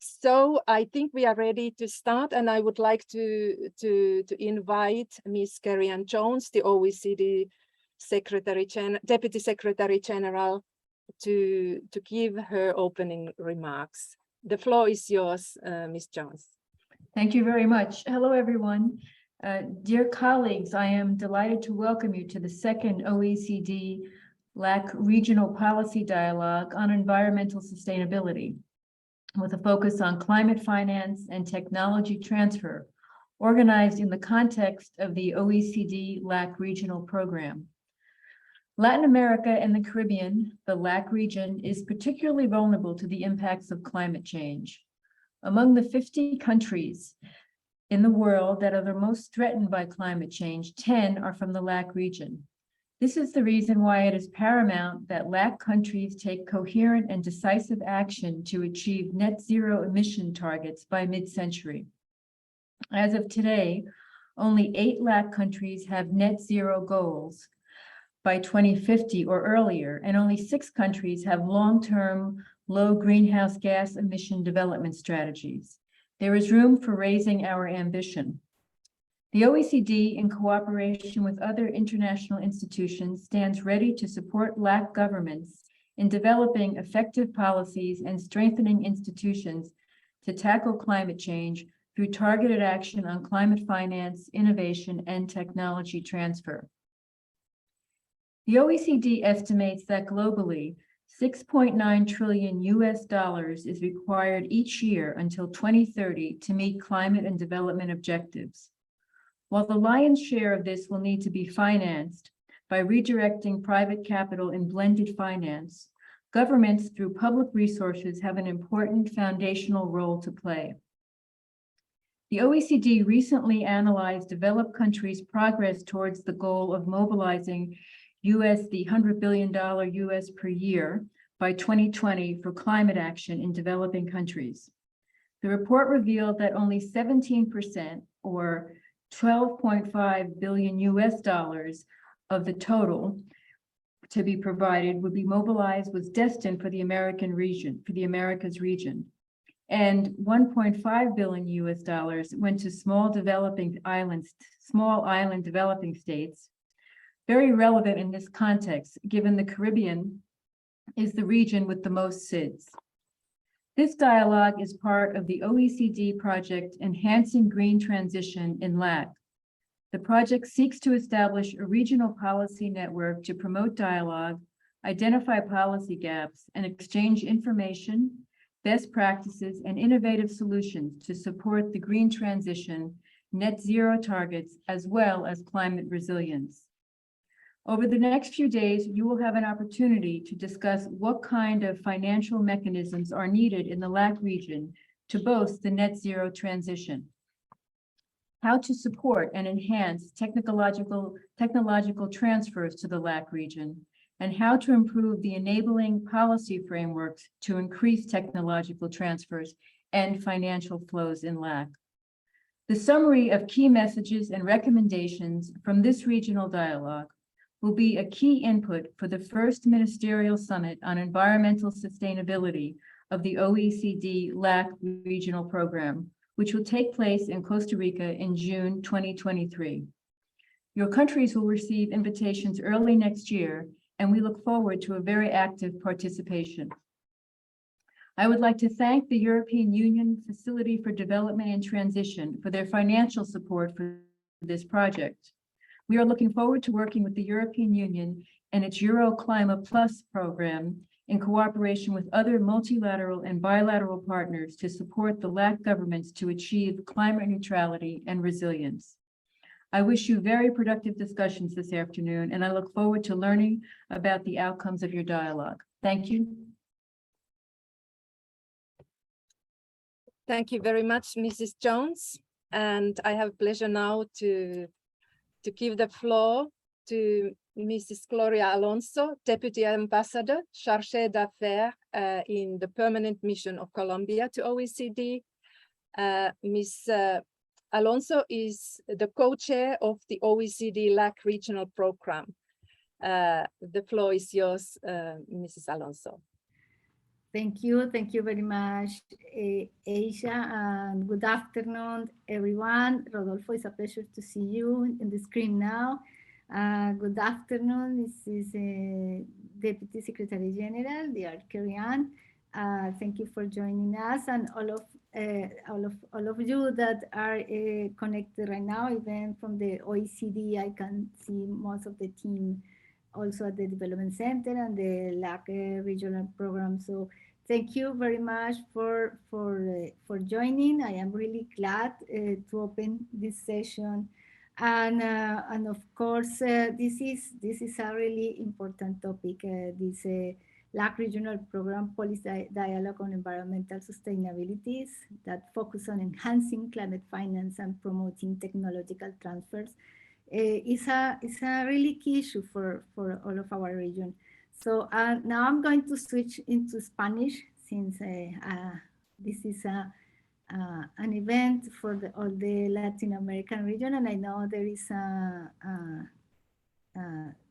So I think we are ready to start, and I would like to invite Ms. Kerry-Ann Jones, the OECD Deputy Secretary General, to give her opening remarks. The floor is yours, Ms. Jones. Thank you very much. Hello, everyone. Dear colleagues, I am delighted to welcome you to the second OECD LAC Regional Policy Dialogue on Environmental Sustainability, with a focus on climate finance and technology transfer, organized in the context of the OECD LAC Regional Program. Latin America and the Caribbean, the LAC region, is particularly vulnerable to the impacts of climate change. Among the 50 countries in the world that are the most threatened by climate change, 10 are from the LAC region. This is the reason why it is paramount that LAC countries take coherent and decisive action to achieve net zero emission targets by mid-century. As of today, only 8 LAC countries have net zero goals by 2050 or earlier, and only 6 countries have long-term low greenhouse gas emission development strategies. There is room for raising our ambition. The OECD, in cooperation with other international institutions, stands ready to support LAC governments in developing effective policies and strengthening institutions to tackle climate change through targeted action on climate finance, innovation, and technology transfer. The OECD estimates that globally, $6.9 trillion is required each year until 2030 to meet climate and development objectives. While the lion's share of this will need to be financed by redirecting private capital in blended finance, governments through public resources have an important foundational role to play. The OECD recently analyzed developed countries' progress towards the goal of mobilizing the $100 billion US per year by 2020 for climate action in developing countries. The report revealed that only 17%, or $12.5 billion of the total to be provided would be mobilized was destined for the Americas region. And $1.5 billion went to small island developing states, very relevant in this context, given the Caribbean is the region with the most SIDS. This dialogue is part of the OECD project Enhancing Green Transition in LAC. The project seeks to establish a regional policy network to promote dialogue, identify policy gaps, and exchange information, best practices, and innovative solutions to support the green transition, net zero targets, as well as climate resilience. Over the next few days, you will have an opportunity to discuss what kind of financial mechanisms are needed in the LAC region to boast the net zero transition, how to support and enhance technological transfers to the LAC region, and how to improve the enabling policy frameworks to increase technological transfers and financial flows in LAC. The summary of key messages and recommendations from this regional dialogue will be a key input for the first ministerial summit on environmental sustainability of the OECD LAC regional program, which will take place in Costa Rica in June 2023. Your countries will receive invitations early next year, and we look forward to a very active participation. I would like to thank the European Union Facility for Development and Transition for their financial support for this project. We are looking forward to working with the European Union and its Euro Climate Plus program in cooperation with other multilateral and bilateral partners to support the LAC governments to achieve climate neutrality and resilience. I wish you very productive discussions this afternoon, and I look forward to learning about the outcomes of your dialogue. Thank you. Thank you very much, Mrs. Jones. And I have pleasure now to give the floor to Mrs. Gloria Alonso, Deputy Ambassador, Chargée d'Affaires in the Permanent Mission of Colombia to OECD. Ms. Alonso is the co-chair of the OECD LAC Regional Program. The floor is yours, Mrs. Alonso. Thank you very much, Asia, and good afternoon, everyone. Rodolfo, it's a pleasure to see you in the screen now. Good afternoon, this is Deputy Secretary General, Dear Kerian. Thank you for joining us, and all of you that are connected right now, even from the OECD. I can see most of the team also at the Development Center and the LAC regional program. So thank you very much for joining. I am really glad to open this session, and of course this is a really important topic. This LAC regional program policy dialogue on environmental sustainabilities that focus on enhancing climate finance and promoting technological transfers is a really key issue for all of our region. So now I'm going to switch into Spanish since this is an event for all the Latin American region, and I know there is a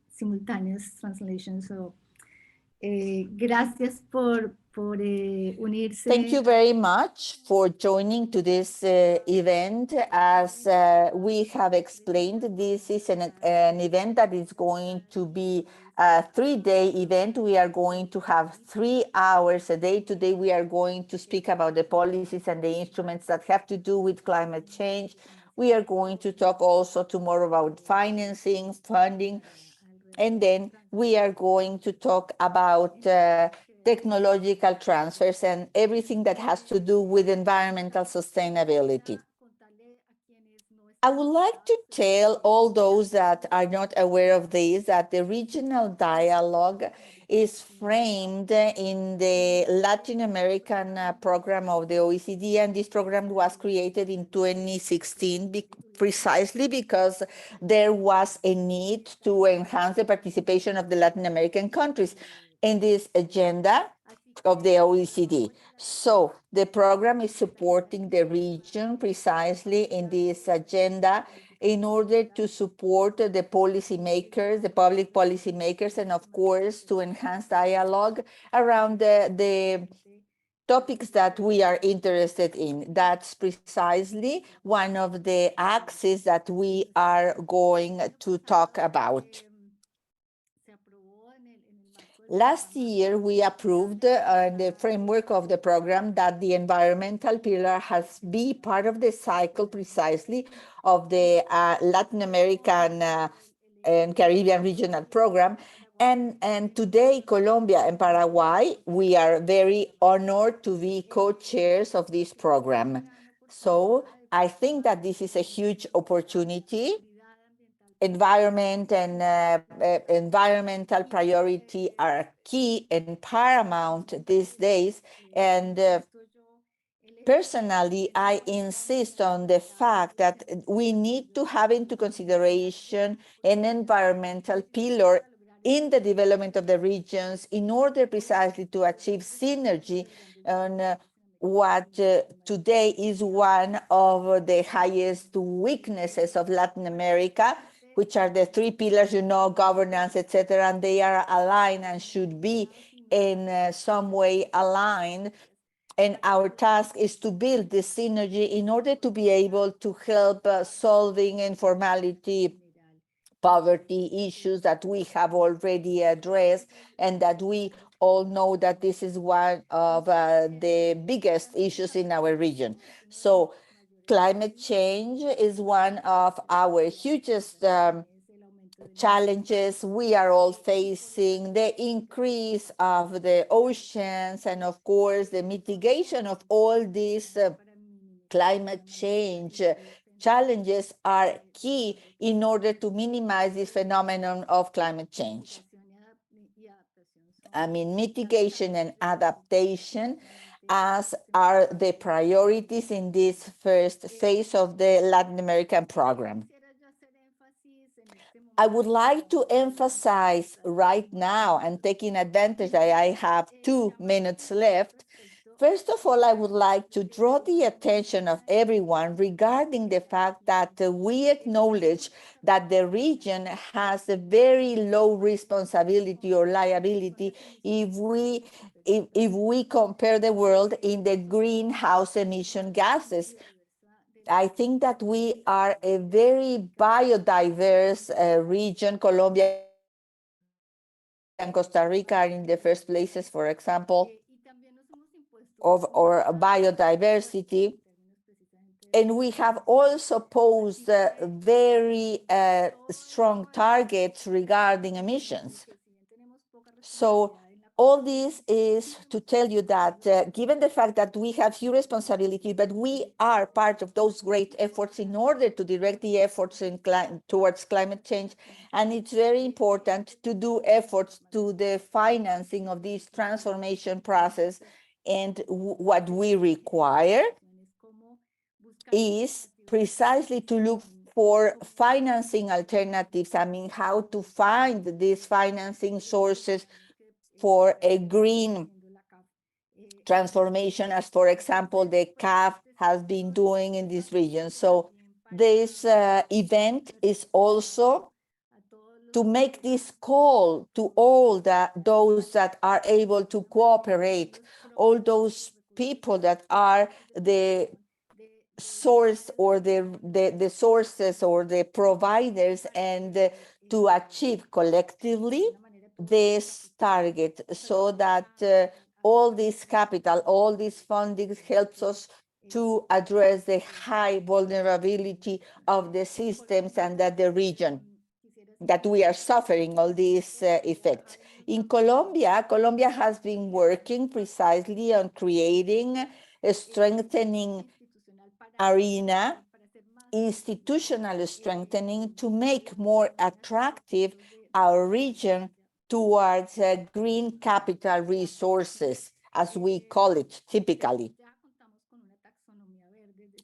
simultaneous translation. So gracias por unirse. Thank you very much for joining to this event. As we have explained, this is an event that is going to be a 3-day event. We are going to have 3 hours a day. Today, we are going to speak about the policies and the instruments that have to do with climate change. We are going to talk also tomorrow about financing, funding, and then we are going to talk about technological transfers and everything that has to do with environmental sustainability. I would like to tell all those that are not aware of this that the regional dialogue is framed in the Latin American program of the OECD, and this program was created in 2016 precisely because there was a need to enhance the participation of the Latin American countries in this agenda of the OECD. So the program is supporting the region precisely in this agenda in order to support the policymakers, the public policymakers, and of course to enhance dialogue around the topics that we are interested in. That's precisely one of the axes that we are going to talk about. Last year, we approved the framework of the program that the environmental pillar has be part of the cycle precisely of the Latin American and Caribbean regional program. And today, Colombia and Paraguay, we are very honored to be co-chairs of this program. So I think that this is a huge opportunity. Environment and environmental priority are key and paramount these days. And personally, I insist on the fact that we need to have into consideration an environmental pillar in the development of the regions in order precisely to achieve synergy on what today is one of the highest weaknesses of Latin America, which are the 3 pillars, governance, etc., and they are aligned and should be in some way aligned. And our task is to build this synergy in order to be able to help solving informality, poverty issues that we have already addressed, and that we all know that this is one of the biggest issues in our region. So climate change is one of our hugest challenges we are all facing, the increase of the oceans, and of course, the mitigation of all these climate change challenges are key in order to minimize this phenomenon of climate change. I mean, mitigation and adaptation as are the priorities in this first phase of the Latin American program. I would like to emphasize right now, and taking advantage that I have 2 minutes left, First of all, I would like to draw the attention of everyone regarding the fact that we acknowledge that the region has a very low responsibility or liability if we compare the world in the greenhouse emission gases. I think that we are a very biodiverse region. Colombia and Costa Rica are in the first places, for example, of our biodiversity. And we have also posed very strong targets regarding emissions. So all this is to tell you that given the fact that we have huge responsibility, but we are part of those great efforts in order to direct the efforts towards climate change. And it's very important to do efforts to the financing of this transformation process. And what we require is precisely to look for financing alternatives. I mean, how to find these financing sources for a green transformation, as for example, the CAF has been doing in this region. So this event is also to make this call to all those that are able to cooperate, all those people that are the source or the sources or the providers, and to achieve collectively this target, so that all this capital, all this funding helps us to address the high vulnerability of the systems and that the region that we are suffering all these effects. In Colombia, Colombia has been working precisely on creating a strengthening arena, institutional strengthening, to make more attractive our region towards green capital resources, as we call it typically.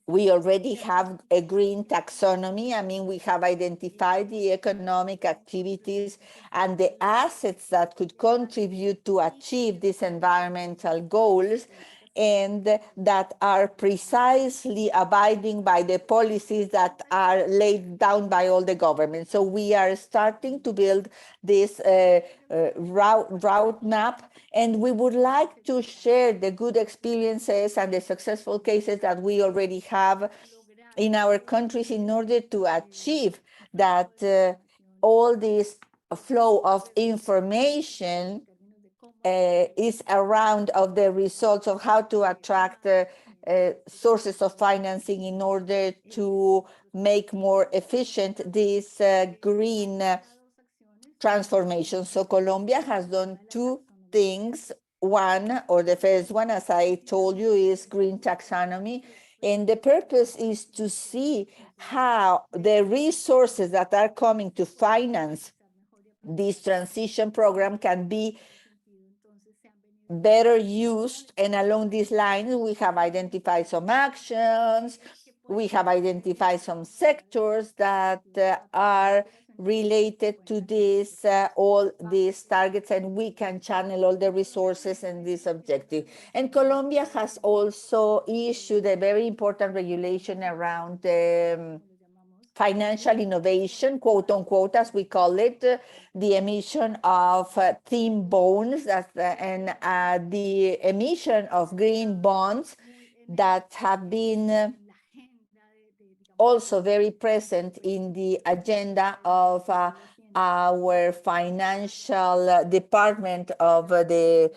We already have a green taxonomy. I mean, we have identified the economic activities and the assets that could contribute to achieve these environmental goals, and that are precisely abiding by the policies that are laid down by all the governments. So we are starting to build this route map, and we would like to share the good experiences and the successful cases that we already have in our countries in order to achieve that all this flow of information is around of the results of how to attract sources of financing in order to make more efficient this green transformation. So Colombia has done two things. One, or the first one, as I told you, is green taxonomy. And the purpose is to see how the resources that are coming to finance this transition program can be better used. And along these lines, we have identified some actions. We have identified some sectors that are related to this, all these targets, and we can channel all the resources in this objective. And Colombia has also issued a very important regulation around financial innovation, quote unquote, as we call it, the emission of theme bonds and the emission of green bonds that have been also very present in the agenda of our financial department of the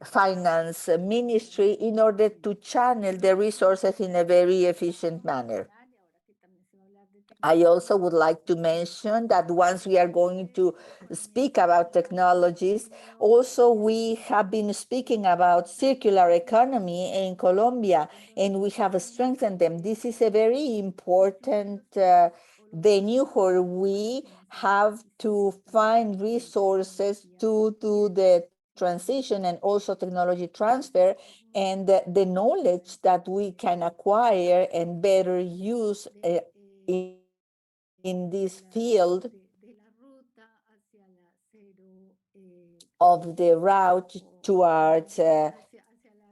finance ministry, in order to channel the resources in a very efficient manner. I also would like to mention that once we are going to speak about technologies, also we have been speaking about circular economy in Colombia, and we have strengthened them. This is a very important venue where we have to find resources to do the transition and also technology transfer, and the knowledge that we can acquire and better use in this field of the route towards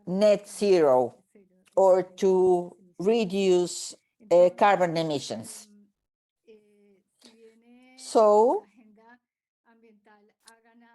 net zero or to reduce carbon emissions. So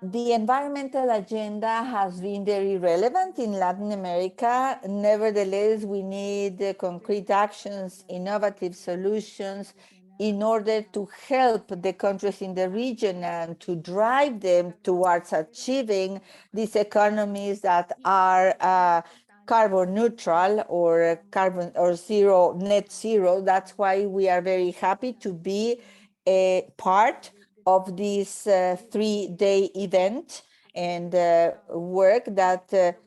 the environmental agenda has been very relevant in Latin America. Nevertheless, we need concrete actions, innovative solutions in order to help the countries in the region and to drive them towards achieving these economies that are carbon neutral or carbon or zero, net zero. That's why we are very happy to be a part of this 3-day event and work that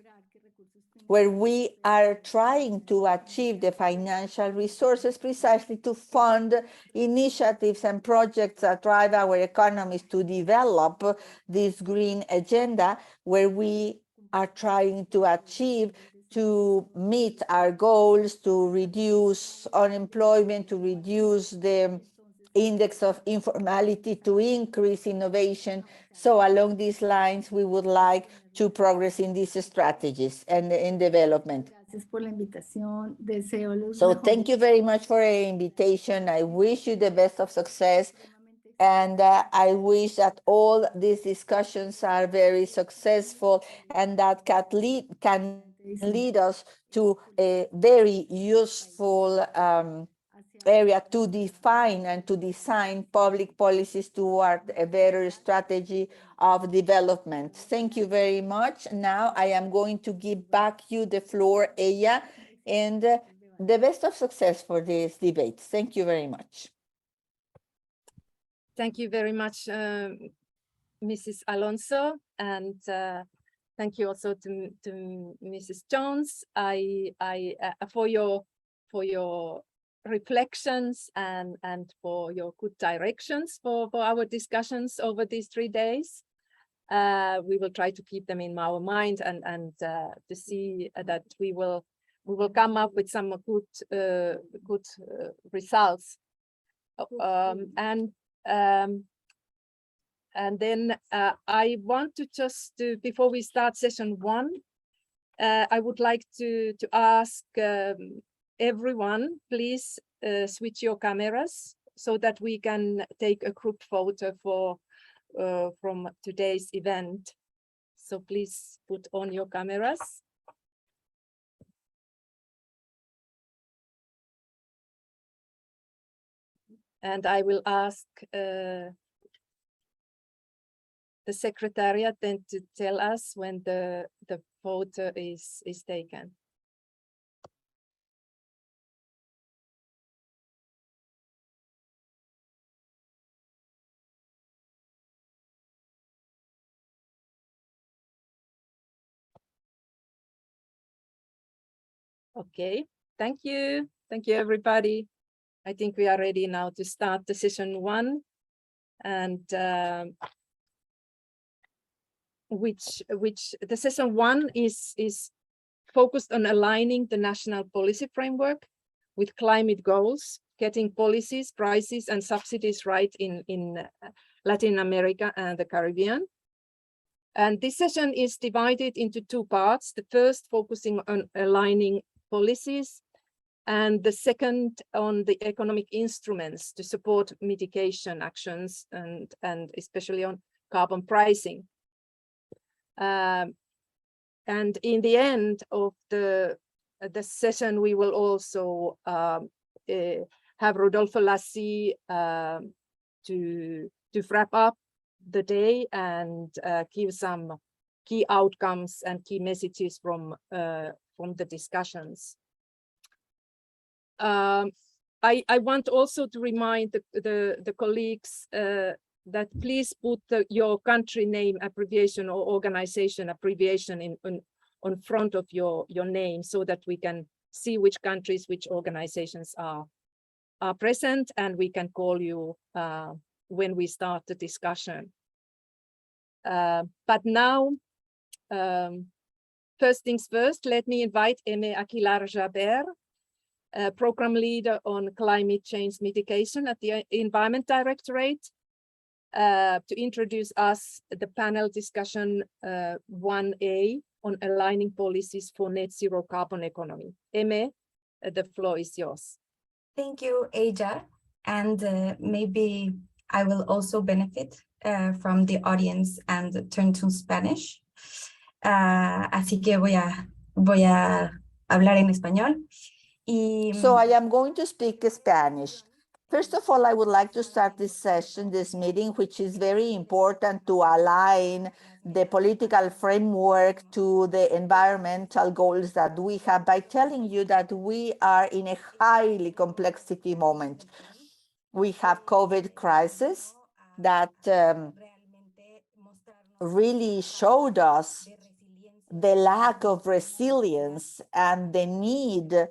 where we are trying to achieve the financial resources precisely to fund initiatives and projects that drive our economies to develop this green agenda, where we are trying to achieve to meet our goals, to reduce unemployment, to reduce the index of informality, to increase innovation. So along these lines, we would like to progress in these strategies and in development. So thank you very much for your invitation. I wish you the best of success. And I wish that all these discussions are very successful and that can lead us to a very useful area to define and to design public policies toward a better strategy of development. Thank you very much. Now I am going to give back you the floor, Ella, and the best of success for this debate. Thank you very much. Thank you very much, Mrs. Alonso, and thank you also to Mrs. Jones. For your reflections and for your good directions for our discussions over these 3 days. We will try to keep them in our mind and to see that we will come up with some good results. And then I want to just before we start session 1, I would like to ask everyone, please switch your cameras so that we can take a group photo from today's event. So please put on your cameras. And I will ask the secretariat then to tell us when the photo is taken. Okay, thank you. Thank you, everybody. I think we are ready now to start the session 1, and which the session 1 is focused on aligning the national policy framework with climate goals, getting policies, prices, and subsidies right in Latin America and the Caribbean. And this session is divided into 2 parts. The first focusing on aligning policies, and the second on the economic instruments to support mitigation actions and especially on carbon pricing. And in the end of the session, we will also have Rodolfo Lassi to wrap up the day and give some key outcomes and key messages from the discussions. I want also to remind the colleagues that please put your country name abbreviation or organization abbreviation on front of your name so that we can see which countries, which organizations are present, and we can call you when we start the discussion. But now, first things first, let me invite Aimé Aguilar-Jabert, Program Leader on Climate Change Mitigation at the Environment Directorate, to introduce us the panel discussion 1A on aligning policies for net zero carbon economy. Eme, the floor is yours. Thank you, Aja. And maybe I will also benefit from the audience and turn to Spanish. Así que voy a hablar en español. Y, So I am going to speak Spanish. First of all, I would like to start this session, this meeting, which is very important to align the political framework to the environmental goals that we have by telling you that we are in a highly complexity moment. We have COVID crisis that really showed us the lack of resilience and the need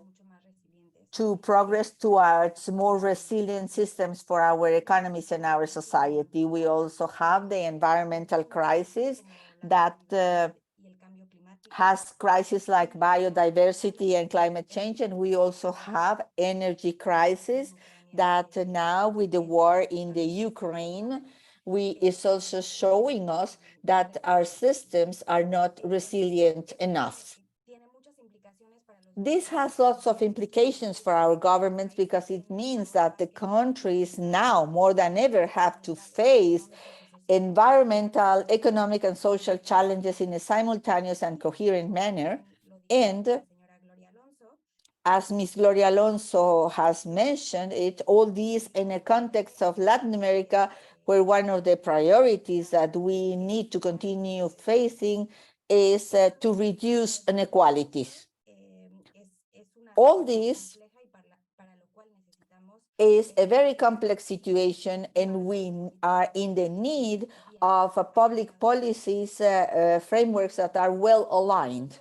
to progress towards more resilient systems for our economies and our society. We also have the environmental crisis that has crises like biodiversity and climate change, and we also have energy crisis that now with the war in the Ukraine, is also showing us that our systems are not resilient enough. This has lots of implications for our governments because it means that the countries now more than ever have to face environmental, economic, and social challenges in a simultaneous and coherent manner. And as Ms. Gloria Alonso has mentioned, all these in a context of Latin America, where one of the priorities that we need to continue facing is to reduce inequalities. All this is a very complex situation, and we are in the need of public policies, frameworks that are well aligned.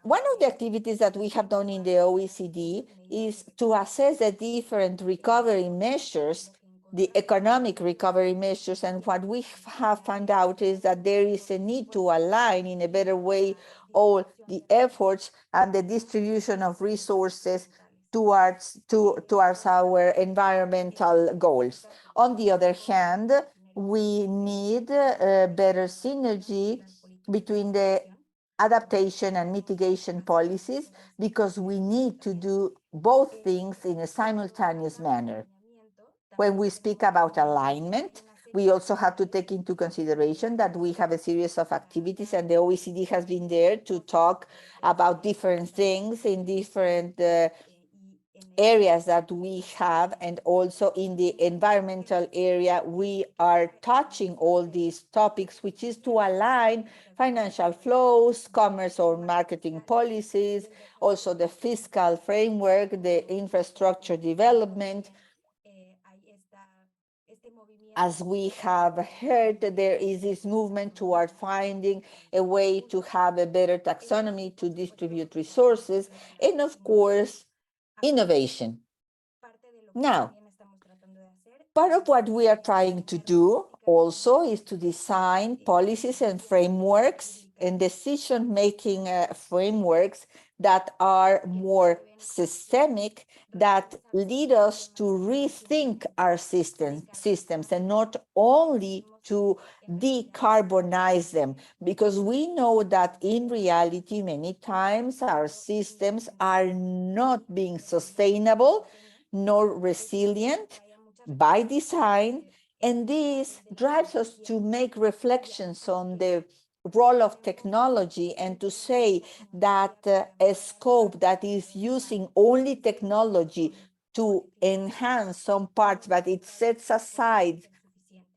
One of the activities that we have done in the OECD is to assess the different recovery measures, the economic recovery measures, and what we have found out is that there is a need to align in a better way all the efforts and the distribution of resources towards our environmental goals. On the other hand, we need better synergy between the adaptation and mitigation policies because we need to do both things in a simultaneous manner. When we speak about alignment, we also have to take into consideration that we have a series of activities, and the OECD has been there to talk about different things in different areas that we have, and also in the environmental area, we are touching all these topics, which is to align financial flows, commerce or marketing policies, also the fiscal framework, the infrastructure development. As we have heard, there is this movement toward finding a way to have a better taxonomy to distribute resources, and of course, innovation. Now, part of what we are trying to do also is to design policies and frameworks and decision-making frameworks that are more systemic, that lead us to rethink our systems and not only to decarbonize them, because we know that in reality, many times our systems are not being sustainable nor resilient by design, and this drives us to make reflections on the role of technology and to say that a scope that is using only technology to enhance some parts, but it sets aside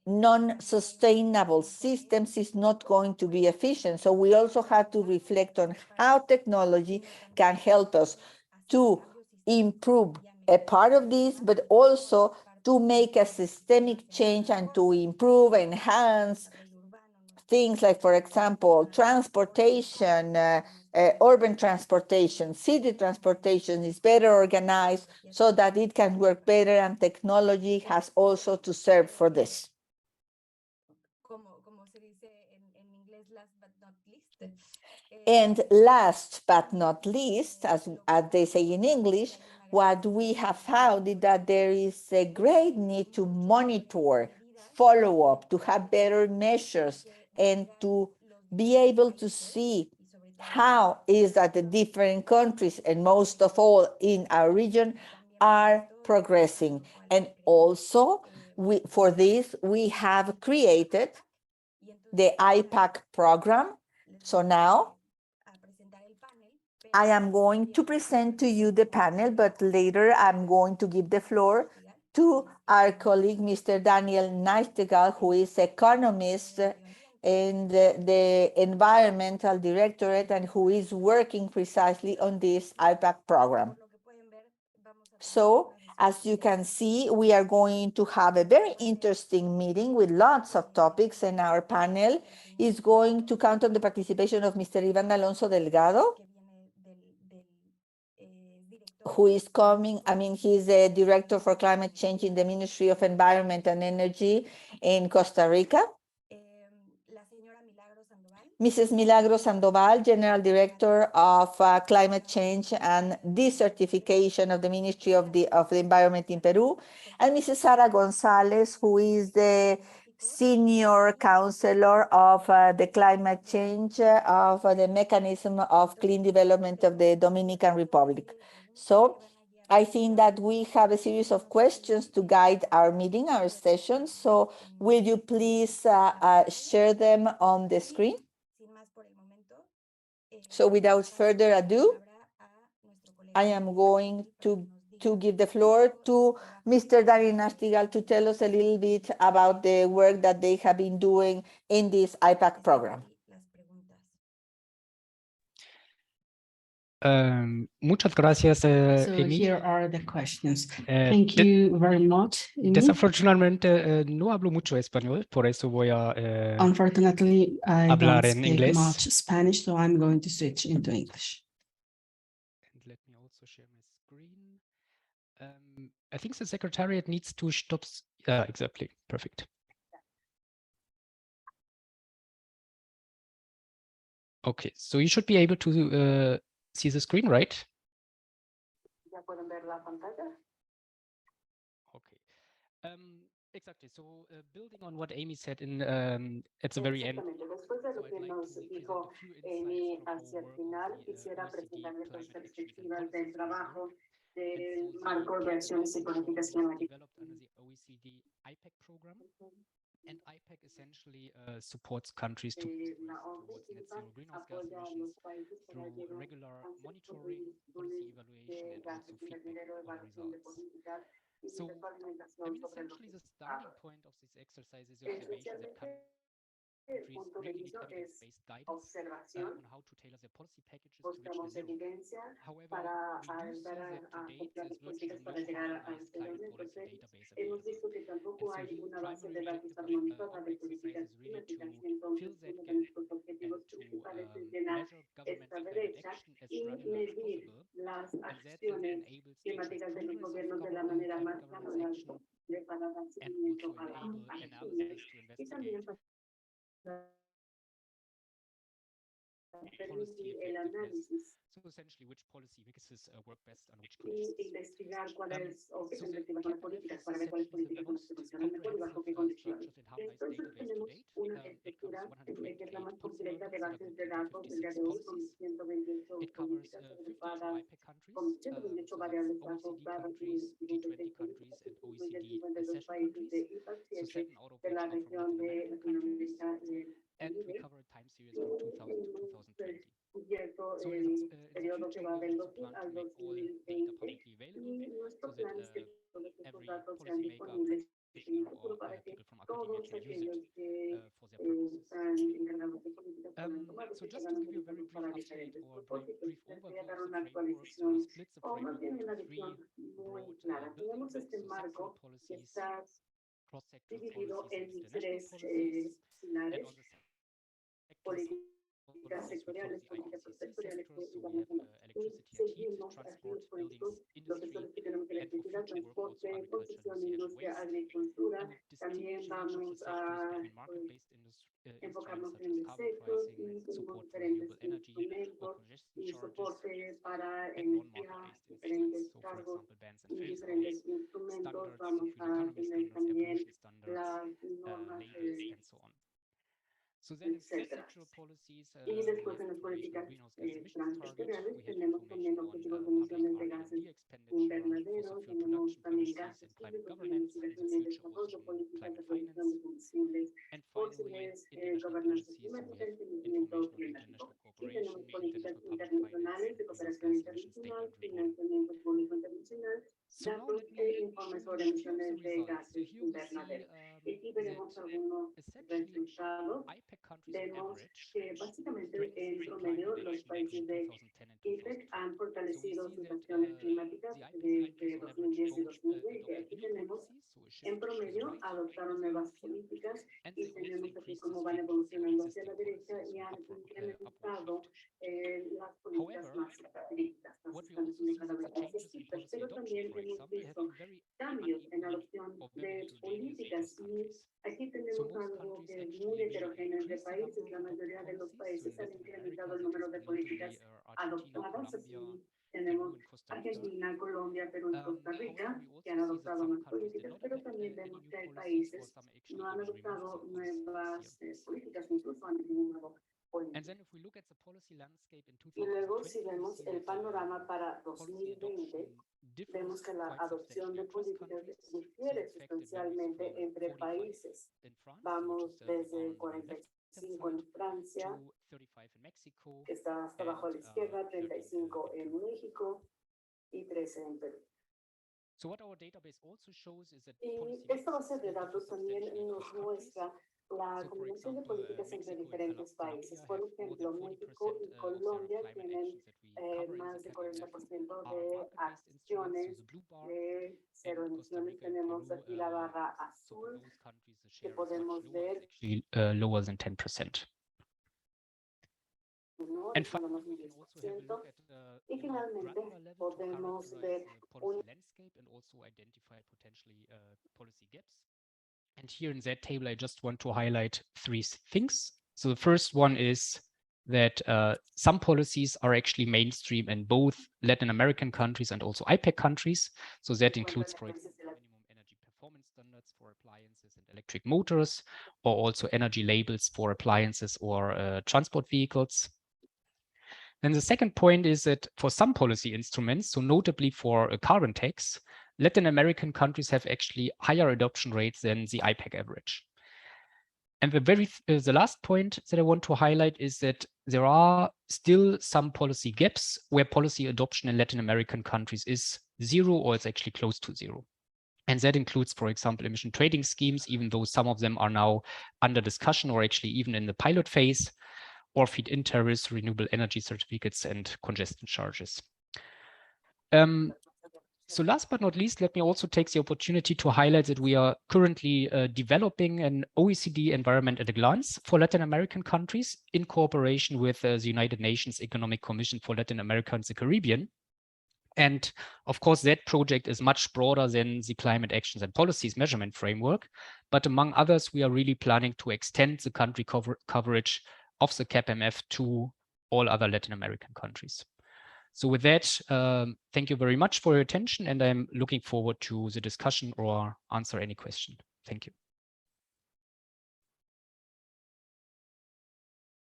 non-sustainable systems is not going to be efficient. So we also have to reflect on how technology can help us to improve a part of this, but also to make a systemic change and to improve, enhance things like, for example, transportation, urban transportation, city transportation is better organized so that it can work better, and technology has also to serve for this. And last but not least, as they say in English, what we have found is that there is a great need to monitor, follow up, to have better measures, and to be able to see how is that the different countries, and most of all in our region, are progressing. And also, for this, we have created the IPAC program. So now I am going to present to you the panel, but later I'm going to give the floor to our colleague, Mr. Daniel Nightingale, who is economist in the Environmental Directorate and who is working precisely on this IPAC program. So, as you can see, we are going to have a very interesting meeting with lots of topics, and our panel is going to count on the participation of Mr. Iván Alonso Delgado, who is coming, he's the Director for Climate Change in the Ministry of Environment and Energy in Costa Rica. Mrs. Milagros Sandoval, General Director of Climate Change and Desertification of the Ministry of the Environment in Peru, and Mrs. Sara Gonzalez, who is the Senior Counselor of the Climate Change of the Mechanism of Clean Development of the Dominican Republic. So I think that we have a series of questions to guide our meeting, our session. So will you please share them on the screen? So without further ado, I am going to give the floor to Mr. Daniel Nightingale to tell us a little bit about the work that they have been doing in this IPAC program. Muchas gracias, So Amy. here are the questions. Thank you very much, Amy. Desafortunadamente, no hablo mucho español, por eso voy a Unfortunately, I hablar don't en speak inglés. much Spanish, so I'm going to switch into English. And let me also share my screen. I think the Secretariat needs to stop. Exactly, perfect. Okay, so you should be able to see the screen, right? Okay. Exactly. So building on what Amy said in at the very end, so I'd like to present a few insights from our work on the OECD Climate Actions and Policies Framework. And so the guidelines in short was developed under the OECD IPAC program. And IPAC essentially supports countries to progress towards net zero greenhouse gas emissions through regular monitoring, policy evaluation, and also feedback on results. So, essentially the starting point of this exercise is the observation that countries really need evidence-based guidance on how to tailor their policy packages to reach net zero. However, we do see that to date there's virtually no harmonized climate policy database available. And so the primary objective of the exercise is really to fill that gap and to measure governments' climate action as granular as possible. And that then enables to assess progress of climate governance action and also enable analysis to investigate policy effectiveness. So essentially, which policy mixes work best on which conditions. So the CAPOLEF is essentially the most comprehensive, structured and harmonized database to date. It covers 128 policy angles that are grouped into 56 policies. It covers 52 IPAC countries, so that's OECD countries, G20 countries, and OECD accession countries. So 7 out of which are from Latin American countries. And we cover a time series from 2000 to 2020. So in the future, we also plan to make all data publicly available so that every policymaker, practitioner, or people from academia can use it for their purposes. So just to give you a very brief update or a brief overview of the framework, so we split the framework into three broad building blocks, so sectoral policies, cross-sectoral policies, and international policies. And on the sector side, we follow the IPCC sectors, so we have electricity and heat, transport, buildings, industry, and for future work also agriculture, nuclear, waste. And we distinguish in each of the sectors between market-based instruments such as carbon pricing, support for renewable energy, or congestion charges, and non-market-based instruments. So for example, bans and phase-outs, standards, so fuel economy standards, air pollution standards, labels, and so on. So then in etcétera. sectoral policies, Y we después have en las information on políticas greenhouse gas emissions target, transsectoriales we have tenemos information también on objetivos de public emisiones de gases R&D expenditure, invernadero, fossil fuel tenemos production también policies gases and climate públicos en governance, and in investigación the y future also desarrollo, in políticas de climate producción finance. de combustibles And finally, fósiles, international gobernanza policies, so we climática have y financiamiento information on climático. international Y cooperation, tenemos políticas international public finance, internacionales de and greenhouse cooperación gas emission internacional, statement reporting. financiamiento público internacional, So now datos let e me informes show sobre you a few of the emisiones de results. So gases here we see invernadero. Y aquí that veremos algunos essentially resultados. IPEC countries on Vemos average que básicamente en strengthened climate promedio action los between países de 2010 and IPEC 2020. han So we fortalecido see sus that acciones climáticas the IPEC desde countries on average 2010 y both 2020. adopted Aquí new tenemos policies, so a shift en to the promedio right adoptaron in the nuevas overview, políticas and y they also tenemos aquí increased the cómo van strength of their evolucionando hacia existing la derecha policies, y so han upward incrementado shift. las políticas However, más estrictas, las what we están also haciendo see cada is vez that the más changes in estrictas, policy pero adoption, también for hemos example, have visto been very cambios en unequal adopción or very de heterogeneous políticas across y countries. aquí So tenemos most algo countries que es actually muy really heterogéneo entre increased the number países. of La adopted mayoría de los policies. So países in han Latin incrementado America, el that número is de notably políticas Argentina, adoptadas. Colombia, Así Peru, tenemos and Costa Rica. Argentina, Colombia, Perú y Costa However, Rica, we que also han see that adoptado some más countries did políticas, not pero have también any vemos new que hay policies, or países some que actually no han even removed adoptado some policies this nuevas year. políticas, incluso han removido And then políticas. if we look at the policy landscape in Y luego, 2020, si we vemos see el that panorama para policy 2020, adoption differs vemos que la quite adopción substantially de across políticas countries. So difiere in fact, it varies sustancialmente from entre 45 países. in France, Vamos which is the bar desde on the very left-hand 45 en side, Francia, to 35 in Mexico, que está hasta abajo a la and izquierda, 13 35 in en Peru. México y 13 en Perú. So what our database also shows is that Y policy esta base mixes de differ datos también substantially nos across countries. muestra la So for combinación de example, políticas entre Mexico and diferentes países. Colombia Por have more ejemplo, than 40% México y of their Colombia climate tienen actions that we cover in más the de CAPMF 40% are de market-based instruments, so acciones the blue bar, de cero and Costa emisiones. Rica and Tenemos Peru. aquí la barra So for azul those countries, the que share is much podemos lower. ver, It's actually lower than 10%. ¿no? And Solo finally, más un we can also have a look 10%. at Y more finalmente granular level to podemos characterize ver the policy landscape and also identify potentially policy gaps. And here in that table, I just want to highlight three things. So the first one is that some policies are actually mainstream in both Latin American countries and also IPEC countries. So that includes, for example, minimum energy performance standards for appliances and electric motors, or also energy labels for appliances or transport vehicles. And the second point is that for some policy instruments, so notably for a carbon tax, Latin American countries have actually higher adoption rates than the IPEC average. And the last point that I want to highlight is that there are still some policy gaps where policy adoption in Latin American countries is zero, or it's actually close to zero. And that includes, for example, emission trading schemes, even though some of them are now under discussion or actually even in the pilot phase, or feed-in tariffs, renewable energy certificates, and congestion charges. So last but not least, let me also take the opportunity to highlight that we are currently developing an OECD environment at a glance for Latin American countries in cooperation with the United Nations Economic Commission for Latin America and the Caribbean. And of course, that project is much broader than the climate actions and policies measurement framework. But among others, we are really planning to extend the country coverage of the CAPMF to all other Latin American countries. So with that, thank you very much for your attention, and I'm looking forward to the discussion or answer any question. Thank you.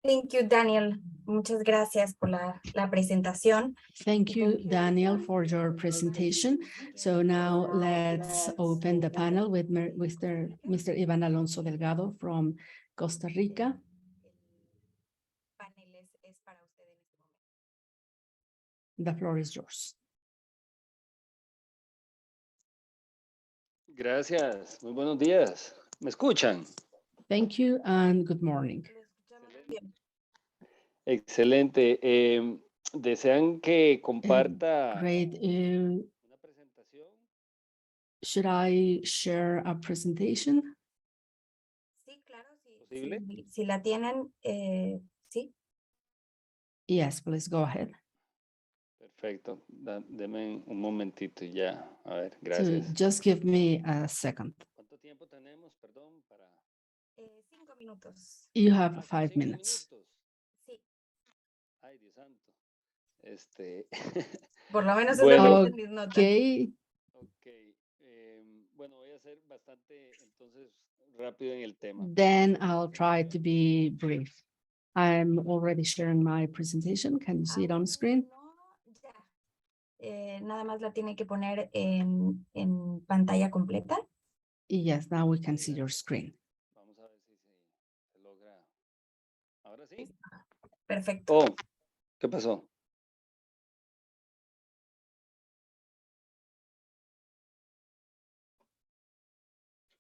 Thank you, Daniel. Muchas gracias por la presentación. Thank you, Daniel, for your presentation. So now let's open the panel with Mr. Iván Alonso Delgado from Costa Rica. Es para usted en este momento. The floor is yours. Gracias, muy buenos días. ¿Me escuchan? Thank you and good morning. Lo escuchamos bien. Excelente. ¿Desean que comparta Great. una presentación? Should I share a presentation? Sí, claro, ¿Posible? si la tienen, sí. Yes, please go ahead. Perfecto. Deme un momentito y ya. A ver, So gracias. just give me a second. ¿Cuánto tiempo tenemos? Perdón, para... 5 minutos. You have Ah, 5 5 minutes. minutos. Sí, Ay, Dios santo. por lo menos Bueno. es lo que dicen mis notas. Okay. Ok. Bueno, voy a hacer ser bastante entonces rápido en el tema. Then I'll try to be brief. I'm already sharing my presentation. Can you see it on screen? No, ya. Nada más la tiene que poner en pantalla completa. Yes, now we can see your screen. Vamos a ver si se logra. Ahora sí. Perfecto. Oh, ¿qué pasó?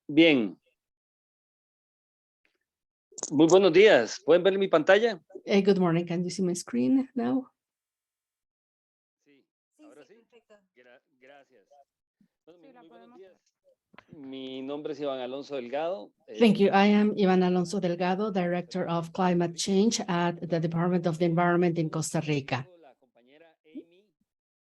Bien. Muy buenos días. ¿Pueden ver mi pantalla? Good morning. Can you see my screen now? Sí. Sí, Ahora sí. perfecto. Gracias. Bueno, muy buenos días. Mi nombre es Iván Alonso Delgado. Thank you. I am Iván Alonso Delgado, Director of Climate Change at the Department of the Environment in Costa Rica. La compañera Amy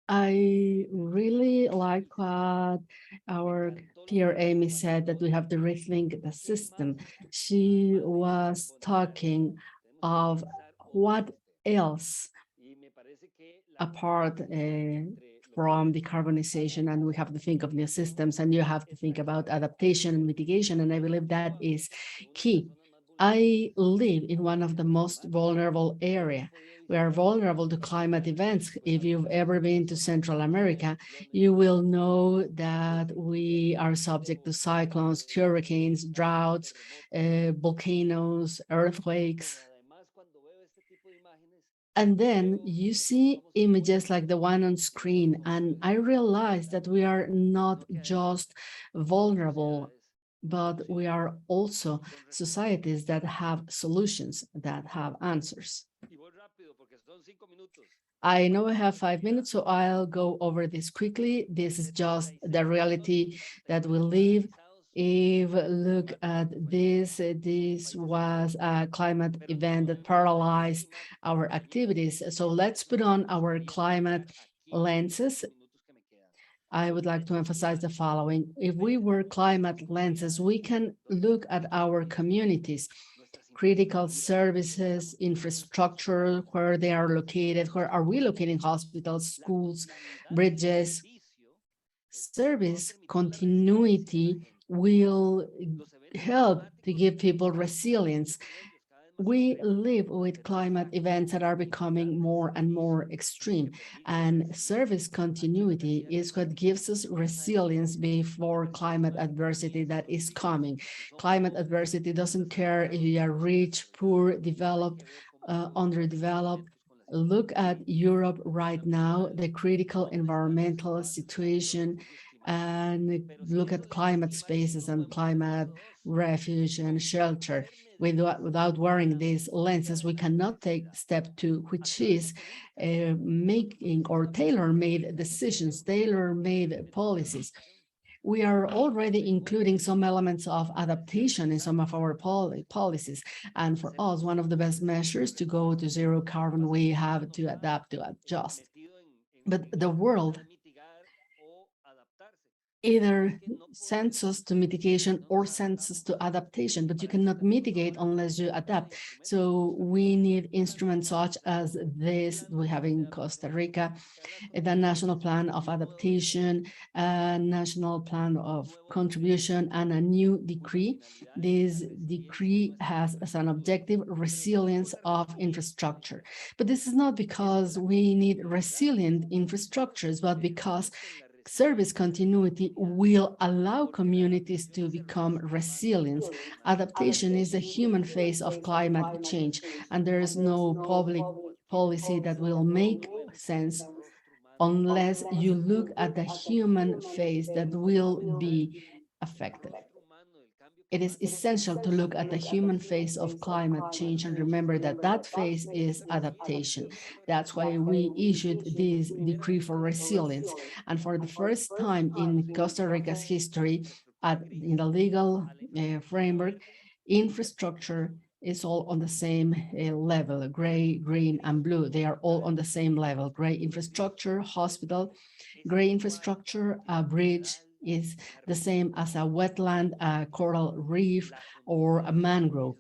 I really like what our peer Amy said, that we have to rethink the system. She was talking of what else apart from decarbonization, and we have to think of new systems, and you have to think about adaptation and mitigation, and I believe that is key. I live in one of the most vulnerable areas. We are vulnerable to climate events. If you've ever been to Central America, you will know that we are subject to cyclones, hurricanes, droughts, volcanoes, earthquakes. And then you see images like the one on screen, and I realized that we are not just vulnerable, but we are also societies that have solutions, that have answers. I know I have 5 minutes, so I'll go over this quickly. This is just the reality that we live. If look at this, this was a climate event that paralyzed our activities. So let's put on our climate lenses. I would like to emphasize the following. If we wear climate lenses, we can look at our communities, critical services, infrastructure, where they are located, where are we locating hospitals, schools, bridges. Service continuity will help to give people resilience. We live with climate events that are becoming more and more extreme, and service continuity is what gives us resilience before climate adversity that is coming. Climate adversity doesn't care if you are rich, poor, developed, underdeveloped. Look at Europe right now, the critical environmental situation, and look at climate spaces and climate refuge and shelter. Without wearing these lenses, we cannot take step 2, which is making or tailor-made decisions, tailor-made policies. We are already including some elements of adaptation in some of our policies. And for us, one of the best measures to go to zero carbon, we have to adapt, to adjust. But the world either sends us to mitigation or sends us to adaptation, but you cannot mitigate unless you adapt. So we need instruments such as this we have in Costa Rica, the National Plan of Adaptation, a National Plan of Contribution, and a new decree. This decree has as an objective resilience of infrastructure. But this is not because we need resilient infrastructures, but because service continuity will allow communities to become resilient. Adaptation is the human face of climate change, and there is no public policy that will make sense unless you look at the human face that will be affected. It is essential to look at the human face of climate change and remember that that face is adaptation. That's why we issued this decree for resilience. And for the first time in Costa Rica's history, in the legal framework, infrastructure is all on the same level, gray, green, and blue. They are all on the same level. Gray infrastructure, hospital, gray infrastructure, a bridge, is the same as a wetland, a coral reef, or a mangrove.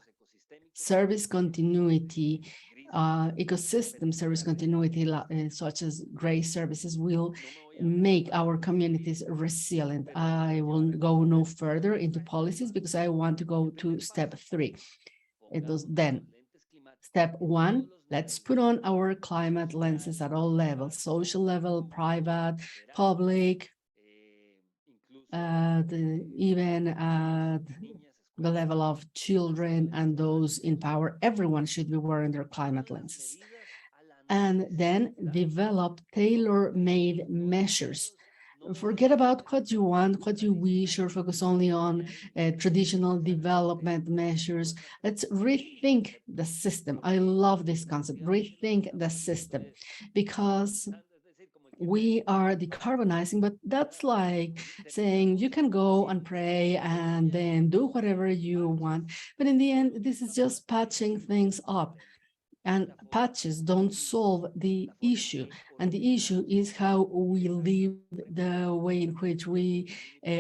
Service continuity ecosystem service continuity, such as gray services, will make our communities resilient. I will go no further into policies because I want to go to step 3. Then, step 1, let's put on our climate lenses at all levels, social level, private, public, even at the level of children and those in power. Everyone should be wearing their climate lenses. And then develop tailor-made measures. Forget about what you want, what you wish, or focus only on traditional development measures. Let's rethink the system. I love this concept, rethink the system, because we are decarbonizing, but that's like saying you can go and pray and then do whatever you want. But in the end, this is just patching things up. And patches don't solve the issue. And the issue is how we live, the way in which we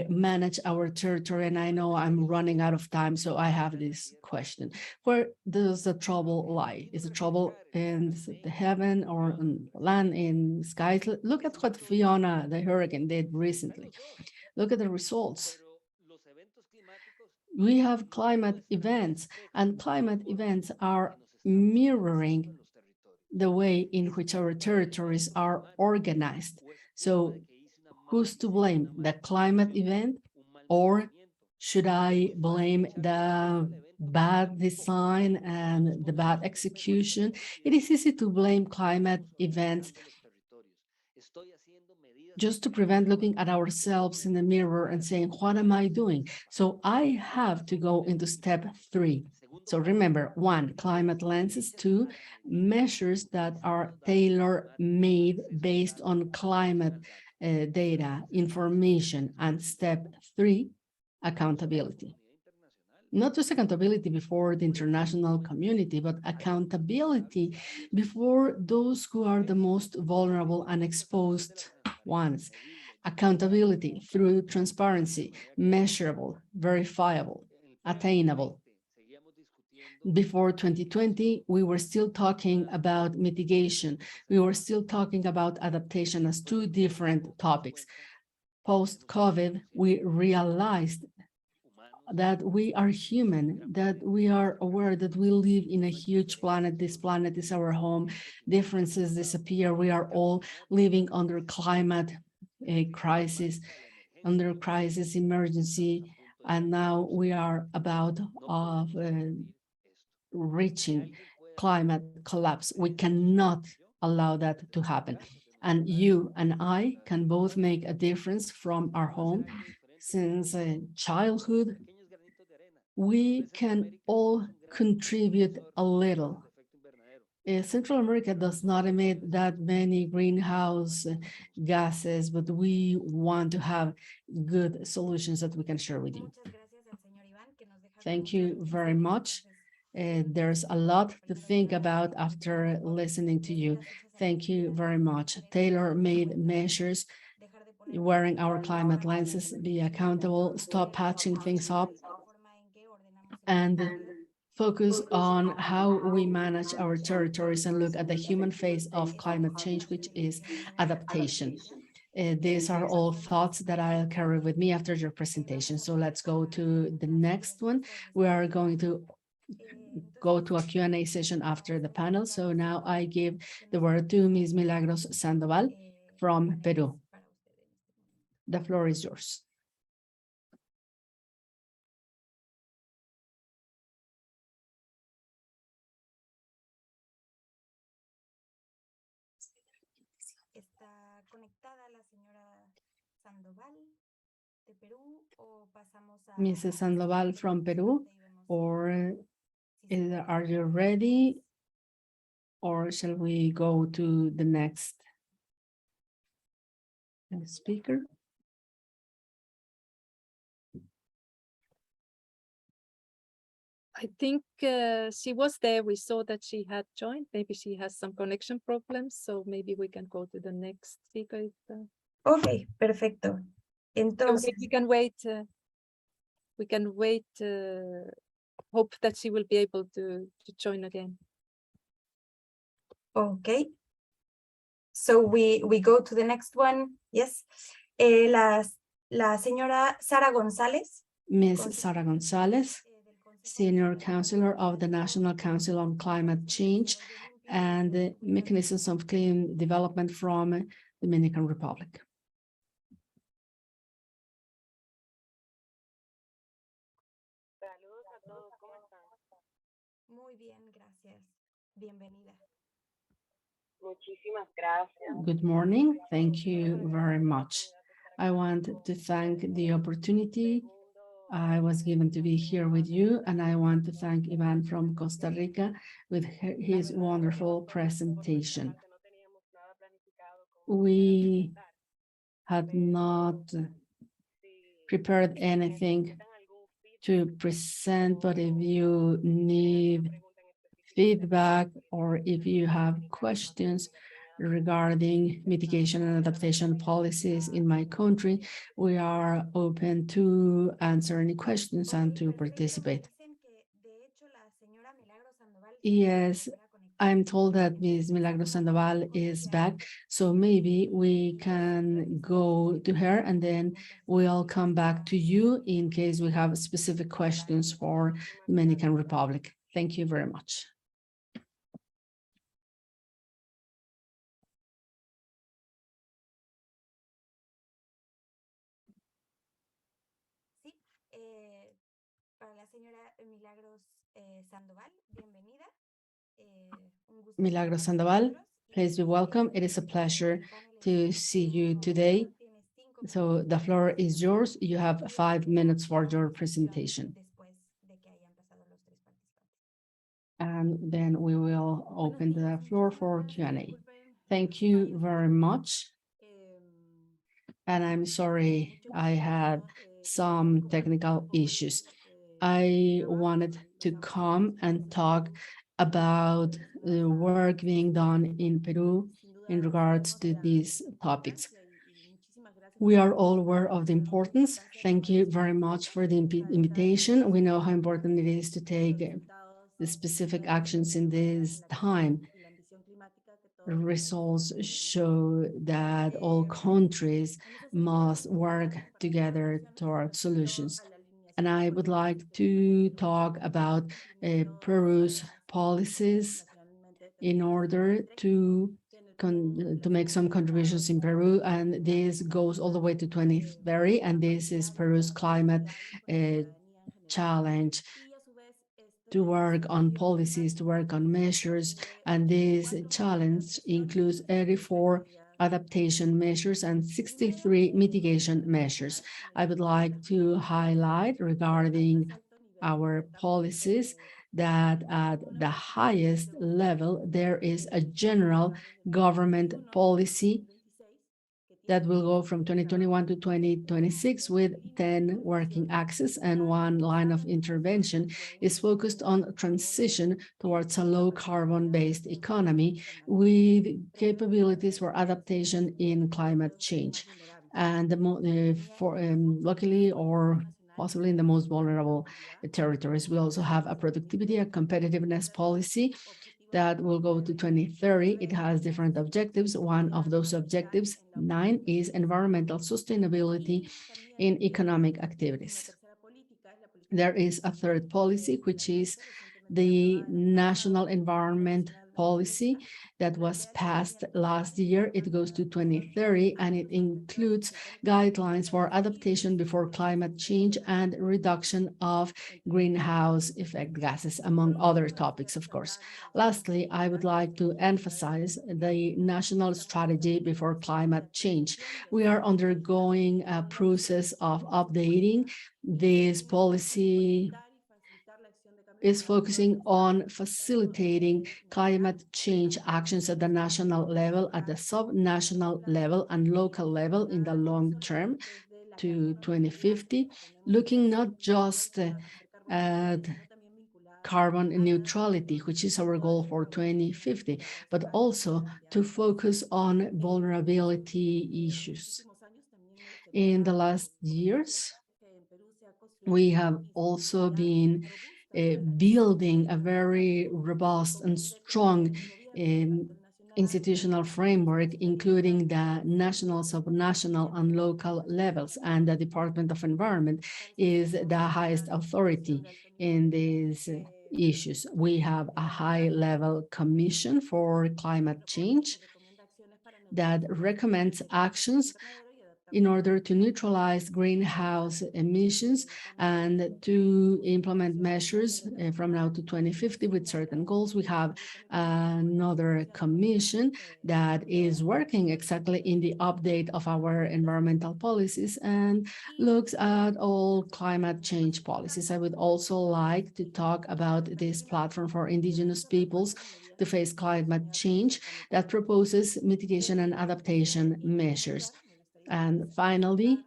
manage our territory. And I know I'm running out of time, so I have this question. Where does the trouble lie? Is the trouble in the heaven or in land, in skies? Look at what Fiona, the hurricane, did recently. Look at the results. We have climate events, and climate events are mirroring the way in which our territories are organized. So who's to blame, the climate event, or should I blame the bad design and the bad execution? It is easy to blame climate events just to prevent looking at ourselves in the mirror and saying, what am I doing? So I have to go into step 3. So remember, 1, climate lenses, 2, measures that are tailor-made based on climate data, information, and step 3, accountability. Not just accountability before the international community, but accountability before those who are the most vulnerable and exposed ones. Accountability through transparency, measurable, verifiable, attainable. Before 2020, we were still talking about mitigation. We were still talking about adaptation as 2 different topics. Post-COVID, we realized that we are human, that we are aware that we live in a huge planet. This planet is our home. Differences disappear. We are all living under climate crisis, under crisis emergency, and now we are about of reaching climate collapse. We cannot allow that to happen. And you and I can both make a difference from our home. Since childhood, we can all contribute a little. Central America does not emit that many greenhouse gases, but we want to have good solutions that we can share with you. Thank you very much. There's a lot to think about after listening to you. Thank you very much. Tailor-made measures, wearing our climate lenses, be accountable, stop patching things up, and focus on how we manage our territories and look at the human face of climate change, which is adaptation. These are all thoughts that I'll carry with me after your presentation. So let's go to the next one. We are going to go to a Q&A session after the panel. So now I give the word to Ms. Milagros Sandoval from Peru. The floor is yours. ¿Está conectada la señora Sandoval de Perú o pasamos a Mrs. Sandoval from Peru, or are you ready? Or shall we go to the next speaker? I think she was there. We saw that she had joined. Maybe she has some connection problems, so maybe we can go to the next speaker. Ok, perfecto. Entonces, We can wait. Hope that she will be able to join again. Okay. So we go to the next one. Yes. La señora Sara González. Ms. Sara Gonzalez, Senior Counselor of the National Council on Climate Change and the Mechanisms of Clean Development from Dominican Republic. Saludos a todos, ¿cómo están? Muy bien, gracias. Bienvenida. Muchísimas gracias. Good morning. Thank you very much. I want to thank the opportunity I was given to be here with you, and I want to thank Ivan from Costa Rica with his wonderful presentation. We had not prepared anything to present, but if you need feedback or if you have questions regarding mitigation and adaptation policies in my country, we are open to answer any questions and to participate. Yes, I'm told that Ms. Milagros Sandoval is back, so maybe we can go to her and then we'll come back to you in case we have specific questions for Dominican Republic. Thank you very much. Sí, para la señora Milagros Sandoval, bienvenida. Un gusto Milagros estar con Sandoval, nosotros. please be welcome. It is a pleasure to see you today. So the floor is yours. You have 5 minutes for your presentation. And then we will open the floor for Q&A. Thank you very much. And I'm sorry I had some technical issues. I wanted to come and talk about the work being done in Peru in regards to these topics. We are all aware of the importance. Thank you very much for the invitation. We know how important it is to take the specific actions in this time. Results show that all countries must work together toward solutions. And I would like to talk about Peru's policies in order to make some contributions in Peru. And this goes all the way to 2030. And this is Peru's climate challenge to work on policies, to work on measures. And this challenge includes 84 adaptation measures and 63 mitigation measures. I would like to highlight regarding our policies that at the highest level, there is a general government policy that will go from 2021 to 2026 with 10 working axes, and one line of intervention is focused on transition towards a low carbon-based economy with capabilities for adaptation in climate change. And luckily or possibly in the most vulnerable territories. We also have a productivity and competitiveness policy that will go to 2030. It has different objectives. One of those objectives, 9, is environmental sustainability in economic activities. There is a third policy, which is the National Environment Policy that was passed last year. It goes to 2030, and it includes guidelines for adaptation before climate change and reduction of greenhouse effect gases, among other topics, of course. Lastly, I would like to emphasize the national strategy before climate change. We are undergoing a process of updating this policy. Is focusing on facilitating climate change actions at the national level, at the sub-national level, and local level in the long term to 2050, looking not just at carbon neutrality, which is our goal for 2050, but also to focus on vulnerability issues. In the last years, we have also been building a very robust and strong institutional framework, including the national, subnational, and local levels, and the Department of Environment is the highest authority in these issues. We have a high-level commission for climate change that recommends actions in order to neutralize greenhouse emissions and to implement measures from now to 2050 with certain goals. We have another commission that is working exactly in the update of our environmental policies and looks at all climate change policies. I would also like to talk about this platform for indigenous peoples to face climate change that proposes mitigation and adaptation measures. And finally,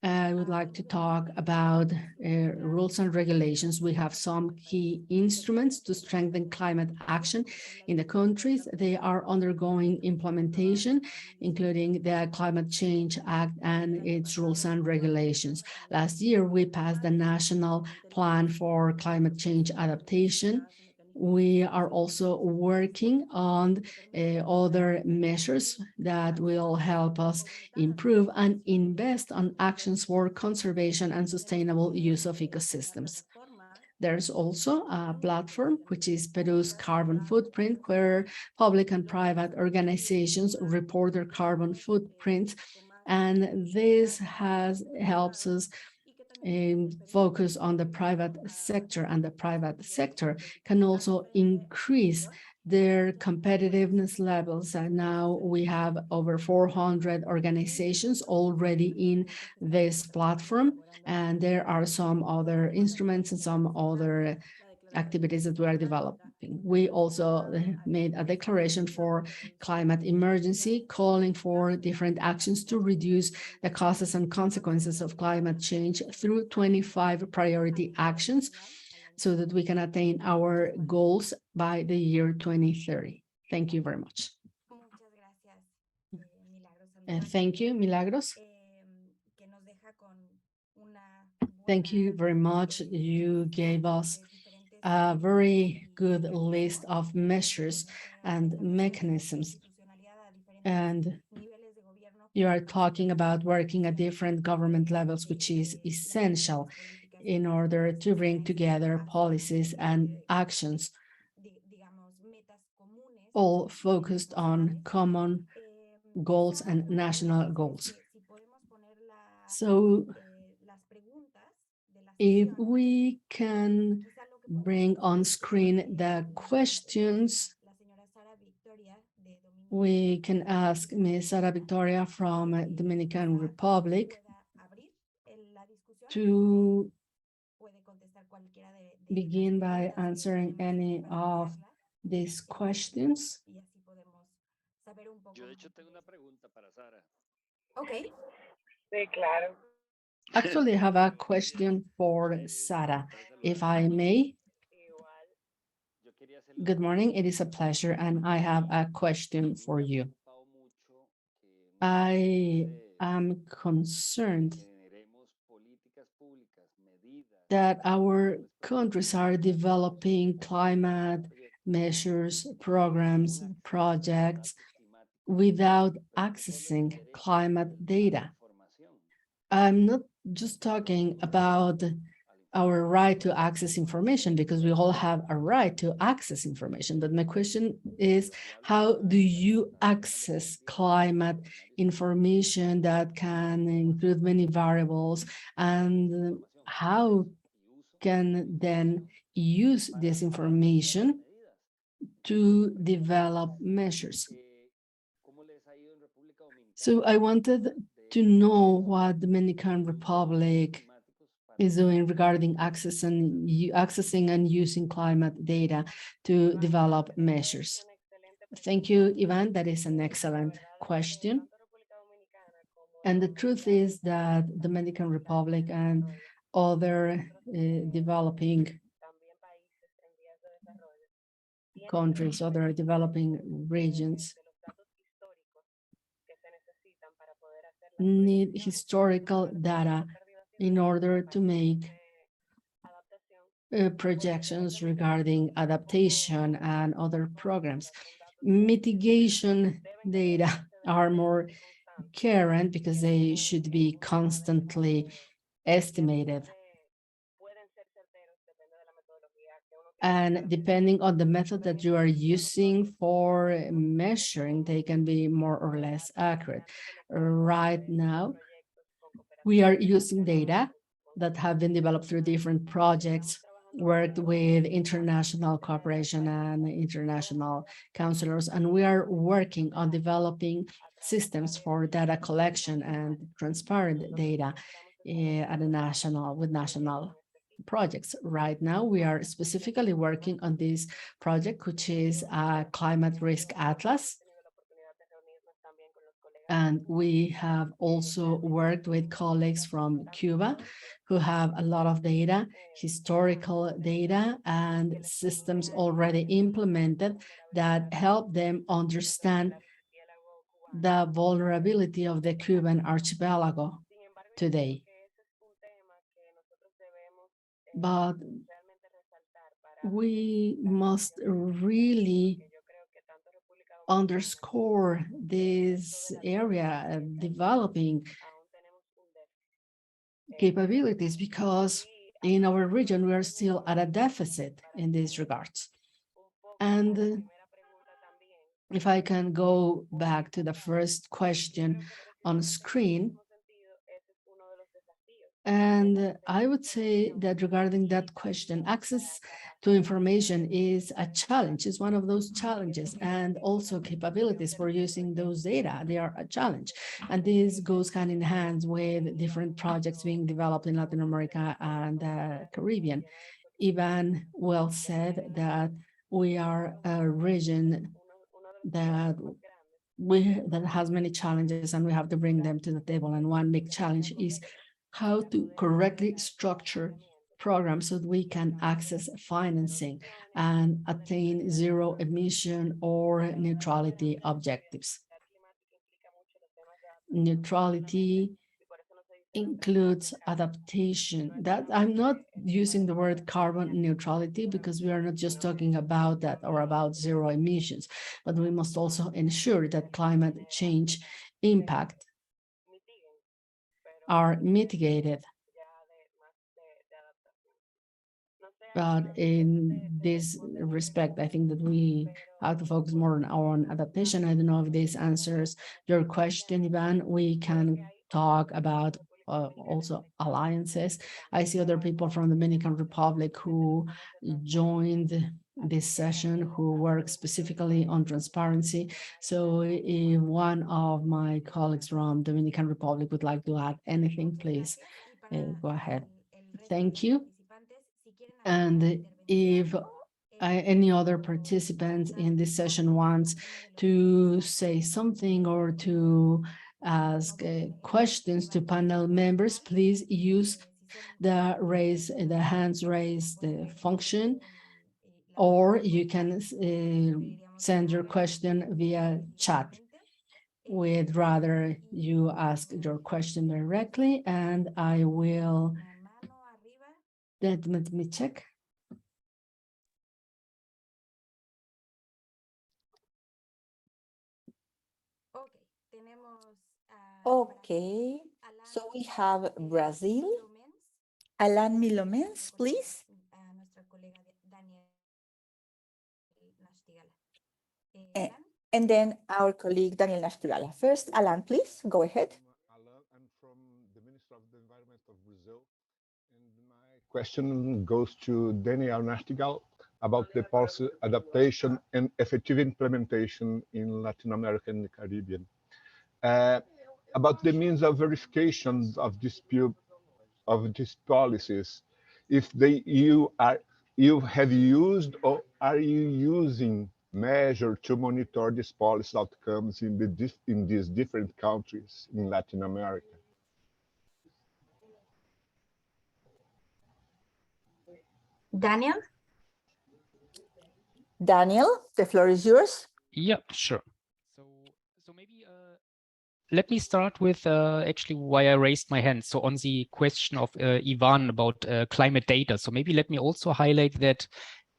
I would like to talk about rules and regulations. We have some key instruments to strengthen climate action in the countries. They are undergoing implementation, including the Climate Change Act and its rules and regulations. Last year, we passed the National Plan for Climate Change Adaptation. We are also working on other measures that will help us improve and invest on actions for conservation and sustainable use of ecosystems. There's also a platform, which is Peru's carbon footprint, where public and private organizations report their carbon footprints. And this helps us focus on the private sector, and the private sector can also increase their competitiveness levels. And now we have over 400 organizations already in this platform, and there are some other instruments and some other activities that we are developing. We also made a declaration for climate emergency, calling for different actions to reduce the causes and consequences of climate change through 25 priority actions so that we can attain our goals by the year 2030. Thank you very much. Thank you, Milagros. Thank you very much. You gave us a very good list of measures and mechanisms. And you are talking about working at different government levels, which is essential in order to bring together policies and actions, all focused on common goals and national goals. So if we can bring on screen the questions, we can ask Ms. Sara Victoria from Dominican Republic to begin by answering any of these questions. Yo de hecho tengo una pregunta para Sara. Okay. Sí, claro. Actually, I have a question for Sara, if I may. Yo quería hacerle Good morning, it is a pleasure, and I have a question for you. I am concerned that our countries are developing climate measures, programs, projects without accessing climate data. I'm not just talking about our right to access information, because we all have a right to access information. But my question is, how do you access climate information that can include many variables, and how can then use this information to develop measures? So I wanted to know what Dominican Republic is doing regarding accessing and using climate data to develop measures. Thank you, Ivan. That is an excellent question. And the truth is that the Dominican Republic and other developing countries, other developing regions, need historical data in order to make projections regarding adaptation and other programs. mitigation data are more current because they should be constantly estimated. And depending on the method that you are using for measuring, they can be more or less accurate. Right now, we are using data that have been developed through different projects, worked with international cooperation and international counselors, and we are working on developing systems for data collection and transparent data at a national, with national projects. Right now, we are specifically working on this project, which is a climate risk atlas. And we have also worked with colleagues from Cuba who have a lot of data, historical data, and systems already implemented that help them understand the vulnerability of the Cuban archipelago today. But we must really underscore this area of developing capabilities, because in our region, we are still at a deficit in these regards. And if I can go back to the first question on screen, and I would say that regarding that question, access to information is a challenge, is one of those challenges, and also capabilities for using those data, they are a challenge. And this goes hand in hand with different projects being developed in Latin America and the Caribbean. Ivan well said that we are a region that has many challenges, and we have to bring them to the table. And one big challenge is how to correctly structure programs so that we can access financing and attain zero emission or neutrality objectives. Neutrality includes adaptation. That I'm not using the word carbon neutrality because we are not just talking about that or about zero emissions, but we must also ensure that climate change impact are mitigated. But in this respect, I think that we have to focus more on adaptation. I don't know if this answers your question, Ivan. We can talk about also alliances. I see other people from the Dominican Republic who joined this session who work specifically on transparency. So if one of my colleagues from Dominican Republic would like to add anything, please go ahead. Thank you. And if any other participants in this session wants to say something or to ask questions to panel members, please use the hands raised function, or you can send your question via chat. We'd rather you ask your question directly, and I will, let me check. Okay, so we have Brazil. Alan Milomens, please. And then our colleague Daniel Nasturala. First, Alan, please go ahead. I'm from the Minister of the Environment of Brazil, and my question goes to Daniel Nastigal about the policy adaptation and effective implementation in Latin America and the Caribbean. About the means of verification of these policies, if you have used or are you using measure to monitor these policy outcomes in these different countries in Latin America? Daniel? Daniel, the floor is yours. Yeah, sure. So maybe let me start with actually why I raised my hand. So on the question of Ivan about climate data. So maybe let me also highlight that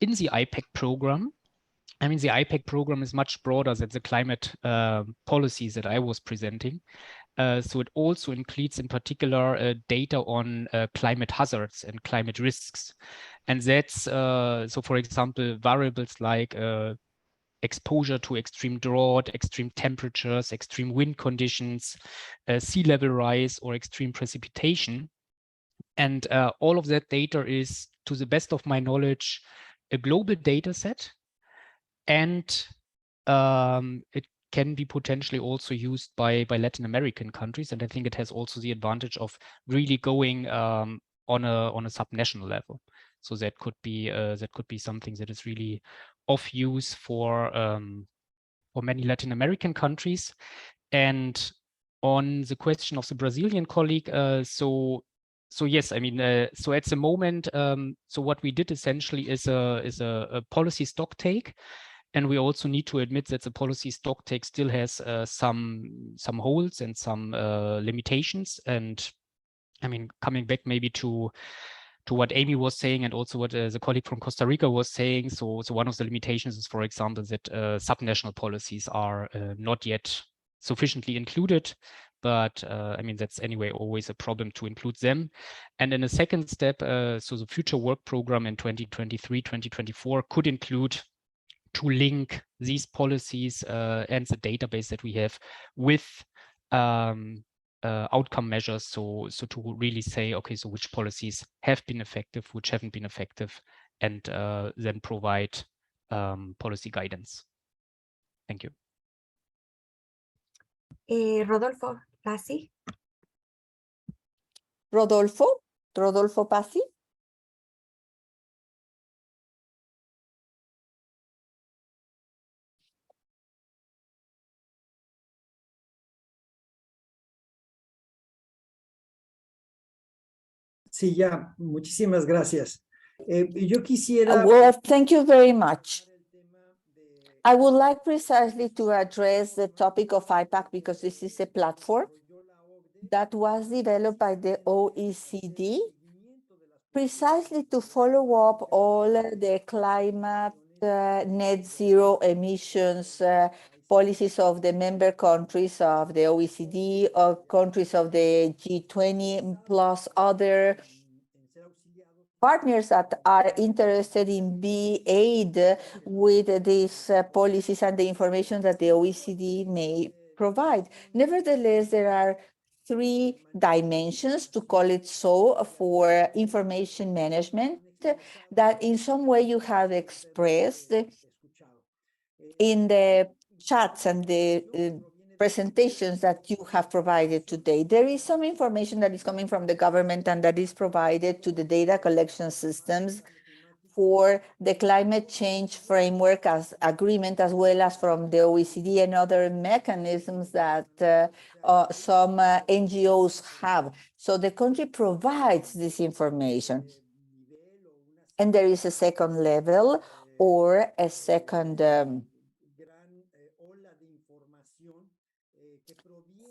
in the IPEC program, I mean, the IPAC program is much broader than the climate policies that I was presenting. So it also includes in particular data on climate hazards and climate risks. And that's, so for example, variables like exposure to extreme drought, extreme temperatures, extreme wind conditions, sea level rise, or extreme precipitation. And all of that data is, to the best of my knowledge, a global data set. And it can be potentially also used by Latin American countries. And I think it has also the advantage of really going on a subnational level. So that could be something that is really of use for many Latin American countries. And on the question of the Brazilian colleague, so yes, I mean, so at the moment, so what we did essentially is a policy stock take. And we also need to admit that the policy stock take still has some holes and some limitations. And I mean, coming back maybe to what Amy was saying, and also what the colleague from Costa Rica was saying. So one of the limitations is, for example, that subnational policies are not yet sufficiently included. But I mean, that's anyway always a problem to include them. And in a second step, so the future work program in 2023, 2024 could include to link these policies and the database that we have with outcome measures. So to really say, okay, so which policies have been effective, which haven't been effective, and then provide policy guidance. Thank you. Rodolfo Pasi. Rodolfo Pasi. Sí, ya, muchísimas gracias. Yo quisiera... Well, thank you very much. I would like precisely to address the topic of IPAC because this is a platform that was developed by the OECD precisely to follow up all the climate net zero emissions policies of the member countries of the OECD, or countries of the G20, plus other partners that are interested in being aid with these policies and the information that the OECD may provide. Nevertheless, there are three dimensions, to call it so, for information management that in some way you have expressed in the chats and the presentations that you have provided today. There is some information that is coming from the government and that is provided to the data collection systems for the climate change framework as agreement, as well as from the OECD and other mechanisms that some NGOs have. So the country provides this information. And there is a second level or a second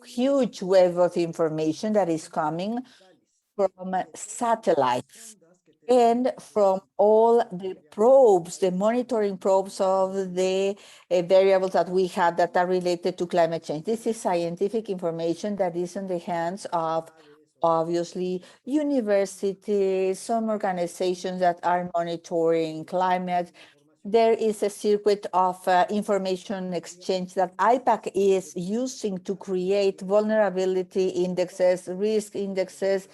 huge wave of information that is coming from satellites and from all the probes, the monitoring probes of the variables that we have that are related to climate change. This is scientific information that is in the hands of, obviously, universities, some organizations that are monitoring climate. There is a circuit of information exchange that IPAC is using to create vulnerability indexes, risk indexes,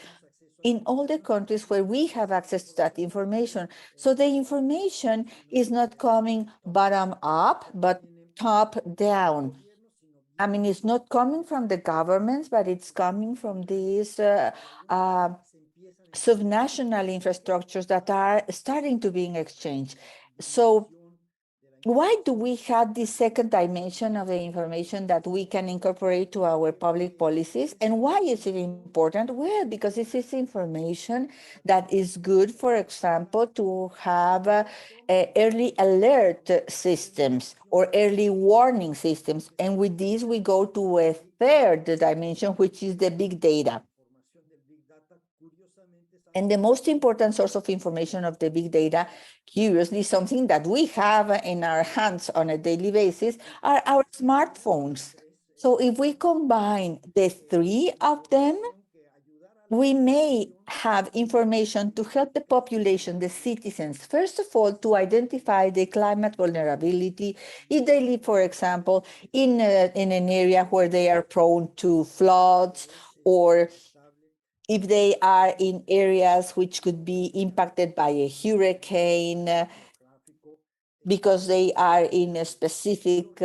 in all the countries where we have access to that information. So the information is not coming bottom up, but top down. I mean, it's not coming from the governments, but it's coming from these subnational infrastructures that are starting to be exchanged. So why do we have this second dimension of the information that we can incorporate to our public policies? And why is it important? Well, because this is information that is good, for example, to have early alert systems or early warning systems. And with this, we go to a third dimension, which is the big data. And the most important source of information of the big data, curiously, something that we have in our hands on a daily basis, are our smartphones. So if we combine the three of them, we may have information to help the population, the citizens, first of all, to identify the climate vulnerability. If they live, for example, in an area where they are prone to floods, or if they are in areas which could be impacted by a hurricane, because they are in a specific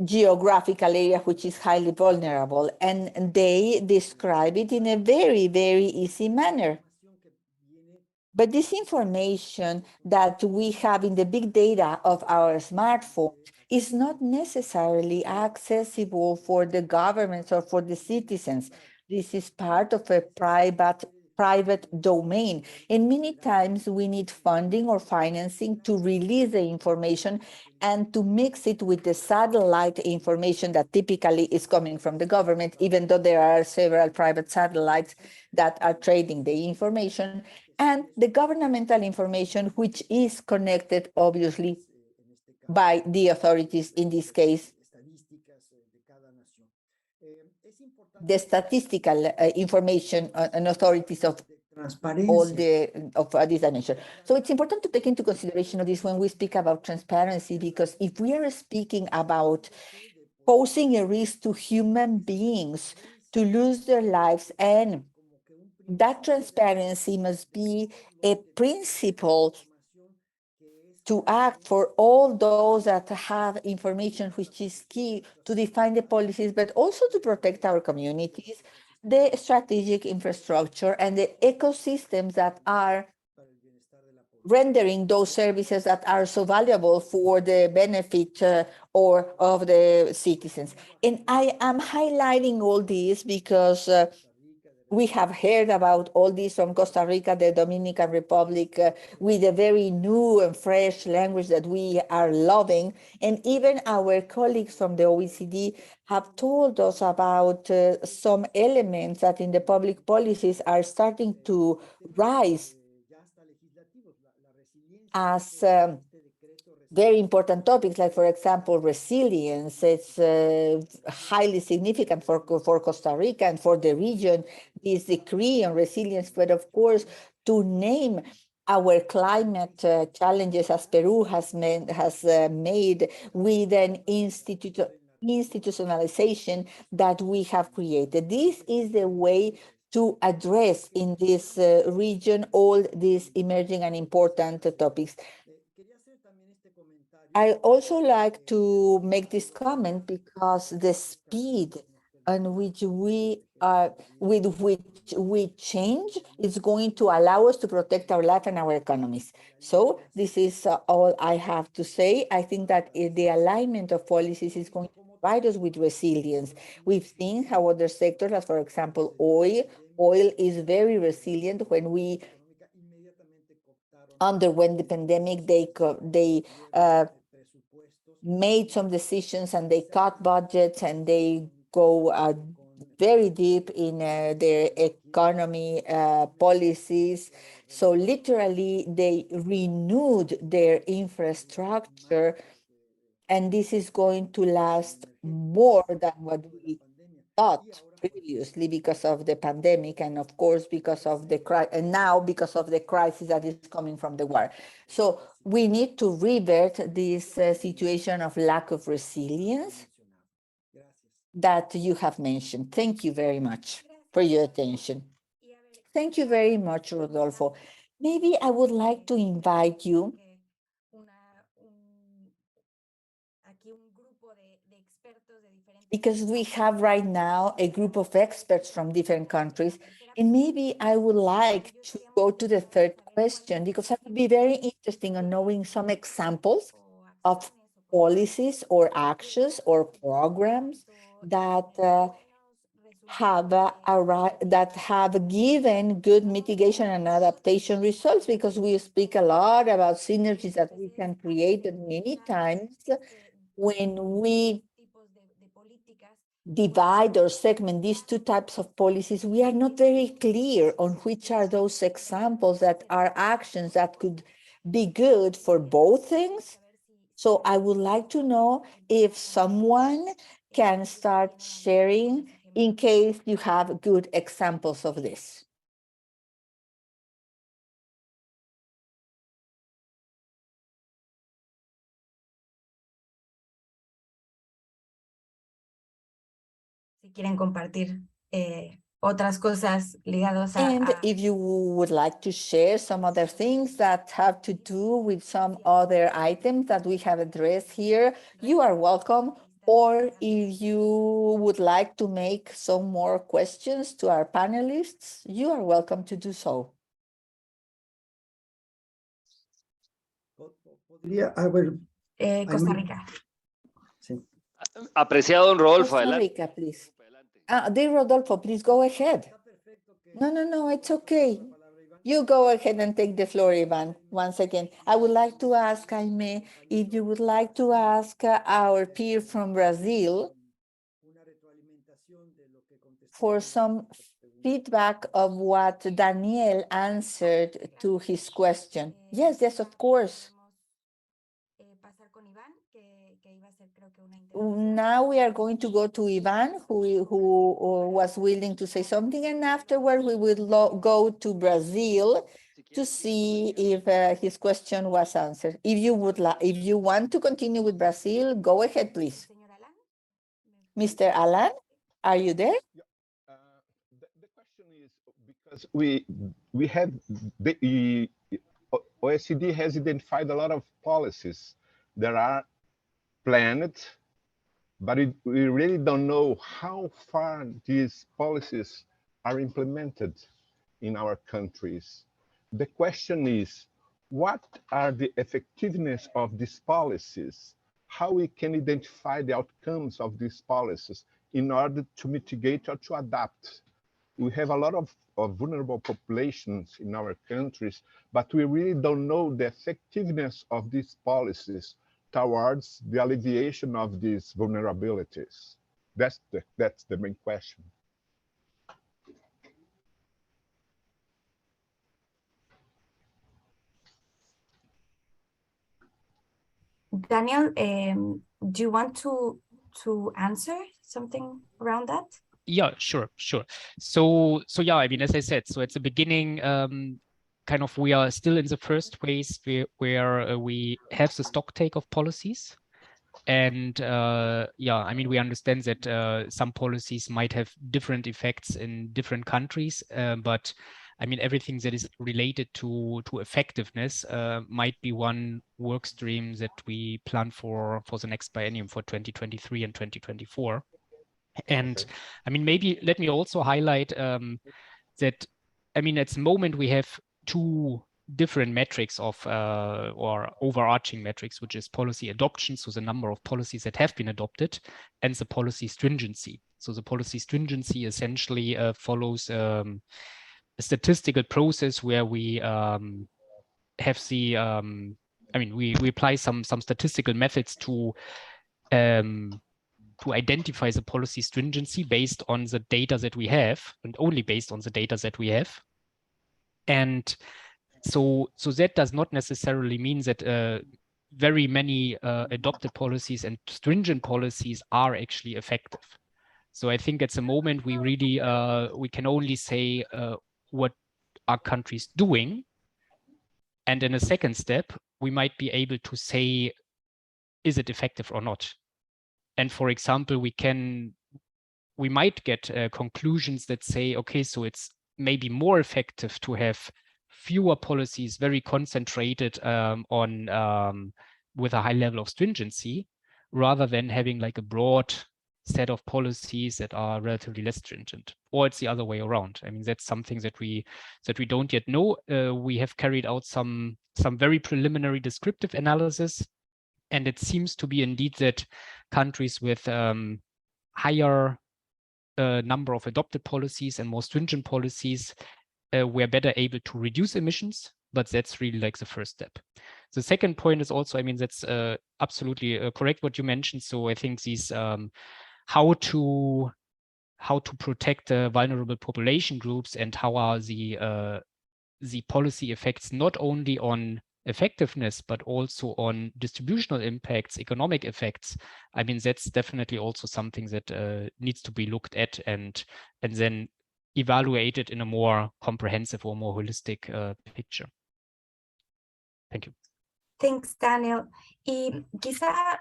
geographical area which is highly vulnerable, and they describe it in a very, very easy manner. But this information that we have in the big data of our smartphones is not necessarily accessible for the governments or for the citizens. This is part of a private domain. And many times we need funding or financing to release the information and to mix it with the satellite information that typically is coming from the government, even though there are several private satellites that are trading the information, and the governmental information, which is connected, obviously, by the authorities, in this case, the statistical information and authorities of all this dimension. So it's important to take into consideration of this when we speak about transparency, because if we are speaking about posing a risk to human beings to lose their lives, and that transparency must be a principle to act for all those that have information which is key to define the policies, but also to protect our communities, the strategic infrastructure, and the ecosystems that are rendering those services that are so valuable for the benefit or of the citizens. And I am highlighting all this because we have heard about all this from Costa Rica, the Dominican Republic, with a very new and fresh language that we are loving. And even our colleagues from the OECD have told us about some elements that in the public policies are starting to rise as very important topics, like, for example, resilience. It's highly significant for Costa Rica and for the region, this decree on resilience. But of course, to name our climate challenges, as Peru has made with an institutionalization that we have created. This is the way to address in this region all these emerging and important topics. I also like to make this comment because the speed on which with which we change is going to allow us to protect our life and our economies. So this is all I have to say. I think that the alignment of policies is going to provide us with resilience. We've seen how other sectors, as for example, oil is very resilient. When we underwent the pandemic, they made some decisions and they cut budgets and they go very deep in their economy policies. So literally they renewed their infrastructure, and this is going to last more than what we thought previously because of the pandemic, and of course because of the and now because of the crisis that is coming from the war. So we need to revert this situation of lack of resilience that you have mentioned. Thank you very much for your attention. Thank you very much, Rodolfo. Maybe I would like to invite you, because we have right now a group of experts from different countries, and maybe I would like to go to the third question, because I would be very interested in knowing some examples of policies or actions or programs that have given good mitigation and adaptation results, because we speak a lot about synergies that we can create, and many times when we divide or segment these two types of policies, we are not very clear on which are those examples that are actions that could be good for both things. So I would like to know if someone can start sharing in case you have good examples of this. Si quieren compartir otras cosas ligadas And a if you would like to share some other things that have to do with some other items that we have addressed here, you are welcome. Or if you would like to make some more questions to our panelists, you are welcome to do so. Podría, a ver, Costa muy- Rica. sí. Apreciado don Rodolfo, Costa adelante. Rica, please. Dear Rodolfo, please go ahead. No, it's okay. You go ahead and take the floor, Ivan. Once again, I would like to ask, Jaime, if you would like to ask our peer from Brazil for some feedback of what Daniel answered to his question. Yes, of course. Now we are going to go to Ivan, who was willing to say something, and afterward we will go to Brazil to see if his question was answered. If you want to continue with Brazil, go ahead, please. Mr. Alan, are you there? The question is because we have the OECD has identified a lot of policies that are planned, but we really don't know how far these policies are implemented in our countries. The question is, what are the effectiveness of these policies? How we can identify the outcomes of these policies in order to mitigate or to adapt? We have a lot of vulnerable populations in our countries, but we really don't know the effectiveness of these policies towards the alleviation of these vulnerabilities. That's the main question. Daniel, do you want to answer something around that? Yeah, sure. So yeah, I mean, as I said, so at the beginning, kind of we are still in the first phase where we have the stock take of policies. And yeah, I mean, we understand that some policies might have different effects in different countries, but I mean, everything that is related to effectiveness might be one work stream that we plan for the next biennium for 2023 and 2024. And Okay. I mean, maybe let me also highlight that, I mean, at the moment we have two different metrics of or overarching metrics, which is policy adoption, so the number of policies that have been adopted, and the policy stringency. So the policy stringency essentially follows a statistical process where we have the I mean, we apply some statistical methods to identify the policy stringency based on the data that we have, and only based on the data that we have. And so that does not necessarily mean that very many adopted policies and stringent policies are actually effective. So I think at the moment we really we can only say what are countries doing, and in a second step we might be able to say, is it effective or not? And for example, we might get conclusions that say, okay, so it's maybe more effective to have fewer policies very concentrated on with a high level of stringency, rather than having like a broad set of policies that are relatively less stringent. Or it's the other way around. I mean, that's something that we don't yet know. We have carried out some very preliminary descriptive analysis, and it seems to be indeed that countries with higher number of adopted policies and more stringent policies were better able to reduce emissions, but that's really like the first step. The second point is also, I mean, that's absolutely correct what you mentioned. So I think these how to protect the vulnerable population groups, and how are the policy effects not only on effectiveness but also on distributional impacts, economic effects. I mean, that's definitely also something that needs to be looked at and then evaluated in a more comprehensive or more holistic picture. Thank you. Thanks, Daniel. Y quizá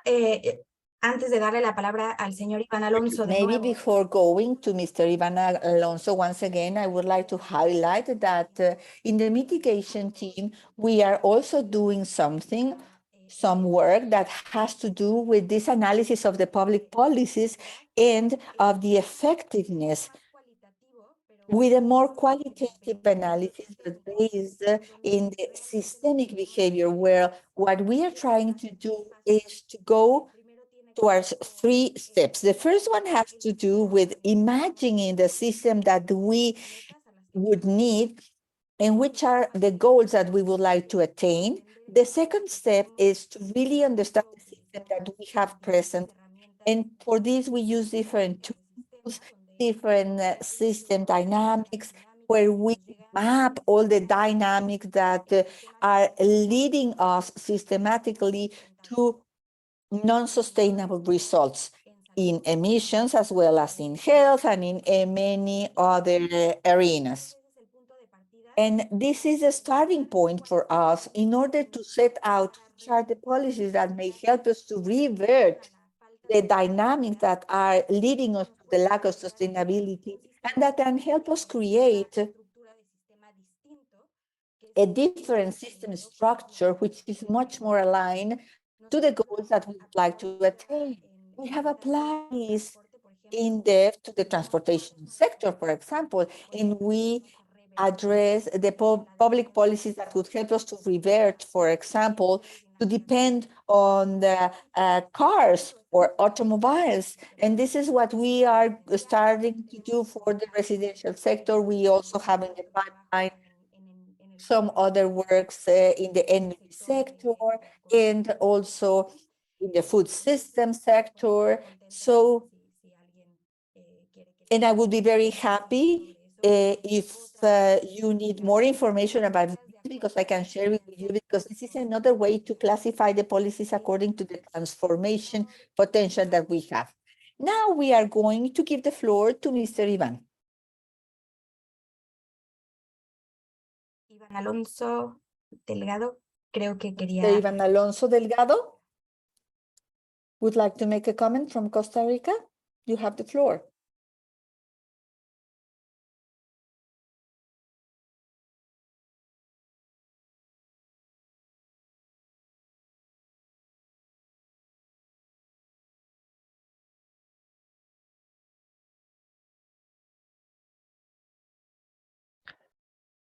antes de darle la palabra al señor Iván Alonso de Maybe nuevo, before going to Mr. Ivan Alonso, once again, I would like to highlight that in the mitigation team, we are also doing some work that has to do with this analysis of the public policies and of the effectiveness with a more qualitative analysis, but based in the systemic behavior, where what we are trying to do is to go towards 3 steps. The first one has to do with imagining the system that we would need and which are the goals that we would like to attain. The second step is to really understand the system that we have present. And for this, we use different tools, different system dynamics, where we map all the dynamics that are leading us systematically to non-sustainable results in emissions as well as in health and in many other arenas. And this is a starting point for us in order to set out which are the policies that may help us to revert the dynamics that are leading us to the lack of sustainability, and that can help us create a different system structure, which is much more aligned to the goals that we would like to attain. We have applied this in depth to the transportation sector, for example, and we address the public policies that would help us to revert, for example, to depend on the cars or automobiles. And this is what we are starting to do for the residential sector. We also have in the pipeline some other works in the energy sector and also in the food system sector. So, and I would be very happy if you need more information about this, because I can share it with you, because this is another way to classify the policies according to the transformation potential that we have. Now we are going to give the floor to Mr. Ivan. Iván Alonso Delgado, creo que quería... Ivan Alonso Delgado would like to make a comment from Costa Rica. You have the floor.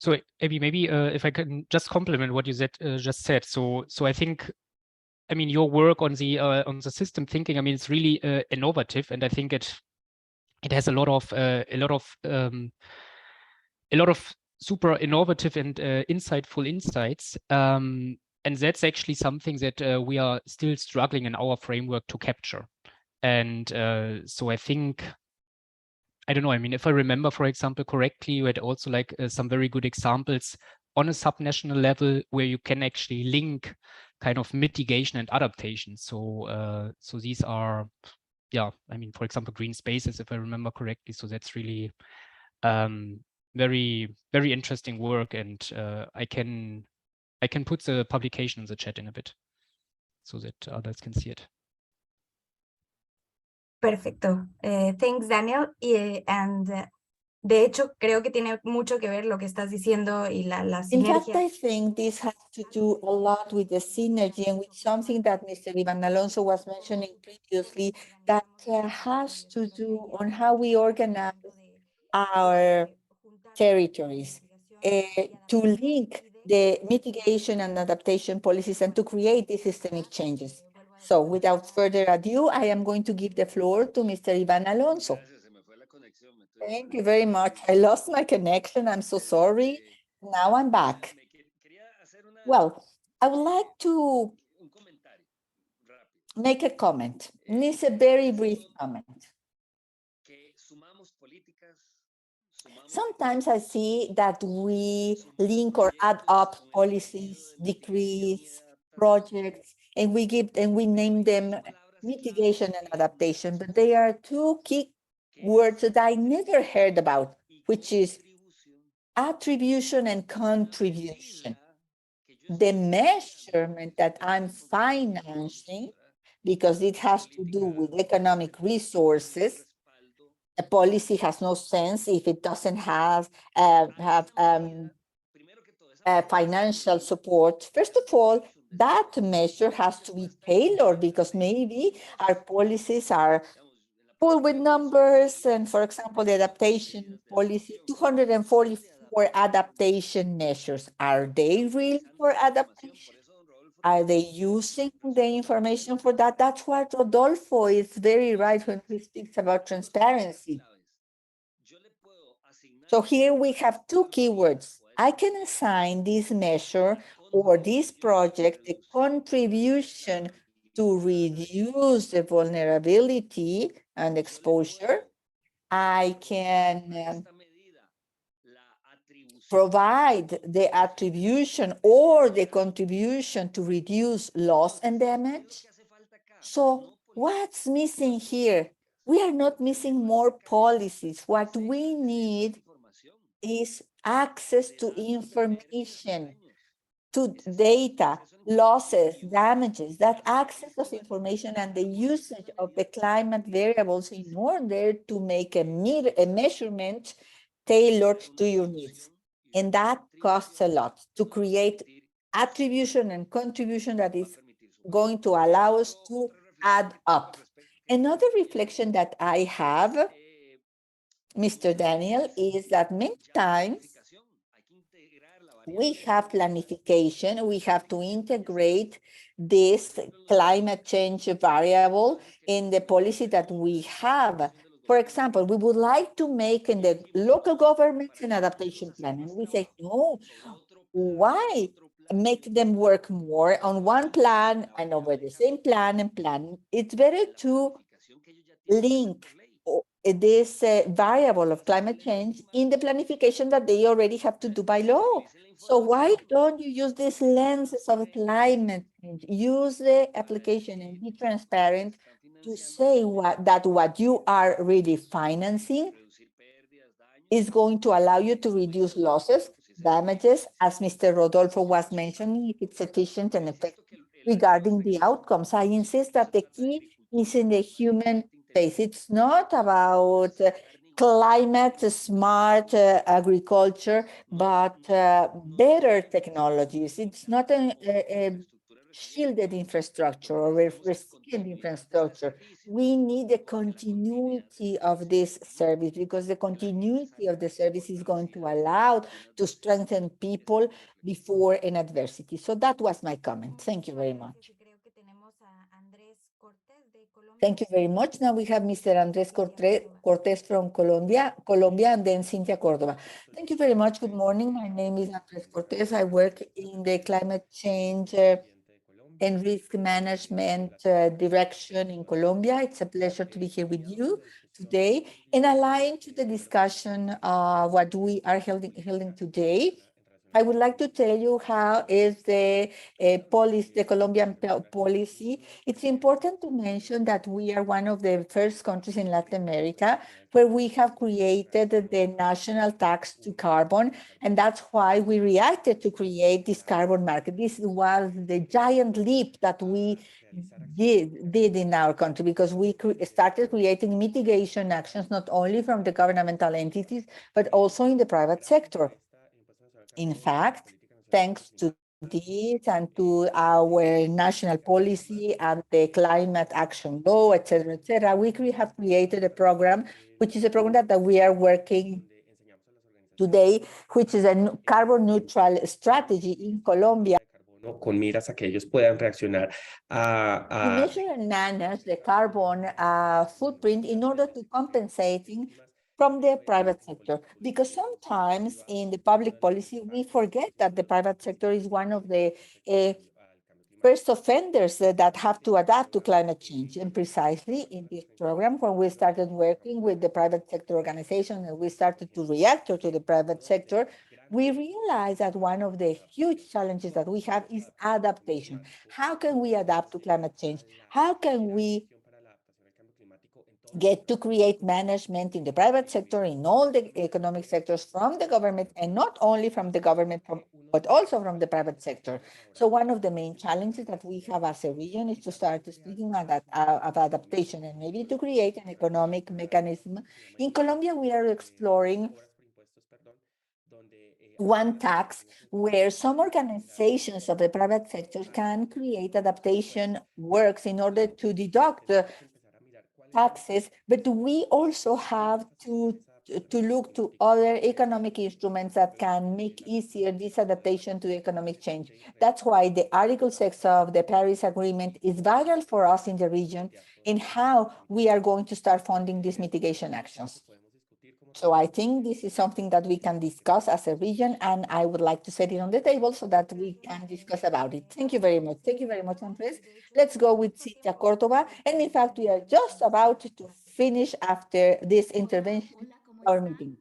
So maybe if I can just complement what you just said. So I think, I mean, your work on the system thinking, I mean, it's really innovative, and I think it has a lot of super innovative and insightful insights. And that's actually something that we are still struggling in our framework to capture. And so I think, I don't know, I mean, if I remember, for example, correctly, you had also like some very good examples on a subnational level where you can actually link kind of mitigation and adaptation. So so these are, yeah, I mean, for example, green spaces, if I remember correctly. So that's really very, very interesting work. And I can put the publication in the chat in a bit so that others can see it. Perfecto. Thanks, Daniel. And de hecho, creo que tiene mucho que ver lo que estás diciendo y la In fact, sinergia. I think this has to do a lot with the synergy and with something that Mr. Ivan Alonso was mentioning previously, that has to do on how we organize our territories to link the mitigation and adaptation policies and to create these systemic changes. So without further ado, I am going to give the floor to Mr. Ivan Alonso. Thank you very much. I lost my connection. I'm so sorry. Now I'm back. Well, I would like to make a comment. And it's a very brief comment. Sometimes I see that we link or add up policies, decrees, projects, and we name them mitigation and adaptation, but they are two key words that I never heard about, which is attribution and contribution. The measurement that I'm financing, because it has to do with economic resources, a policy has no sense if it doesn't have financial support. First of all, that measure has to be tailored because maybe our policies are full with numbers. And for example, the adaptation policy, 244 adaptation measures. Are they real for adaptation? Are they using the information for that? That's what Rodolfo is very right when he speaks about transparency. So here we have two keywords. I can assign this measure or this project the contribution to reduce the vulnerability and exposure. I can provide the attribution or the contribution to reduce loss and damage. So what's missing here? We are not missing more policies. What we need is access to information, to data, losses, damages, that access of information and the usage of the climate variables in order to make a measurement tailored to your needs. And that costs a lot to create attribution and contribution that is going to allow us to add up. Another reflection that I have, Mr. Daniel, is that many times we have planification, we have to integrate this climate change variable in the policy that we have. For example, we would like to make in the local governments an adaptation plan, and we say, no, why make them work more on one plan and over the same plan and plan? It's better to link this variable of climate change in the planification that they already have to do by law. So why don't you use these lenses of climate change? Use the application and be transparent to say that what you are really financing is going to allow you to reduce losses, damages, as Mr. Rodolfo was mentioning, if it's efficient and effective regarding the outcomes. I insist that the key is in the human face. It's not about climate smart agriculture, but better technologies. It's not a shielded infrastructure or a resilient infrastructure. We need a continuity of this service because the continuity of the service is going to allow to strengthen people before an adversity. So that was my comment. Thank you very much. Thank you very much. Now we have Mr. Andres Cortés from Colombia, and then Cynthia Cordova. Thank you very much. Good morning. My name is Andres Cortés. I work in the climate change and risk management direction in Colombia. It's a pleasure to be here with you today. And aligned to the discussion what we are holding today, I would like to tell you how is the policy, the Colombian policy. It's important to mention that we are one of the first countries in Latin America where we have created the national tax to carbon, and that's why we reacted to create this carbon market. This was the giant leap that we did in our country because we started creating mitigation actions not only from the governmental entities, but also in the private sector. In fact, thanks to this and to our national policy and the climate action law, et cetera, we have created a program, which is a program that we are working today, which is a carbon neutral strategy in Colombia. Con miras a que ellos puedan reaccionar We measure and manage the carbon footprint in order to compensating from the private sector, because sometimes in the public policy, we forget that the private sector is one of the first offenders that have to adapt to climate change. And precisely in this program, when we started working with the private sector organization and we started to react to the private sector, we realized that one of the huge challenges that we have is adaptation. How can we adapt to climate change? How can we get to create management in the private sector, in all the economic sectors, from the government, and not only from the government, but also from the private sector. So one of the main challenges that we have as a region is to start speaking of adaptation and maybe to create an economic mechanism. In Colombia, we are exploring one tax where some organizations of the private sector can create adaptation works in order to deduct taxes, but we also have to look to other economic instruments that can make easier this adaptation to economic change. That's why the Article 6 of the Paris Agreement is vital for us in the region in how we are going to start funding these mitigation actions. So I think this is something that we can discuss as a region, and I would like to set it on the table so that we can discuss about it. Thank you very much. Thank you very much, Andres. Let's go with Cynthia Cordova. And in fact, we are just about to finish after this intervention, our meeting.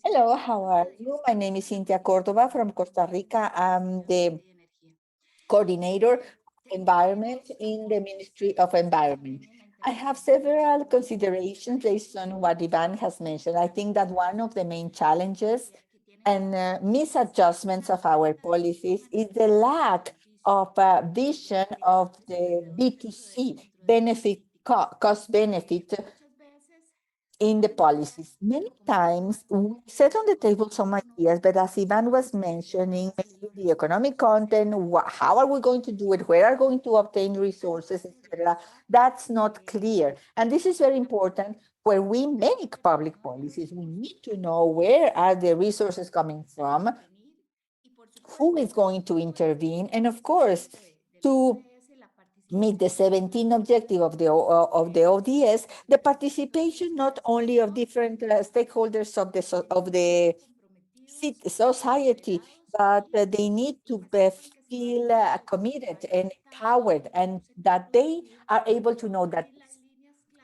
Hello, how are you? My name is Cynthia Cordova from Costa Rica. I'm the coordinator of environment in the Ministry of Environment. I have several considerations based on what Ivan has mentioned. I think that one of the main challenges and misadjustments of our policies is the lack of vision of the B2C benefit, cost benefit in the policies. Many times we set on the table some ideas, but as Ivan was mentioning, maybe the economic content, how are we going to do it, where are we going to obtain resources, etc. That's not clear. And this is very important. Where we make public policies, we need to know where are the resources coming from, who is going to intervene, and of course, to meet the 17th objective of the ODS, the participation not only of different stakeholders of the society, but they need to feel committed and empowered, and that they are able to know that it's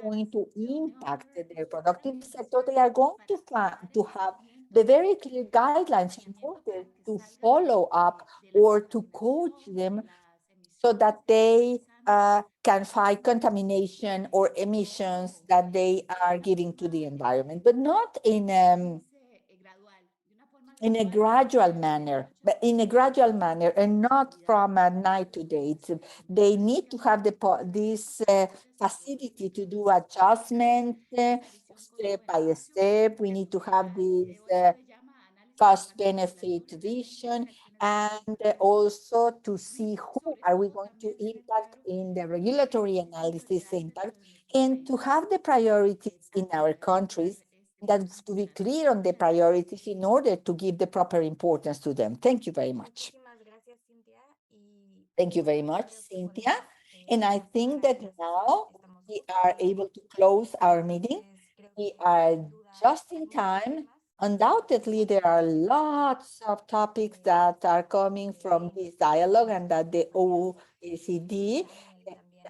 going to impact their productive sector. They are going to have the very clear guidelines in order to follow up or to coach them so that they can fight contamination or emissions that they are giving to the environment, but not in a gradual manner, and not from night to day. They need to have this facility to do adjustment step by step. We need to have this cost benefit vision, and also to see who are we going to impact in the regulatory analysis impact, and to have the priorities in our countries, that's to be clear on the priorities in order to give the proper importance to them. Thank you very much. Thank you very much, Cynthia. And I think that now we are able to close our meeting. We are just in time. Undoubtedly, there are lots of topics that are coming from this dialogue and that the OECD,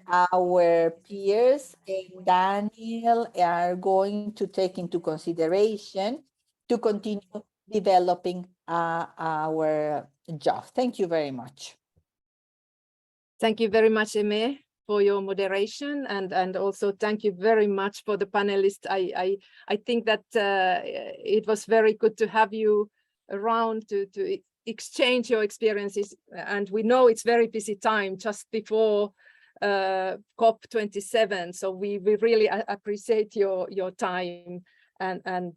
our peers and Daniel are going to take into consideration to continue developing our job. Thank you very much. Thank you very much, Aimee, for your moderation, and also thank you very much for the panelists. I think that it was very good to have you around to exchange your experiences, and we know it's very busy time just before COP27, so we really appreciate your time, and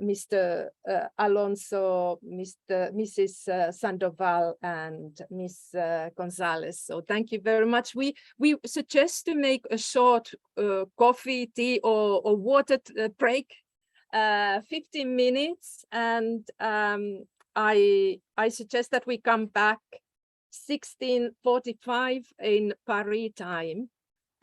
Mr. Alonso, Mrs. Sandoval, and Ms. Gonzalez. So thank you very much. We suggest to make a short coffee, tea, or water break, 15 minutes, and I suggest that we come back 16:45 in Paris time.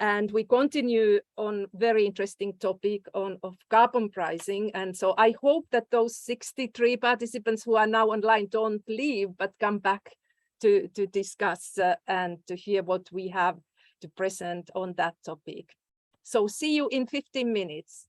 And we continue on very interesting topic of carbon pricing. And so I hope that those 63 participants who are now online don't leave, but come back to discuss and to hear what we have to present on that topic. So see you in 15 minutes.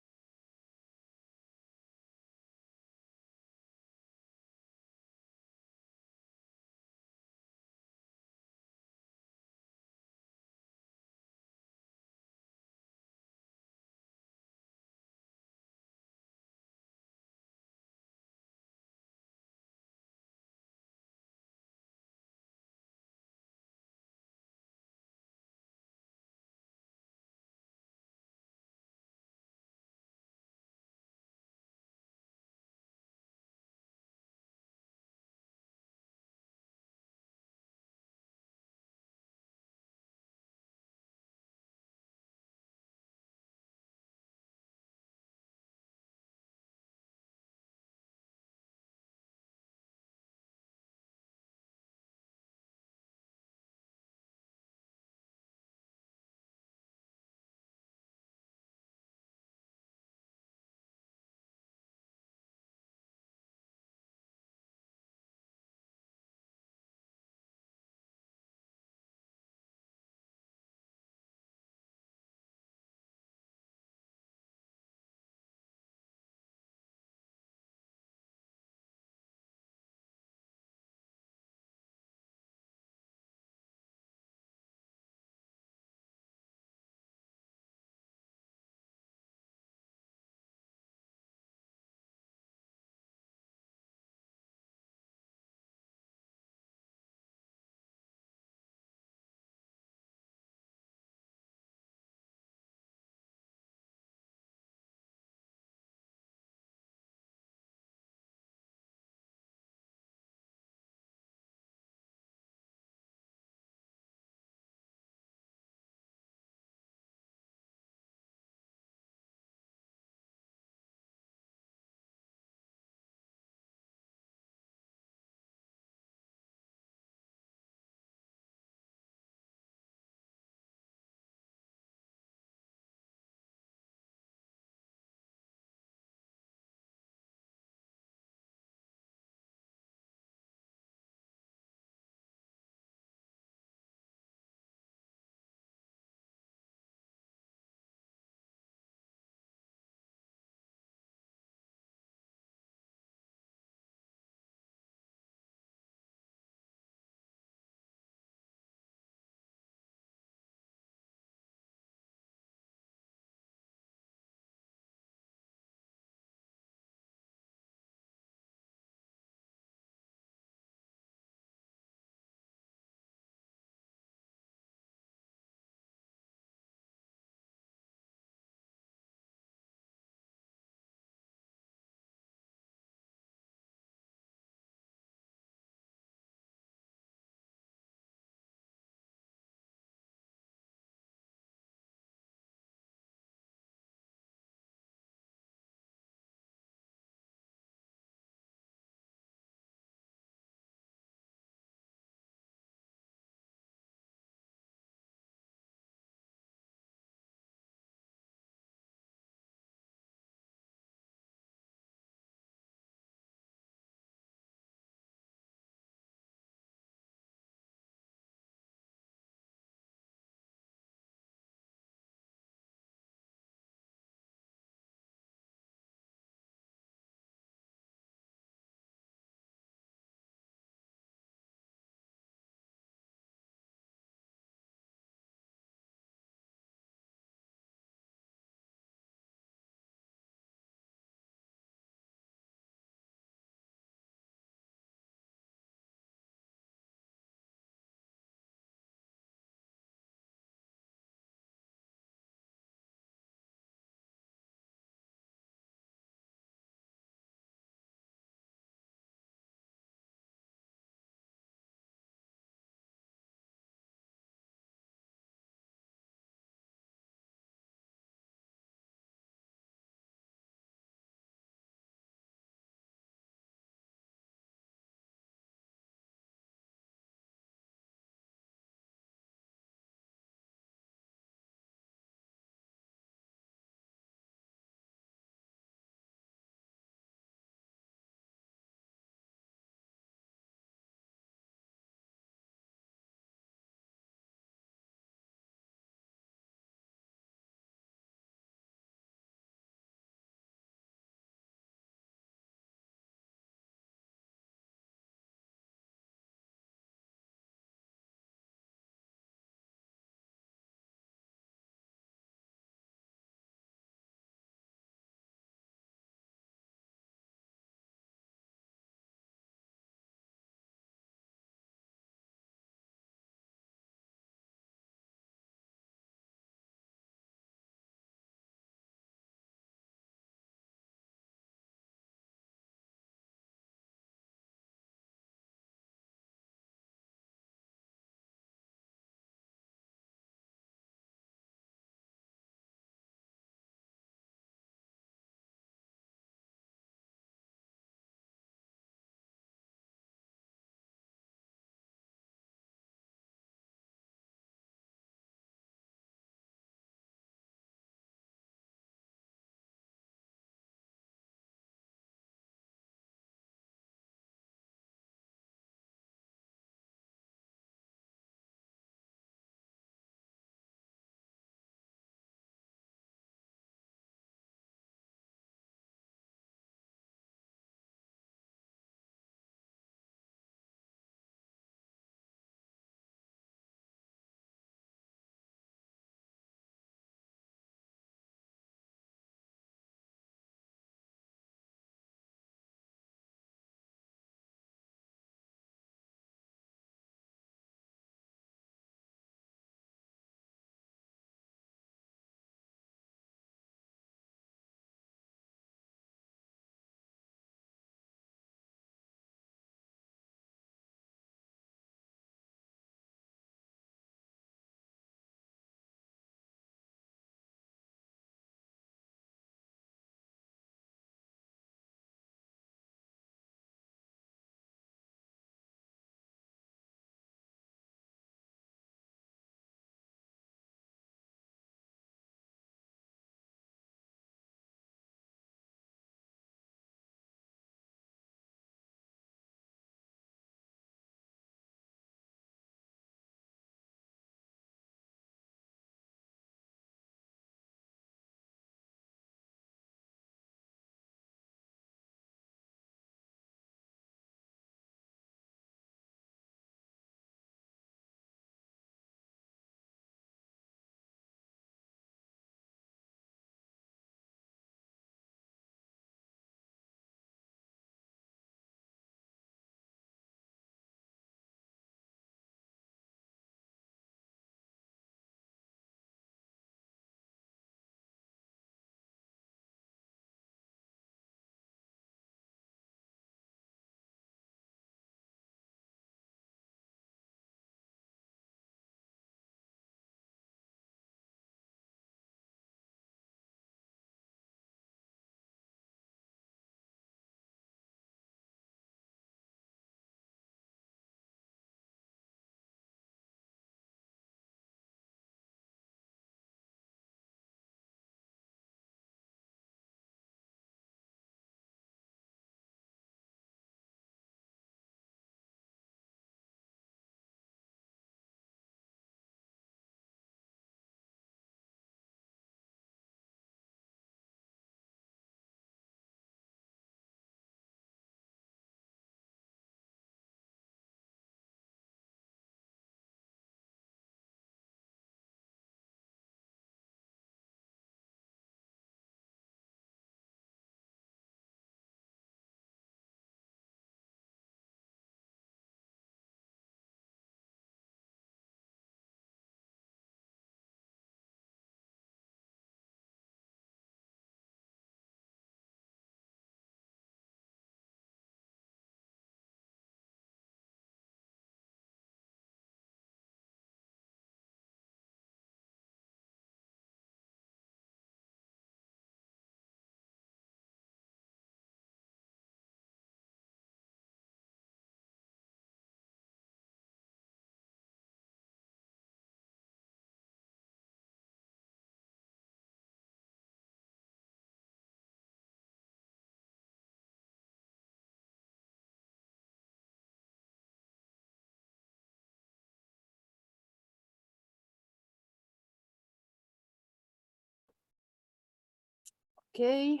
Okay,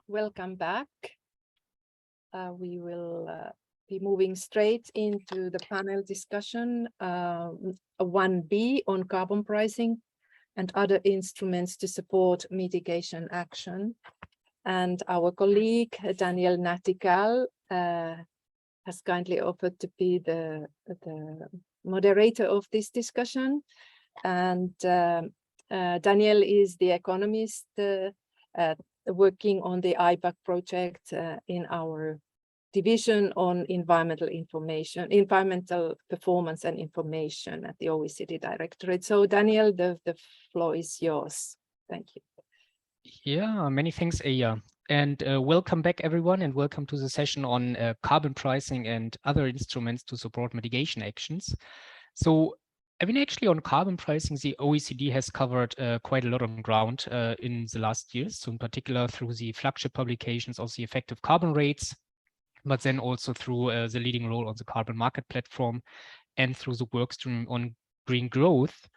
welcome back. We will be moving straight into the panel discussion 1B on carbon pricing and other instruments to support mitigation action. And our colleague, Daniel Nattigal, has kindly offered to be the moderator of this discussion. And Daniel is the economist working on the IPAC project in our division on environmental performance and information at the OECD Directorate. So Daniel, the floor is yours. Thank you. Yeah, many thanks, Aya. And welcome back, everyone, and welcome to the session on carbon pricing and other instruments to support mitigation actions. So, I mean, actually on carbon pricing, the OECD has covered quite a lot of ground in the last years, so in particular through the flagship publications of the effective carbon rates, but then also through the leading role on the carbon market platform and through the work stream on green growth.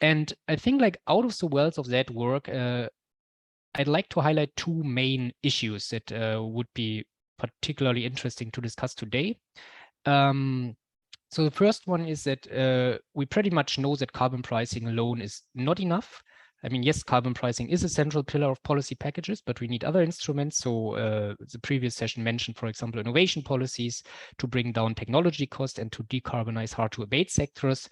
And I think like out of the wealth of that work, I'd like to highlight two main issues that would be particularly interesting to discuss today. So the first one is that we pretty much know that carbon pricing alone is not enough. I mean, yes, carbon pricing is a central pillar of policy packages, but we need other instruments. So the previous session mentioned, for example, innovation policies to bring down technology cost and to decarbonize hard to abate sectors.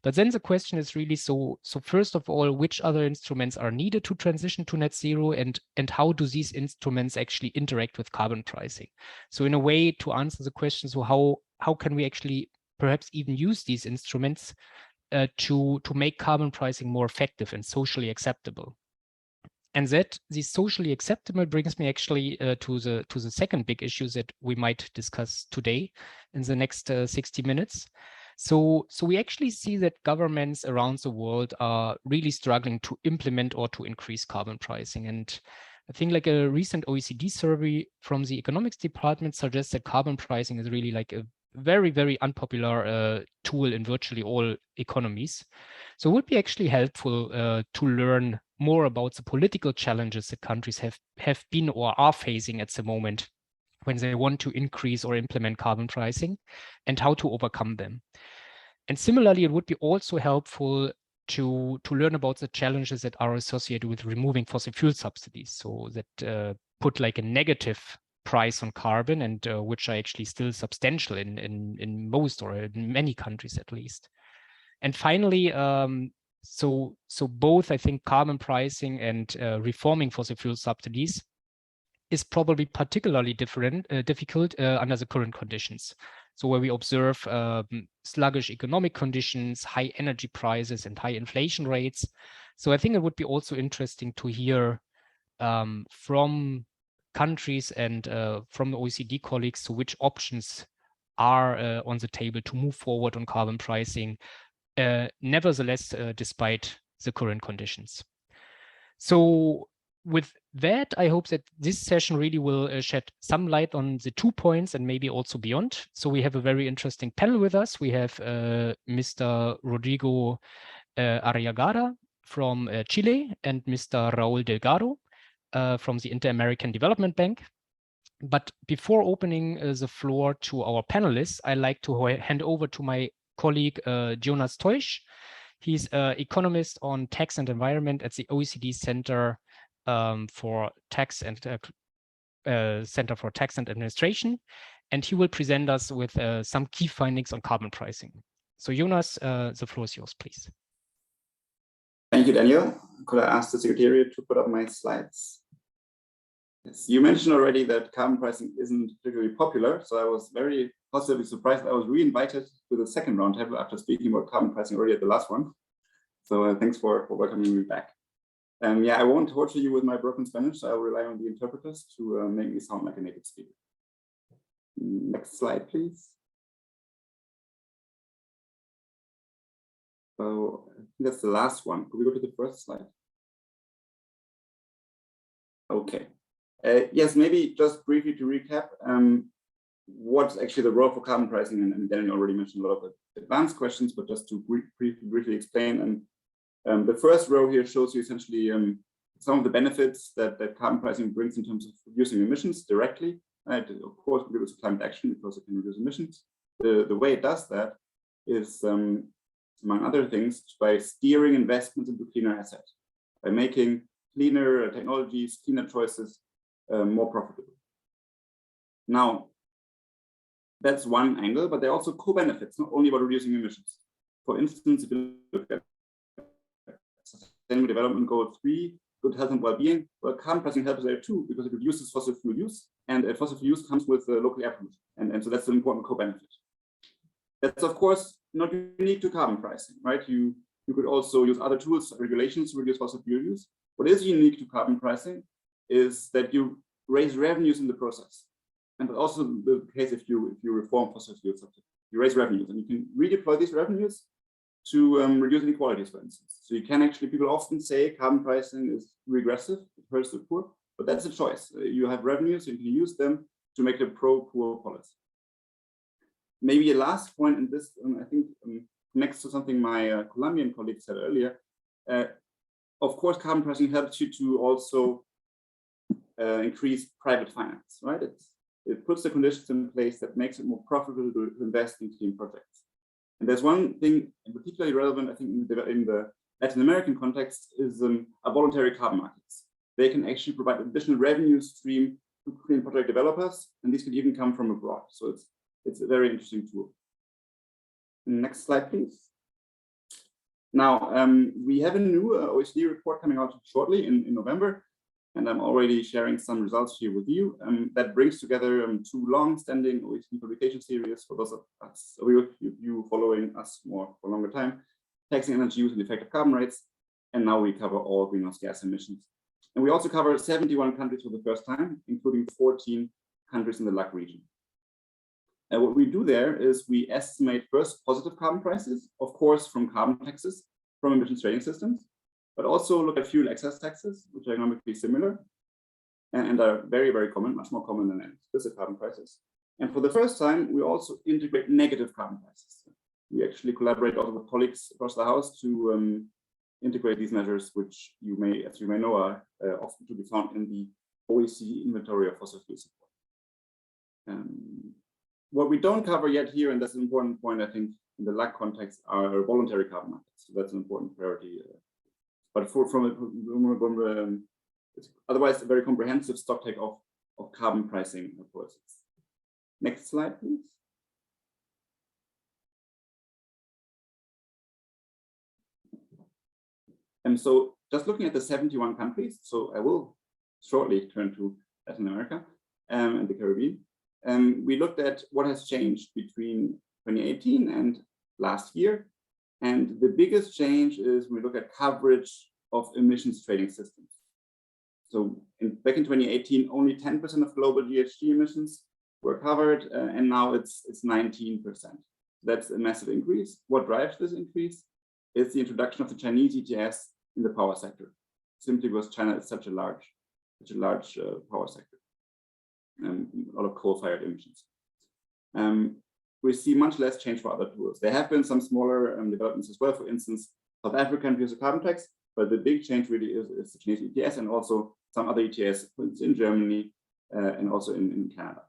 But then the question is really, so first of all, which other instruments are needed to transition to net zero, and how do these instruments actually interact with carbon pricing? So in a way, to answer the question, so how can we actually perhaps even use these instruments to make carbon pricing more effective and socially acceptable? And that the socially acceptable brings me actually to the second big issue that we might discuss today in the next 60 minutes. So we actually see that governments around the world are really struggling to implement or to increase carbon pricing. And I think like a recent OECD survey from the economics department suggests that carbon pricing is really like a very, very unpopular tool in virtually all economies. So it would be actually helpful to learn more about the political challenges that countries have been or are facing at the moment when they want to increase or implement carbon pricing and how to overcome them. And similarly, it would be also helpful to learn about the challenges that are associated with removing fossil fuel subsidies, so that put like a negative price on carbon and which are actually still substantial in most or in many countries at least. And finally, so both I think carbon pricing and reforming fossil fuel subsidies is probably particularly difficult under the current conditions. So where we observe sluggish economic conditions, high energy prices, and high inflation rates. So I think it would be also interesting to hear from countries and from the OECD colleagues, so which options are on the table to move forward on carbon pricing, nevertheless, despite the current conditions. So with that, I hope that this session really will shed some light on the 2 points and maybe also beyond. So we have a very interesting panel with us. We have Mr. Rodrigo Arriagada from Chile and Mr. Raul Delgado from the Inter-American Development Bank. But before opening the floor to our panelists, I'd like to hand over to my colleague Jonas Teusch. He's an economist on tax and environment at the OECD Center for Tax and Center for Tax and Administration, and he will present us with some key findings on carbon pricing. So Jonas, the floor is yours, please. Thank you, Daniel. Could I ask the Secretariat to put up my slides? Yes, you mentioned already that carbon pricing isn't particularly popular, so I was very positively surprised. I was re-invited to the second roundtable after speaking about carbon pricing already at the last one. So thanks for welcoming me back. Yeah, I won't torture you with my broken Spanish, so I will rely on the interpreters to make me sound like a native speaker. Next slide, please. So I think that's the last one. Could we go to the first slide? Okay. Yes, maybe just briefly to recap, what's actually the role for carbon pricing, and Daniel already mentioned a lot of advanced questions, but just to briefly explain. And the first row here shows you essentially some of the benefits that carbon pricing brings in terms of reducing emissions directly. Right? Of course, contributes to climate action because it can reduce emissions. The way it does that is, among other things, by steering investments into cleaner assets, by making cleaner technologies, cleaner choices more profitable. Now, that's one angle, but there are also co-benefits, not only about reducing emissions. For instance, if you look at Sustainable Development Goal 3, good health and well-being, well, carbon pricing helps there too, because it reduces fossil fuel use, and fossil fuel use comes with local air pollution, and so that's an important co-benefit. That's of course not unique to carbon pricing, right? You could also use other tools, regulations to reduce fossil fuel use. What is unique to carbon pricing is that you raise revenues in the process. And that's also the case if you reform fossil fuel subsidies. You raise revenues and you can redeploy these revenues to reduce inequalities, for instance. So you can actually, people often say carbon pricing is regressive, it hurts the poor, but that's a choice. You have revenues, you can use them to make a pro-poor policy. Maybe a last point in this, I think next to something my Colombian colleague said earlier, of course, carbon pricing helps you to also increase private finance, right? It puts the conditions in place that makes it more profitable to invest in clean projects. And there's one thing particularly relevant, I think, in the Latin American context is voluntary carbon markets. They can actually provide additional revenue stream to clean project developers, and these could even come from abroad. So it's a very interesting tool. Next slide, please. Now, we have a new OECD report coming out shortly in November, and I'm already sharing some results here with you. That brings together two long-standing OECD publication series for those of us, you following us more for a longer time, taxing energy use and effective carbon rates, and now we cover all greenhouse gas emissions. And we also cover 71 countries for the first time, including 14 countries in the LAC region. And what we do there is we estimate first positive carbon prices, of course, from carbon taxes, from emissions trading systems, but also look at fuel excess taxes, which are economically similar and are very, very common, much more common than explicit carbon prices. And for the first time, we also integrate negative carbon prices. We actually collaborate also with colleagues across the house to integrate these measures, which you may, as you may know, are often to be found in the OECD inventory of fossil fuel support. What we don't cover yet here, and that's an important point, I think, in the LAC context, are voluntary carbon markets. So that's an important priority. But it's otherwise a very comprehensive stock take of carbon pricing policies. Next slide, please. And so just looking at the 71 countries, so I will shortly turn to Latin America and the Caribbean. We looked at what has changed between 2018 and last year. And the biggest change is when we look at coverage of emissions trading systems. So back in 2018, only 10% of global GHG emissions were covered, and now it's 19%. That's a massive increase. What drives this increase is the introduction of the Chinese ETS in the power sector, simply because China is such a large power sector. A lot of coal-fired emissions. We see much less change for other tools. There have been some smaller developments as well. For instance, South Africa introduced a carbon tax, but the big change really is the Chinese ETS and also some other ETS, for instance, in Germany and also in Canada.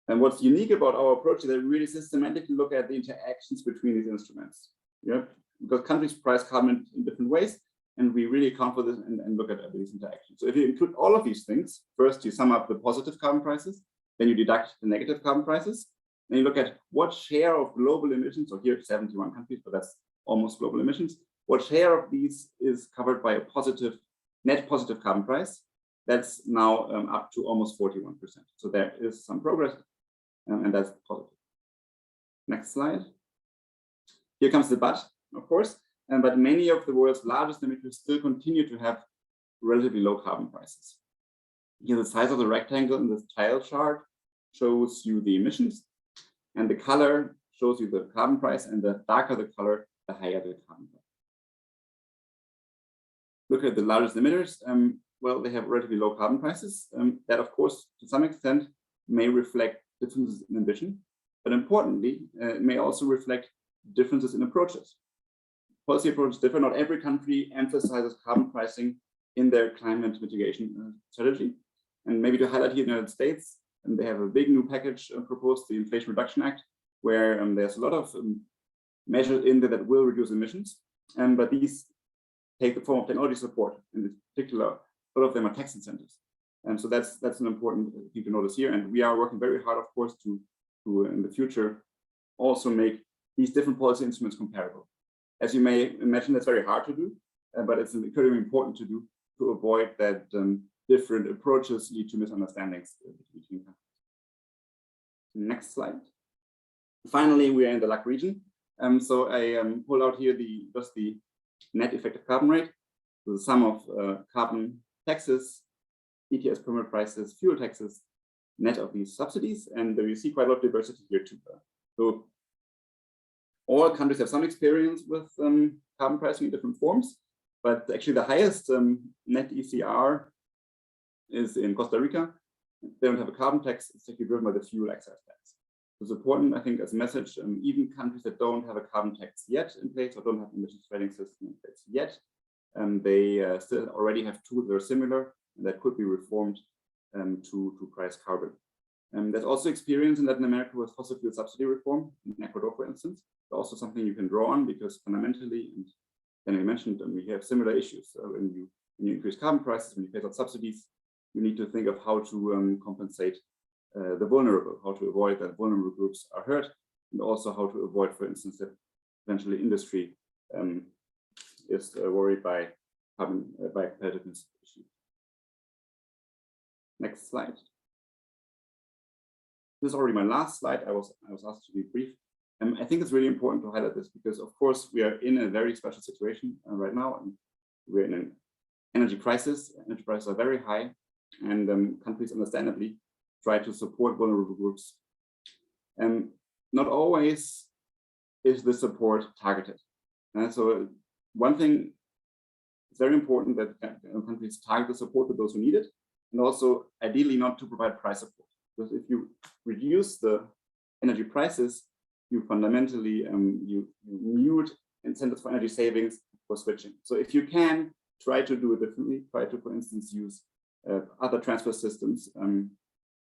And what's unique about our approach is that we really systematically look at the interactions between these instruments. Yeah, because countries price carbon in different ways, and we really account for this and look at these interactions. So if you include all of these things, first you sum up the positive carbon prices, then you deduct the negative carbon prices, and you look at what share of global emissions, so here 71 countries, but that's almost global emissions, what share of these is covered by a net positive carbon price. That's now up to almost 41%. So there is some progress, and that's positive. Next slide. Here comes the but, of course, but many of the world's largest emitters still continue to have relatively low carbon prices. Here, the size of the rectangle in this tile chart shows you the emissions, and the color shows you the carbon price, and the darker the color, the higher the carbon price. Look at the largest emitters. Well, they have relatively low carbon prices. That, of course, to some extent, may reflect differences in ambition, but importantly, it may also reflect differences in approaches. policy approaches differ. Not every country emphasizes carbon pricing in their climate mitigation strategy. And maybe to highlight here, the United States, and they have a big new package proposed, the Inflation Reduction Act, where there's a lot of measures in there that will reduce emissions, but these take the form of technology support. In particular, a lot of them are tax incentives. And so that's an important thing to notice here. And we are working very hard, of course, to in the future also make these different policy instruments comparable. As you may imagine, that's very hard to do, but it's incredibly important to do to avoid that different approaches lead to misunderstandings between countries. Next slide. Finally, we are in the LAC region. So I pulled out here just the net effective carbon rate, so the sum of carbon taxes, ETS permit prices, fuel taxes, net of these subsidies, and you see quite a lot of diversity here too. So all countries have some experience with carbon pricing in different forms, but actually the highest net ECR is in Costa Rica. They don't have a carbon tax, it's actually driven by the fuel excise tax. It's important, I think, as a message, even countries that don't have a carbon tax yet in place or don't have emissions trading system in place yet, they still already have tools that are similar and that could be reformed to price carbon. There's also experience in Latin America with fossil fuel subsidy reform, in Ecuador, for instance. It's also something you can draw on because fundamentally, and then we mentioned, we have similar issues. So when you increase carbon prices, when you phase out subsidies, you need to think of how to compensate the vulnerable, how to avoid that vulnerable groups are hurt, and also how to avoid, for instance, that eventually industry is worried by carbon by competitiveness issues. Next slide. This is already my last slide. I was asked to be brief. I think it's really important to highlight this because, of course, we are in a very special situation right now, and we're in an energy crisis. Energy prices are very high, and countries understandably try to support vulnerable groups. Not always is the support targeted. So one thing, it's very important that countries target the support to those who need it, and also ideally not to provide price support. Because if you reduce the energy prices, you fundamentally you mute incentives for energy savings for switching. So if you can, try to do it differently. Try to, for instance, use other transfer systems,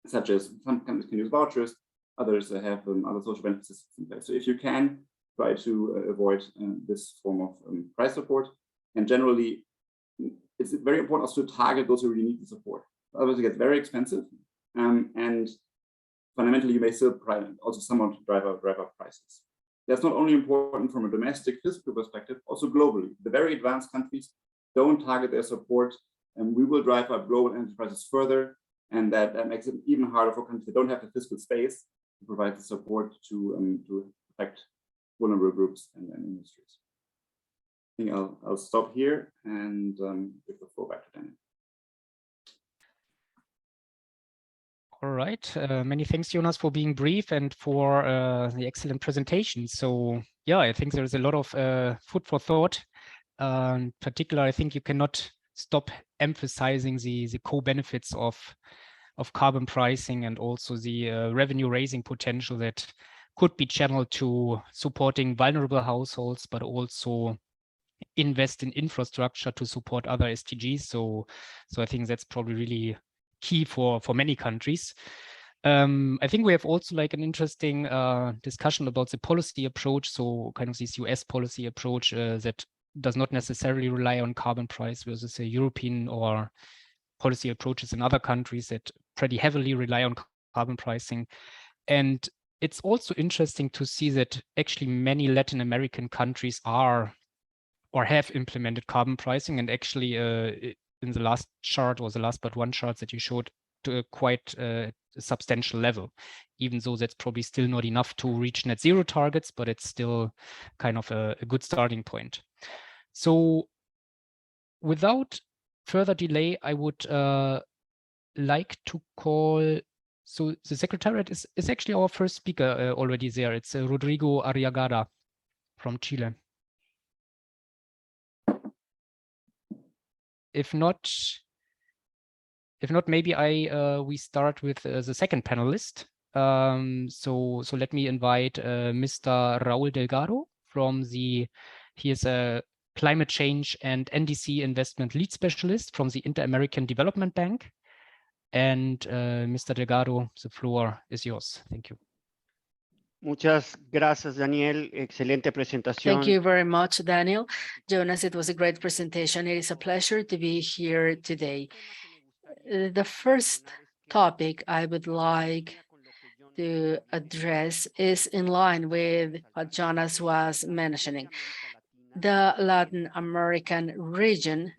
such as some countries can use vouchers, others have other social benefit systems in place. So if you can, try to avoid this form of price support. And generally, it's very important also to target those who really need the support. Otherwise, it gets very expensive, and fundamentally, you may still also somewhat drive up prices. That's not only important from a domestic fiscal perspective, also globally. The very advanced countries don't target their support, and we will drive up global energy prices further, and that makes it even harder for countries that don't have the fiscal space to provide the support to protect vulnerable groups and industries. I think I'll stop here and give the floor back to Daniel. All right. Many thanks, Jonas, for being brief and for the excellent presentation. So, yeah, I think there's a lot of food for thought. In particular, I think you cannot stop emphasizing the co-benefits of carbon pricing and also the revenue raising potential that could be channeled to supporting vulnerable households, but also invest in infrastructure to support other SDGs. So I think that's probably really key for many countries. I think we have also like an interesting discussion about the policy approach. So kind of this US policy approach that does not necessarily rely on carbon price versus a European or policy approaches in other countries that pretty heavily rely on carbon pricing. And it's also interesting to see that actually many Latin American countries are or have implemented carbon pricing, and actually in the last chart, or the last but one chart that you showed, to a quite substantial level, even though that's probably still not enough to reach net zero targets, but it's still kind of a good starting point. So without further delay, I would like to call, so the Secretariat is actually our first speaker already there. It's Rodrigo Arriagada from Chile. If not, maybe we start with the second panelist. So let me invite Mr. Raúl Delgado from the He is a climate change and NDC investment lead specialist from the Inter-American Development Bank. And Mr. Delgado, the floor is yours. Thank you. Muchas gracias, Daniel. Excelente presentación. Thank you very much, Daniel. Jonas, it was a great presentation. It is a pleasure to be here today. The first topic I would like to address is in line with what Jonas was mentioning. The Latin American region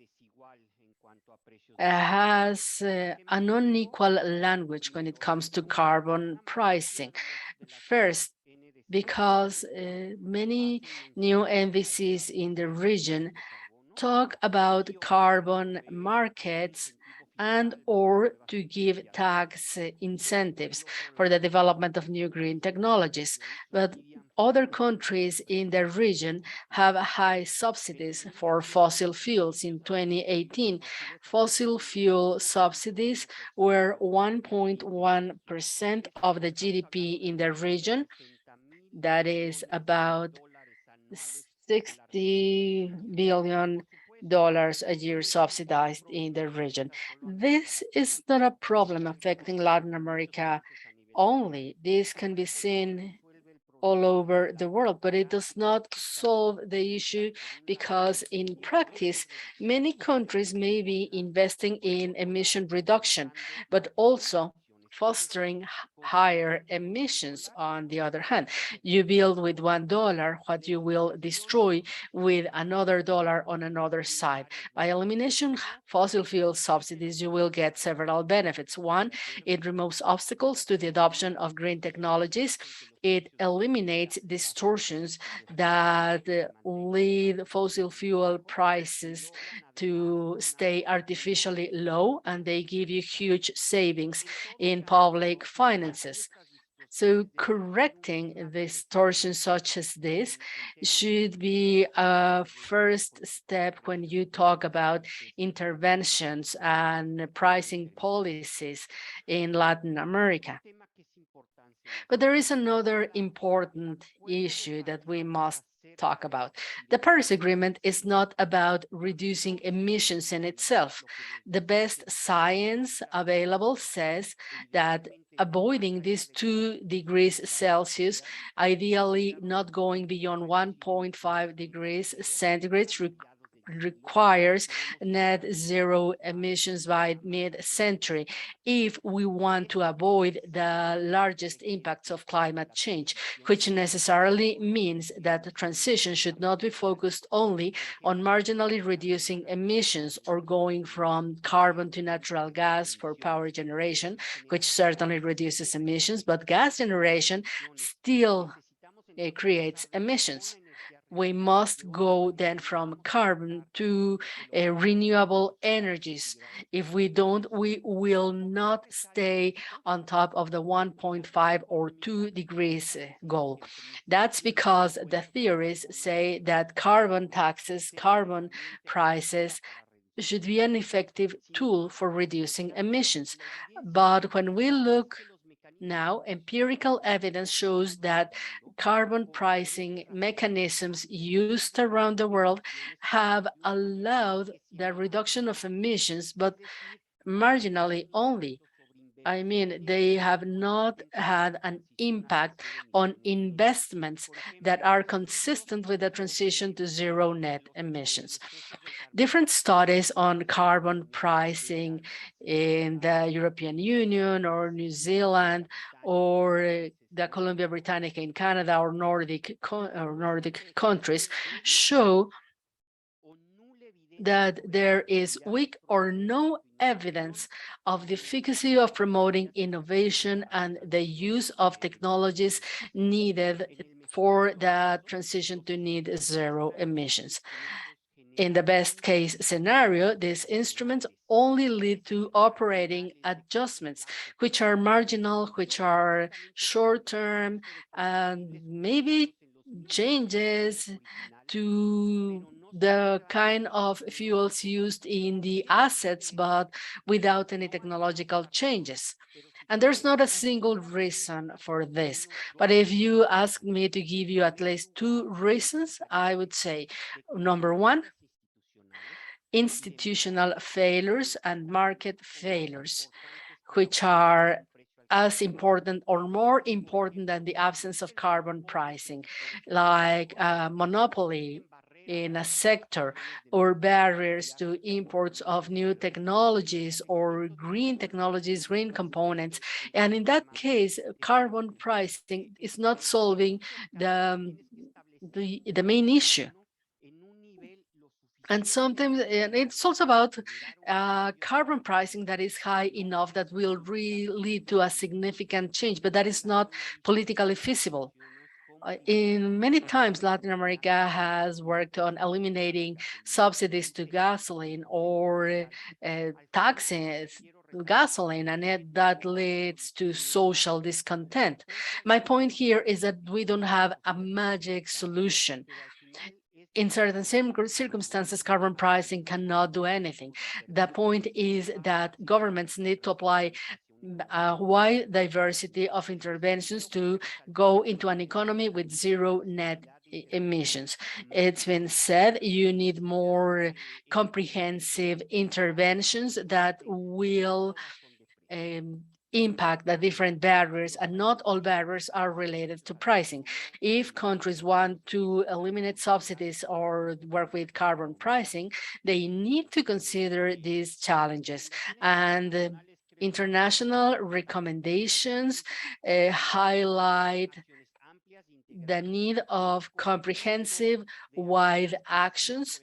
has an unequal language when it comes to carbon pricing. First, because many new MVCs in the region talk about carbon markets and or to give tax incentives for the development of new green technologies. But other countries in the region have high subsidies for fossil fuels. In 2018, fossil fuel subsidies were 1.1% of the GDP in the region. That is about $60 billion a year subsidized in the region. This is not a problem affecting Latin America only. This can be seen all over the world, but it does not solve the issue because in practice, many countries may be investing in emission reduction, but also fostering higher emissions. On the other hand, you build with $1 what you will destroy with another dollar on another side. By eliminating fossil fuel subsidies, you will get several benefits. One, it removes obstacles to the adoption of green technologies. It eliminates distortions that lead fossil fuel prices to stay artificially low, and they give you huge savings in public finances. So correcting distortions such as this should be a first step when you talk about interventions and pricing policies in Latin America. But there is another important issue that we must talk about. The Paris Agreement is not about reducing emissions in itself. The best science available says that avoiding these 2 degrees Celsius, ideally not going beyond 1.5 degrees centigrade, requires net zero emissions by mid-century if we want to avoid the largest impacts of climate change, which necessarily means that the transition should not be focused only on marginally reducing emissions or going from carbon to natural gas for power generation, which certainly reduces emissions, but gas generation still creates emissions. We must go then from carbon to renewable energies. If we don't, we will not stay on top of the 1.5 or 2 degrees goal. That's because the theories say that carbon taxes, carbon prices should be an effective tool for reducing emissions. But when we look now, empirical evidence shows that carbon pricing mechanisms used around the world have allowed the reduction of emissions, but marginally only. I mean, they have not had an impact on investments that are consistent with the transition to zero net emissions. Different studies on carbon pricing in the European Union or New Zealand or the Columbia Britannica in Canada or Nordic countries show that there is weak or no evidence of the efficacy of promoting innovation and the use of technologies needed for the transition to net zero emissions. In the best case scenario, these instruments only lead to operating adjustments, which are marginal, which are short-term, and maybe changes to the kind of fuels used in the assets, but without any technological changes. And there's not a single reason for this. But if you ask me to give you at least two reasons, I would say, number one, institutional failures and market failures, which are as important or more important than the absence of carbon pricing, like monopoly in a sector or barriers to imports of new technologies or green technologies, green components. And in that case, carbon pricing is not solving the main issue. And sometimes it's also about carbon pricing that is high enough that will really lead to a significant change, but that is not politically feasible. In many times, Latin America has worked on eliminating subsidies to gasoline or taxes to gasoline, and that leads to social discontent. My point here is that we don't have a magic solution. In certain circumstances, carbon pricing cannot do anything. The point is that governments need to apply a wide diversity of interventions to go into an economy with zero net emissions. It's been said you need more comprehensive interventions that will impact the different barriers, and not all barriers are related to pricing. If countries want to eliminate subsidies or work with carbon pricing, they need to consider these challenges. And international recommendations highlight the need of comprehensive, wide actions,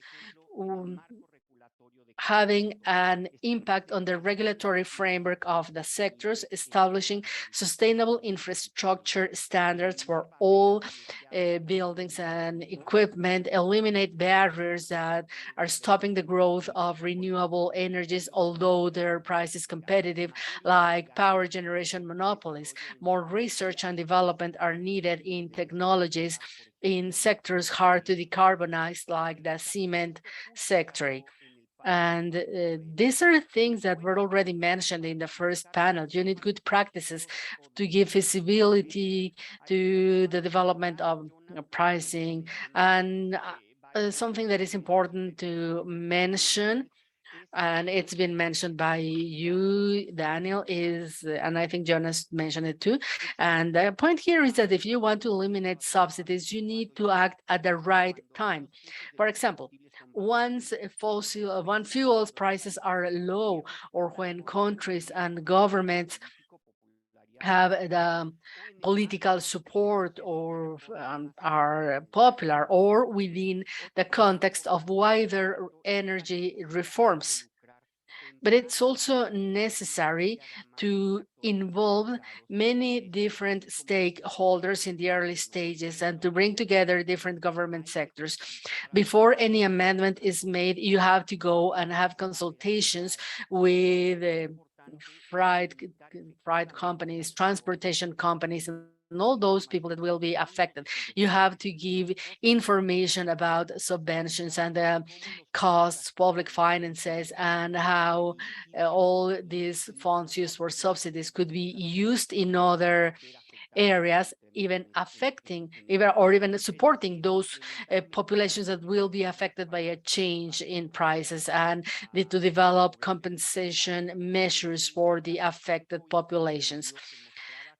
having an impact on the regulatory framework of the sectors, establishing sustainable infrastructure standards for all buildings and equipment, eliminate barriers that are stopping the growth of renewable energies, although their price is competitive, like power generation monopolies. More research and development are needed in technologies in sectors hard to decarbonize, like the cement sector. And these are things that were already mentioned in the first panel. You need good practices to give visibility to the development of pricing. And something that is important to mention, and it's been mentioned by you, Daniel, is, and I think Jonas mentioned it too. And the point here is that if you want to eliminate subsidies, you need to act at the right time. For example, once fuels prices are low, or when countries and governments have the political support or are popular, or within the context of wider energy reforms. But it's also necessary to involve many different stakeholders in the early stages and to bring together different government sectors. Before any amendment is made, you have to go and have consultations with freight companies, transportation companies, and all those people that will be affected. You have to give information about subventions and the costs, public finances, and how all these funds used for subsidies could be used in other areas, even affecting, even supporting those populations that will be affected by a change in prices, and need to develop compensation measures for the affected populations.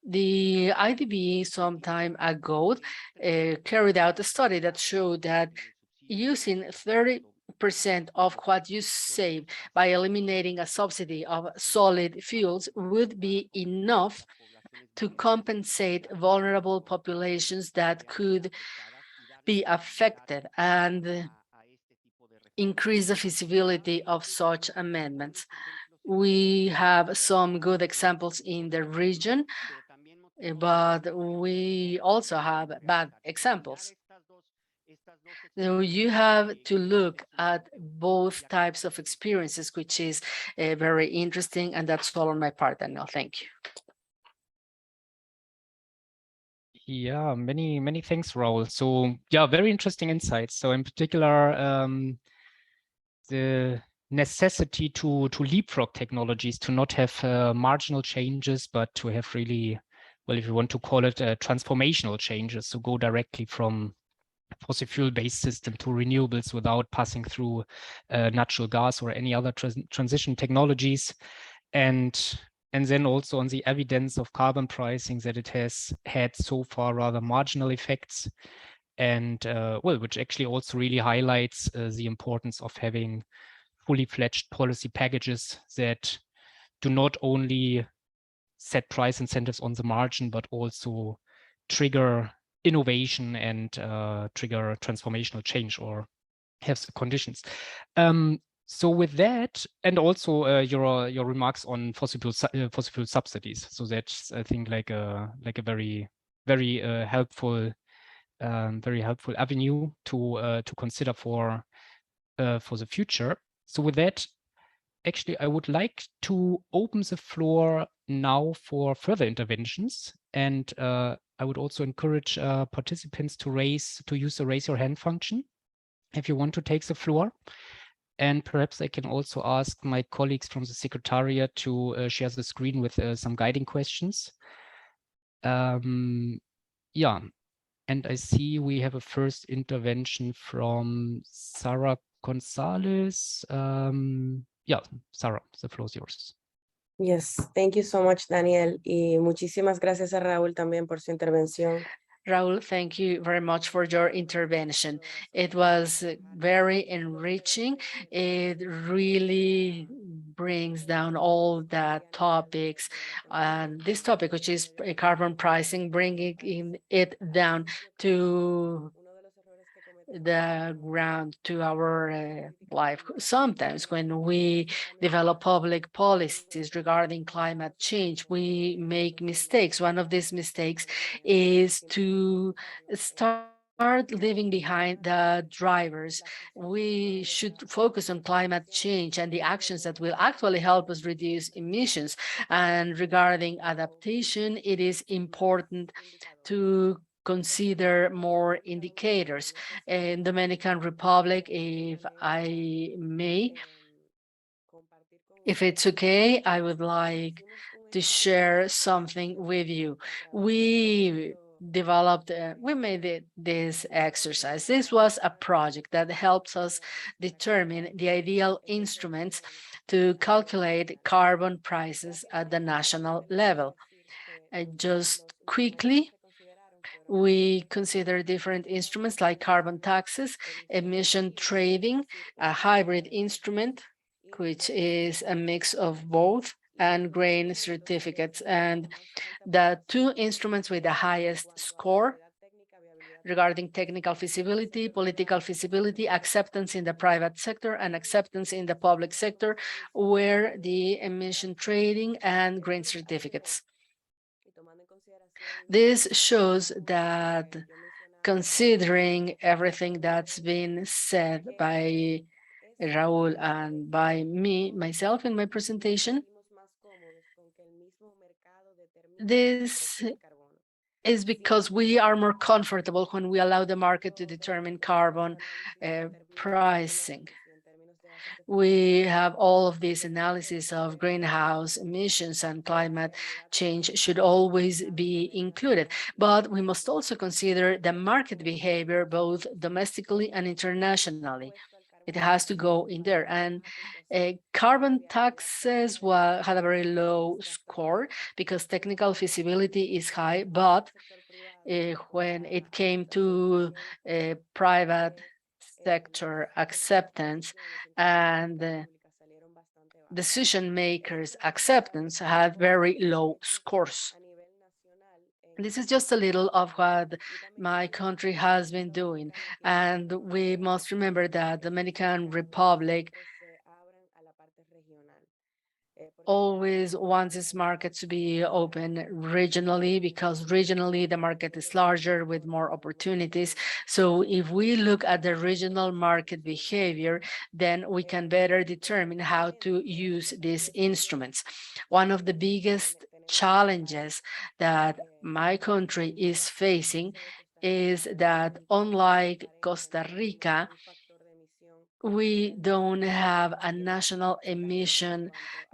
The IDB some time ago carried out a study that showed that using 30% of what you save by eliminating a subsidy of solid fuels would be enough to compensate vulnerable populations that could be affected and increase the feasibility of such amendments. We have some good examples in the region, but we also have bad examples. So you have to look at both types of experiences, which is very interesting, and that's all on my part, Daniel. Thank you. Yeah, many thanks, Raul. So yeah, very interesting insights. So in particular, the necessity to leapfrog technologies, to not have marginal changes, but to have really, well, if you want to call it transformational changes, to go directly from fossil fuel-based system to renewables without passing through natural gas or any other transition technologies. And then also on the evidence of carbon pricing, that it has had so far rather marginal effects, and well, which actually also really highlights the importance of having fully fledged policy packages that do not only set price incentives on the margin, but also trigger innovation and trigger transformational change, or have the conditions. So with that, and also your remarks on fossil fuel subsidies. So that's, I think, like a very helpful avenue to consider for the future. So with that, actually, I would like to open the floor now for further interventions, and I would also encourage participants to use the raise your hand function if you want to take the floor. And perhaps I can also ask my colleagues from the Secretariat to share the screen with some guiding questions. Yeah, and I see we have a first intervention from Sarah Gonzalez. Yeah, Sarah, the floor is yours. Yes, thank you so much, Daniel. Y muchísimas gracias a Raúl también por su intervención. Raul, thank you very much for your intervention. It was very enriching. It really brings down all the topics, and this topic, which is carbon pricing, bringing it down to the ground, to our life. Sometimes when we develop public policies regarding climate change, we make mistakes. One of these mistakes is to start leaving behind the drivers. We should focus on climate change and the actions that will actually help us reduce emissions. And regarding adaptation, it is important to consider more indicators. In Dominican Republic, if I may, if it's okay, I would like to share something with you. We made this exercise. This was a project that helps us determine the ideal instruments to calculate carbon prices at the national level. Just quickly, we consider different instruments like carbon taxes, emission trading, a hybrid instrument, which is a mix of both, and grain certificates. And the two instruments with the highest score regarding technical feasibility, political feasibility, acceptance in the private sector, and acceptance in the public sector were the emission trading and grain certificates. This shows that, considering everything that's been said by Raúl and by myself in my presentation, this is because we are more comfortable when we allow the market to determine carbon pricing. We have all of these analysis of greenhouse emissions, and climate change should always be included. But we must also consider the market behavior, both domestically and internationally. It has to go in there. And carbon taxes had a very low score because technical feasibility is high, but when it came to private sector acceptance and decision makers' acceptance had very low scores. This is just a little of what my country has been doing. And we must remember that the Dominican Republic always wants its market to be open regionally, because regionally the market is larger with more opportunities. So if we look at the regional market behavior, then we can better determine how to use these instruments. One of the biggest challenges that my country is facing is that, unlike Costa Rica, we don't have a national emission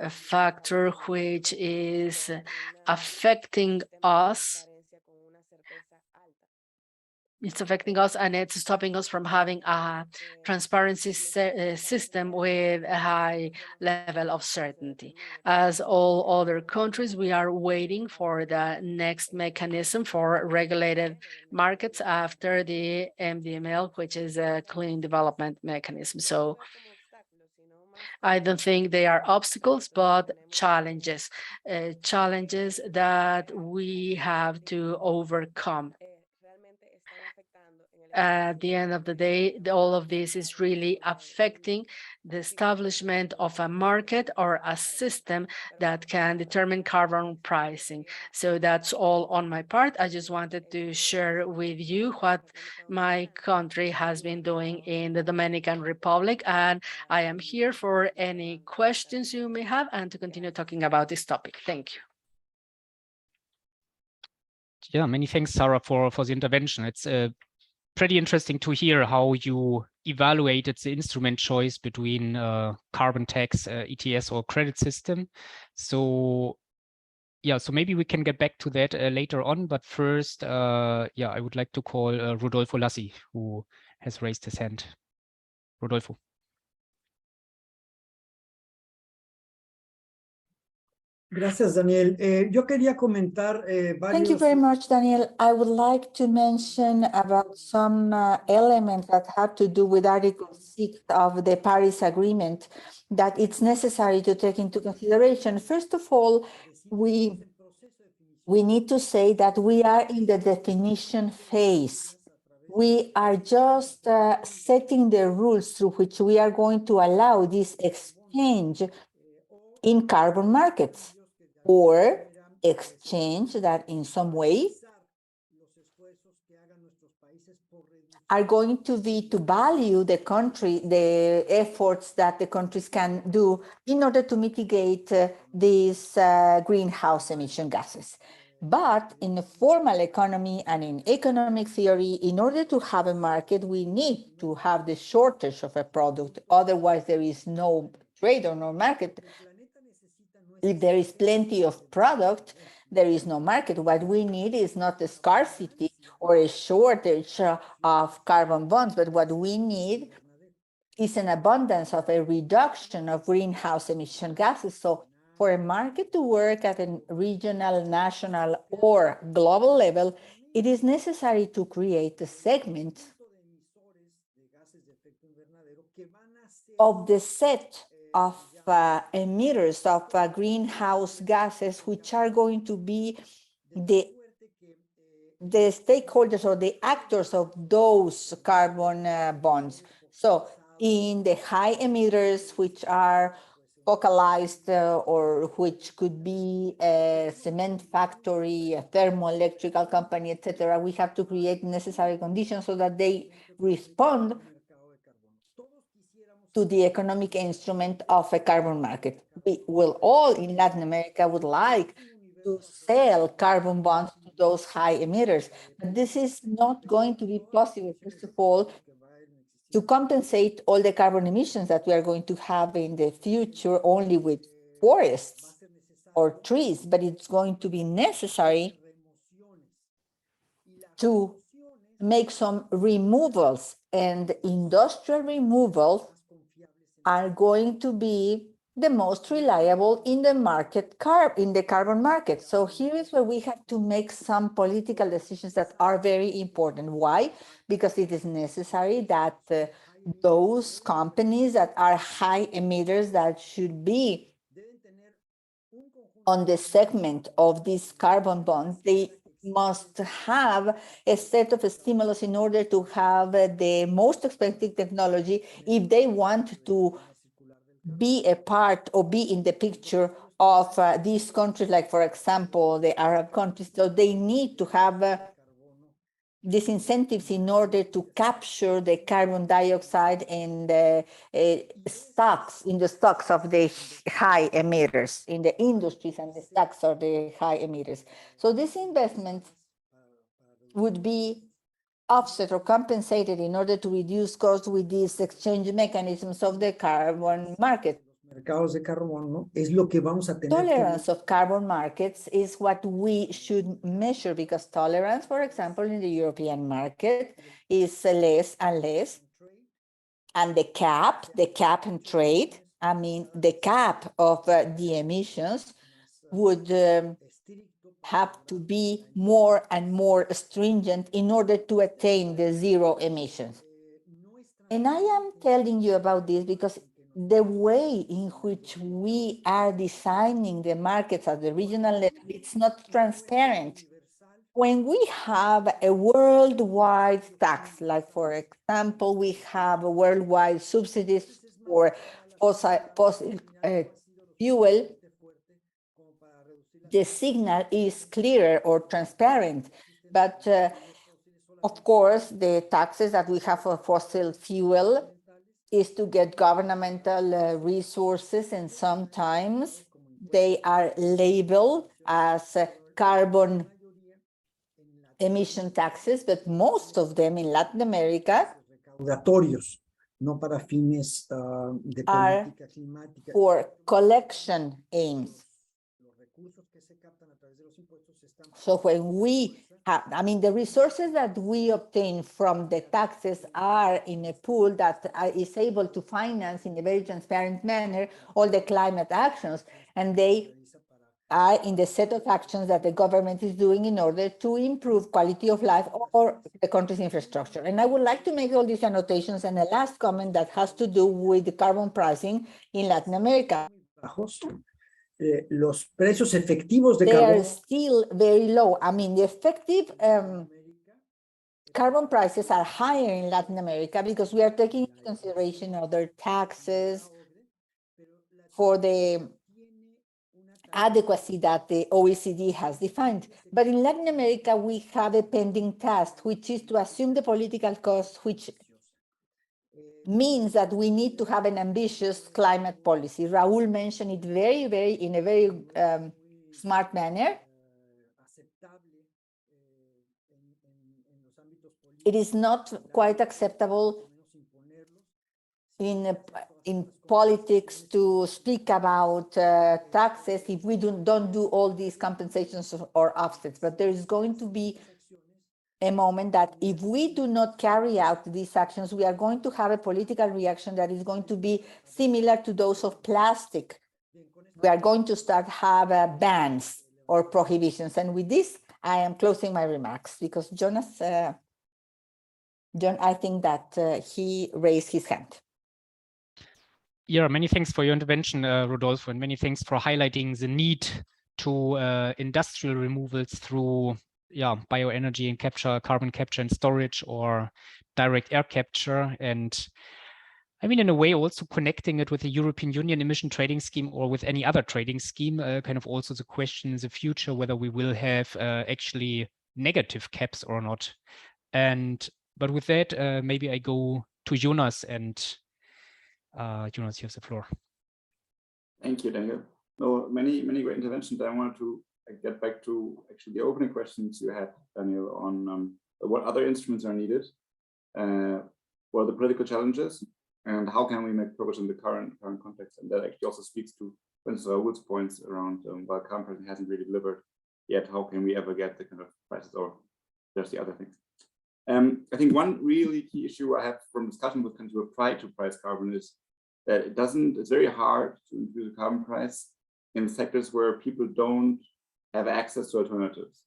factor which is affecting us. It's affecting us and it's stopping us from having a transparency system with a high level of certainty. As all other countries, we are waiting for the next mechanism for regulated markets after the MDML, which is a clean development mechanism. So I don't think they are obstacles, but challenges, challenges that we have to overcome. At the end of the day, all of this is really affecting the establishment of a market or a system that can determine carbon pricing. So that's all on my part. I just wanted to share with you what my country has been doing in the Dominican Republic, and I am here for any questions you may have and to continue talking about this topic. Thank you. Yeah, many thanks, Sarah, for the intervention. It's pretty interesting to hear how you evaluated the instrument choice between carbon tax, ETS, or credit system. So yeah, so maybe we can get back to that later on. But first, yeah, I would like to call Rodolfo Lassi, who has raised his hand. Rodolfo. Gracias, Daniel. Yo quería comentar Thank you very much, Daniel. I would like to mention about some elements that have to do with Article 6 of the Paris Agreement that it's necessary to take into consideration. First of all, we need to say that we are in the definition phase. We are just setting the rules through which we are going to allow this exchange in carbon markets, or exchange that in some way are going to be to value the country, the efforts that the countries can do in order to mitigate these greenhouse emission gases. But in the formal economy and in economic theory, in order to have a market, we need to have the shortage of a product. Otherwise, there is no trade or no market. If there is plenty of product, there is no market. What we need is not a scarcity or a shortage of carbon bonds, but what we need is an abundance of a reduction of greenhouse emission gases. So for a market to work at a regional, national, or global level, it is necessary to create a segment of the set of emitters of greenhouse gases, which are going to be the stakeholders or the actors of those carbon bonds. So in the high emitters, which are focalized or which could be a cement factory, a thermoelectrical company, etc., we have to create necessary conditions so that they respond to the economic instrument of a carbon market. We will all in Latin America would like to sell carbon bonds to those high emitters, but this is not going to be possible, first of all, to compensate all the carbon emissions that we are going to have in the future only with forests or trees, but it's going to be necessary to make some removals, and industrial removals are going to be the most reliable in the market in the carbon market. So here is where we have to make some political decisions that are very important. Why? Because it is necessary that those companies that are high emitters that should be on the segment of these carbon bonds, they must have a set of stimulus in order to have the most expensive technology if they want to be a part or be in the picture of these countries, like, for example, the Arab countries. So they need to have these incentives in order to capture the carbon dioxide in the stocks of the high emitters, in the industries and the stocks of the high emitters. So these investments would be offset or compensated in order to reduce costs with these exchange mechanisms of the carbon market. Mercados de carbono es lo que vamos a tener que Tolerance of carbon markets is what we should measure, because tolerance, for example, in the European market is less and less. And the cap and trade, I mean, the cap of the emissions would have to be more and more stringent in order to attain the zero emissions. And I am telling you about this because the way in which we are designing the markets at the regional level, it's not transparent. When we have a worldwide tax, like for example, we have a worldwide subsidies for fossil fuel, the signal is clearer or transparent. But of course, the taxes that we have for fossil fuel is to get governmental resources, and sometimes they are labeled as carbon emission taxes, but most of them in Latin America recaudatorios, no para fines de are política climática. for collection aims. So when we have, I mean, the resources that we obtain from the taxes are in a pool that is able to finance in a very transparent manner all the climate actions, and they are in the set of actions that the government is doing in order to improve quality of life or the country's infrastructure. And I would like to make all these annotations, and a last comment that has to do with the carbon pricing in Latin America. Los precios efectivos de They are carbono still very low. I mean, the effective carbon prices are higher in Latin America because we are taking into consideration other taxes for the adequacy that the OECD has defined. But in Latin America, we have a pending task, which is to assume the political cost, which means that we need to have an ambitious climate policy. Raúl mentioned it in a very smart manner. It is not quite acceptable in politics to speak about taxes if we don't do all these compensations or offsets. But there is going to be a moment that if we do not carry out these actions, we are going to have a political reaction that is going to be similar to those of plastic. We are going to start have bans or prohibitions. And with this, I am closing my remarks because John, I think that he raised his hand. Yeah, many thanks for your intervention, Rodolfo, and many thanks for highlighting the need to industrial removals through bioenergy and carbon capture and storage, or direct air capture. And I mean, in a way, also connecting it with the European Union emission trading scheme or with any other trading scheme, kind of also the question in the future, whether we will have actually negative caps or not. But with that, maybe I go to Jonas, and Jonas, you have the floor. Thank you, Daniel. No, many great interventions. I wanted to get back to actually the opening questions you had, Daniel, on what other instruments are needed, what are the political challenges, and how can we make progress in the current context. And that actually also speaks to Raúl's points around while carbon pricing hasn't really delivered yet, how can we ever get the kind of prices, or there's the other things. I think one really key issue I have from discussion with countries who have tried to price carbon is that it's very hard to increase the carbon price in sectors where people don't have access to alternatives.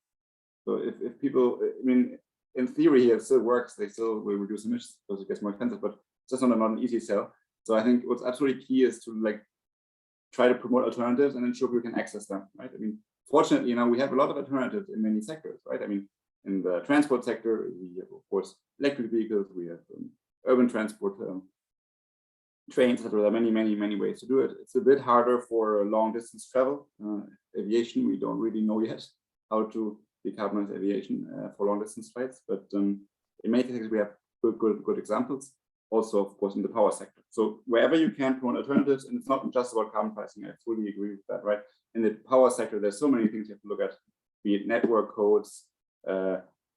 So if people, I mean, in theory, it still works, they still will reduce emissions because it gets more expensive, but it's just not an easy sell. So I think what's absolutely key is to try to promote alternatives and ensure people can access them, right? I mean, fortunately, we have a lot of alternatives in many sectors, right? I mean, in the transport sector, we have, of course, electric vehicles, we have urban transport, trains, etc. There are many ways to do it. It's a bit harder for long distance travel. Aviation, we don't really know yet how to decarbonize aviation for long distance flights, but in many cases we have good examples. Also, of course, in the power sector. So wherever you can promote alternatives, and it's not just about carbon pricing, I fully agree with that, right? In the power sector, there's so many things you have to look at, be it network codes,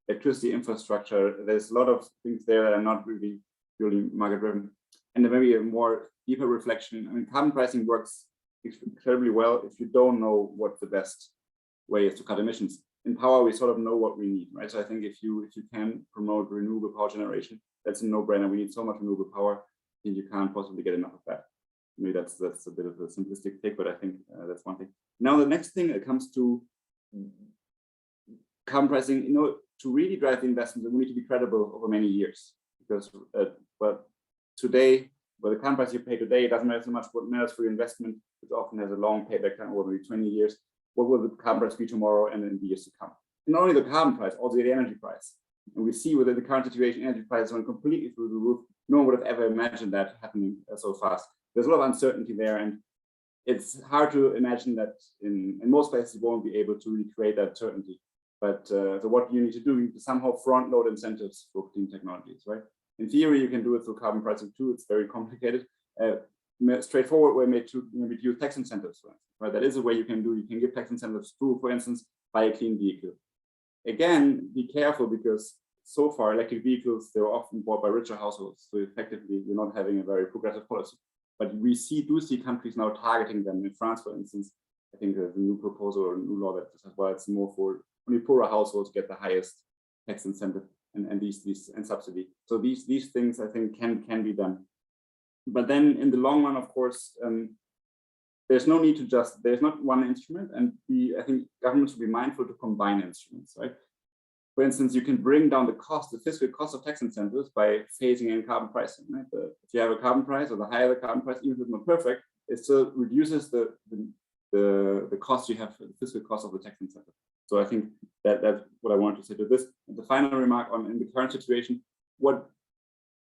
electricity infrastructure. There's a lot of things there that are not really purely market driven. And then maybe a more deeper reflection. I mean, carbon pricing works incredibly well if you don't know what the best way is to cut emissions. In power, we sort of know what we need, right? So I think if you can promote renewable power generation, that's a no-brainer. We need so much renewable power, and you can't possibly get enough of that. Maybe that's a bit of a simplistic take, but I think that's one thing. Now, the next thing that comes to carbon pricing, to really drive the investment, we need to be credible over many years, because but today, the carbon price you pay today, it doesn't matter so much what matters for your investment, which often has a long payback time over maybe 20 years. What will the carbon price be tomorrow and in the years to come? And not only the carbon price, also the energy price. And we see within the current situation, energy prices went completely through the roof. No one would have ever imagined that happening so fast. There's a lot of uncertainty there, and it's hard to imagine that in most places you won't be able to recreate that certainty. But so what you need to do, you need to somehow front load incentives for clean technologies, right? In theory, you can do it through carbon pricing too. It's very complicated. Straightforward way maybe to use tax incentives, right? That is a way you can do. You can give tax incentives to, for instance, buy a clean vehicle. Again, be careful, because so far electric vehicles, they were often bought by richer households. So effectively, you're not having a very progressive policy. But we do see countries now targeting them. In France, for instance, I think there's a new proposal or a new law that says, well, it's more for only poorer households get the highest tax incentive and these and subsidy. So these things I think can be done. But then in the long run, of course, there's no need to there's not one instrument, and I think governments will be mindful to combine instruments, right? For instance, you can bring down the fiscal cost of tax incentives by phasing in carbon pricing, right? If you have a carbon price, or the higher the carbon price, even if it's not perfect, it still reduces the cost you have, the fiscal cost of the tax incentive. So I think that's what I wanted to say to this. And the final remark in the current situation, what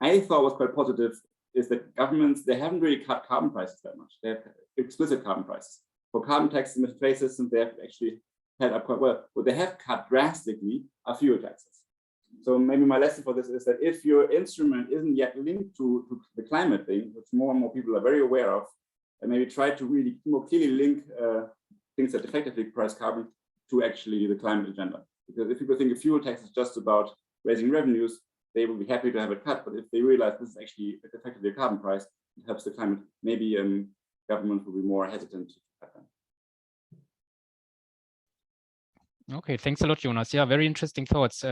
I thought was quite positive is that governments, they haven't really cut carbon prices that much. They have explicit carbon prices. For carbon tax in the trade system, they have actually held up quite well. What they have cut drastically are fuel taxes. So maybe my lesson for this is that if your instrument isn't yet linked to the climate thing, which more and more people are very aware of, and maybe try to really more clearly link things that effectively price carbon to actually the climate agenda. Because if people think a fuel tax is just about raising revenues, they will be happy to have it cut. But if they realize this is actually effectively a carbon price, it helps the climate, maybe governments will be more hesitant to cut them. Okay, thanks a lot, Jonas. Yeah, very interesting thoughts.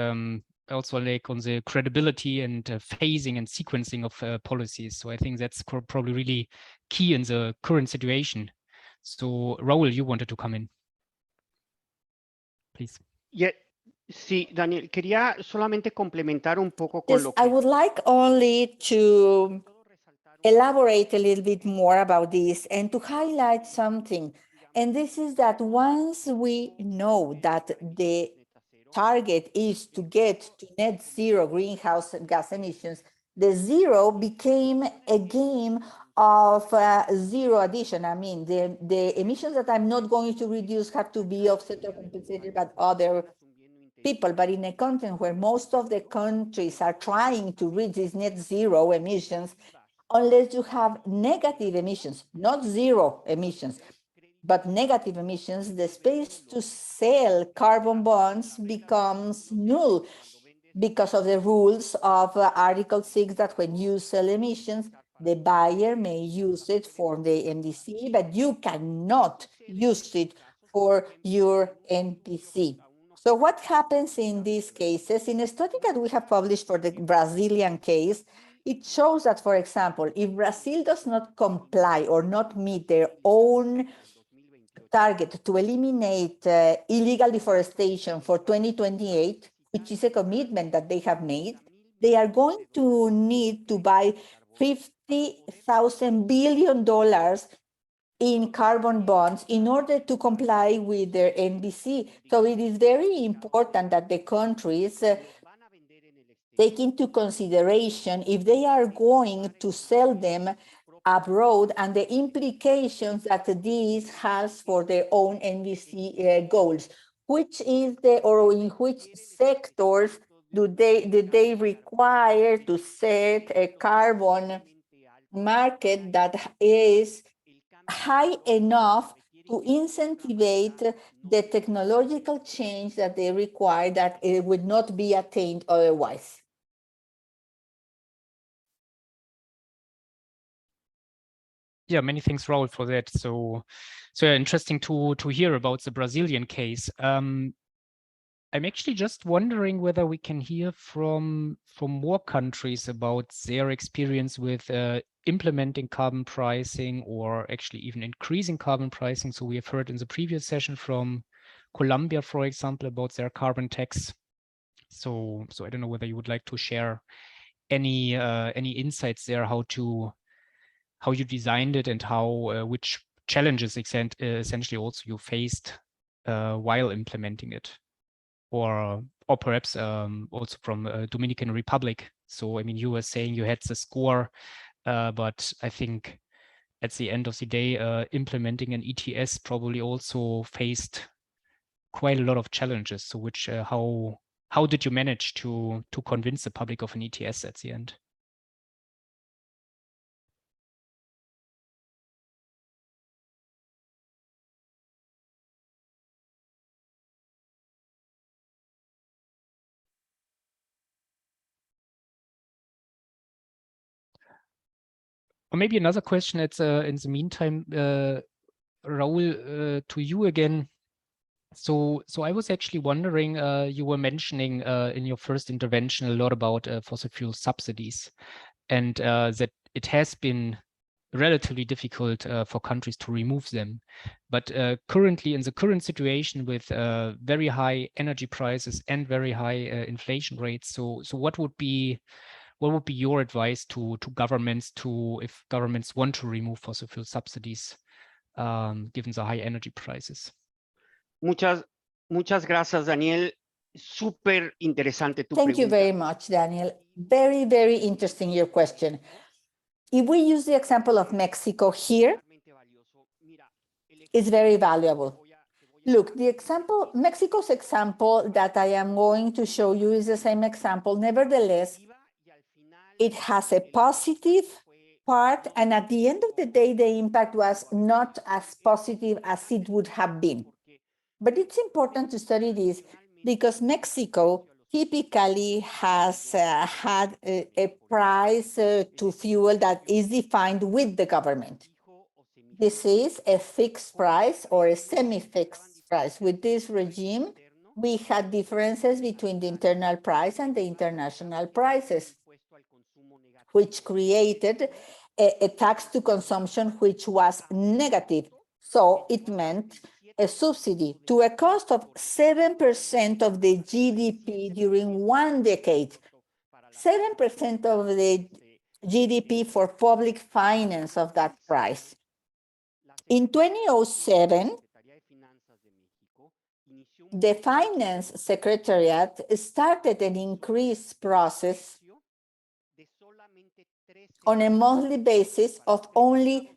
Also like on the credibility and phasing and sequencing of policies. So I think that's probably really key in the current situation. So Raul, you wanted to come in, please. Yeah. Sí, Daniel, quería solamente complementar un poco con Yes, lo que... I would like only to elaborate a little bit more about this and to highlight something. And this is that once we know that the target is to get to net zero greenhouse gas emissions, the zero became a game of zero addition. I mean, the emissions that I'm not going to reduce have to be offset or compensated by other people. But in a context where most of the countries are trying to reach these net zero emissions, unless you have negative emissions, not zero emissions, but negative emissions, the space to sell carbon bonds becomes null because of the rules of Article 6 that when you sell emissions, the buyer may use it for the NDC, but you cannot use it for your NPC. So what happens in these cases? In a study that we have published for the Brazilian case, it shows that, for example, if Brazil does not comply or not meet their own target to eliminate illegal deforestation for 2028, which is a commitment that they have made, they are going to need to buy $50,000 billion in carbon bonds in order to comply with their NDC. So it is very important that the countries take into consideration if they are going to sell them abroad and the implications that this has for their own NDC goals. Which is or in which sectors did they require to set a carbon market that is high enough to incentivize the technological change that they require that it would not be attained otherwise. Yeah, many thanks, Raul, for that. So yeah, interesting to hear about the Brazilian case. I'm actually just wondering whether we can hear from more countries about their experience with implementing carbon pricing or actually even increasing carbon pricing. So we have heard in the previous session from Colombia, for example, about their carbon tax. So I don't know whether you would like to share any insights there, how you designed it and how which challenges essentially also you faced while implementing it. Or perhaps also from Dominican Republic. So, I mean, you were saying you had the score, but I think at the end of the day, implementing an ETS probably also faced quite a lot of challenges. So, which how did you manage to convince the public of an ETS at the end? Or maybe another question in the meantime, Raul, to you again. So I was actually wondering, you were mentioning in your first intervention a lot about fossil fuel subsidies, and that it has been relatively difficult for countries to remove them. But currently, in the current situation with very high energy prices and very high inflation rates, so what would be your advice to governments if governments want to remove fossil fuel subsidies, given the high energy prices? Muchas gracias, Daniel. Súper interesante tu Thank you pregunta. very much, Daniel. Very, very interesting, your question. If we use the example of Mexico here, it's very valuable. Look, Mexico's example that I am going to show you is the same example. Nevertheless, it has a positive part, and at the end of the day, the impact was not as positive as it would have been. But it's important to study this because Mexico typically has had a price to fuel that is defined with the government. This is a fixed price or a semi-fixed price. With this regime, we had differences between the internal price and the international prices, which created a tax to consumption which was negative. So it meant a subsidy to a cost of 7% of the GDP during one decade. 7% of the GDP for public finance of that price. In 2007, the Finance Secretariat started an increase process on a monthly basis of only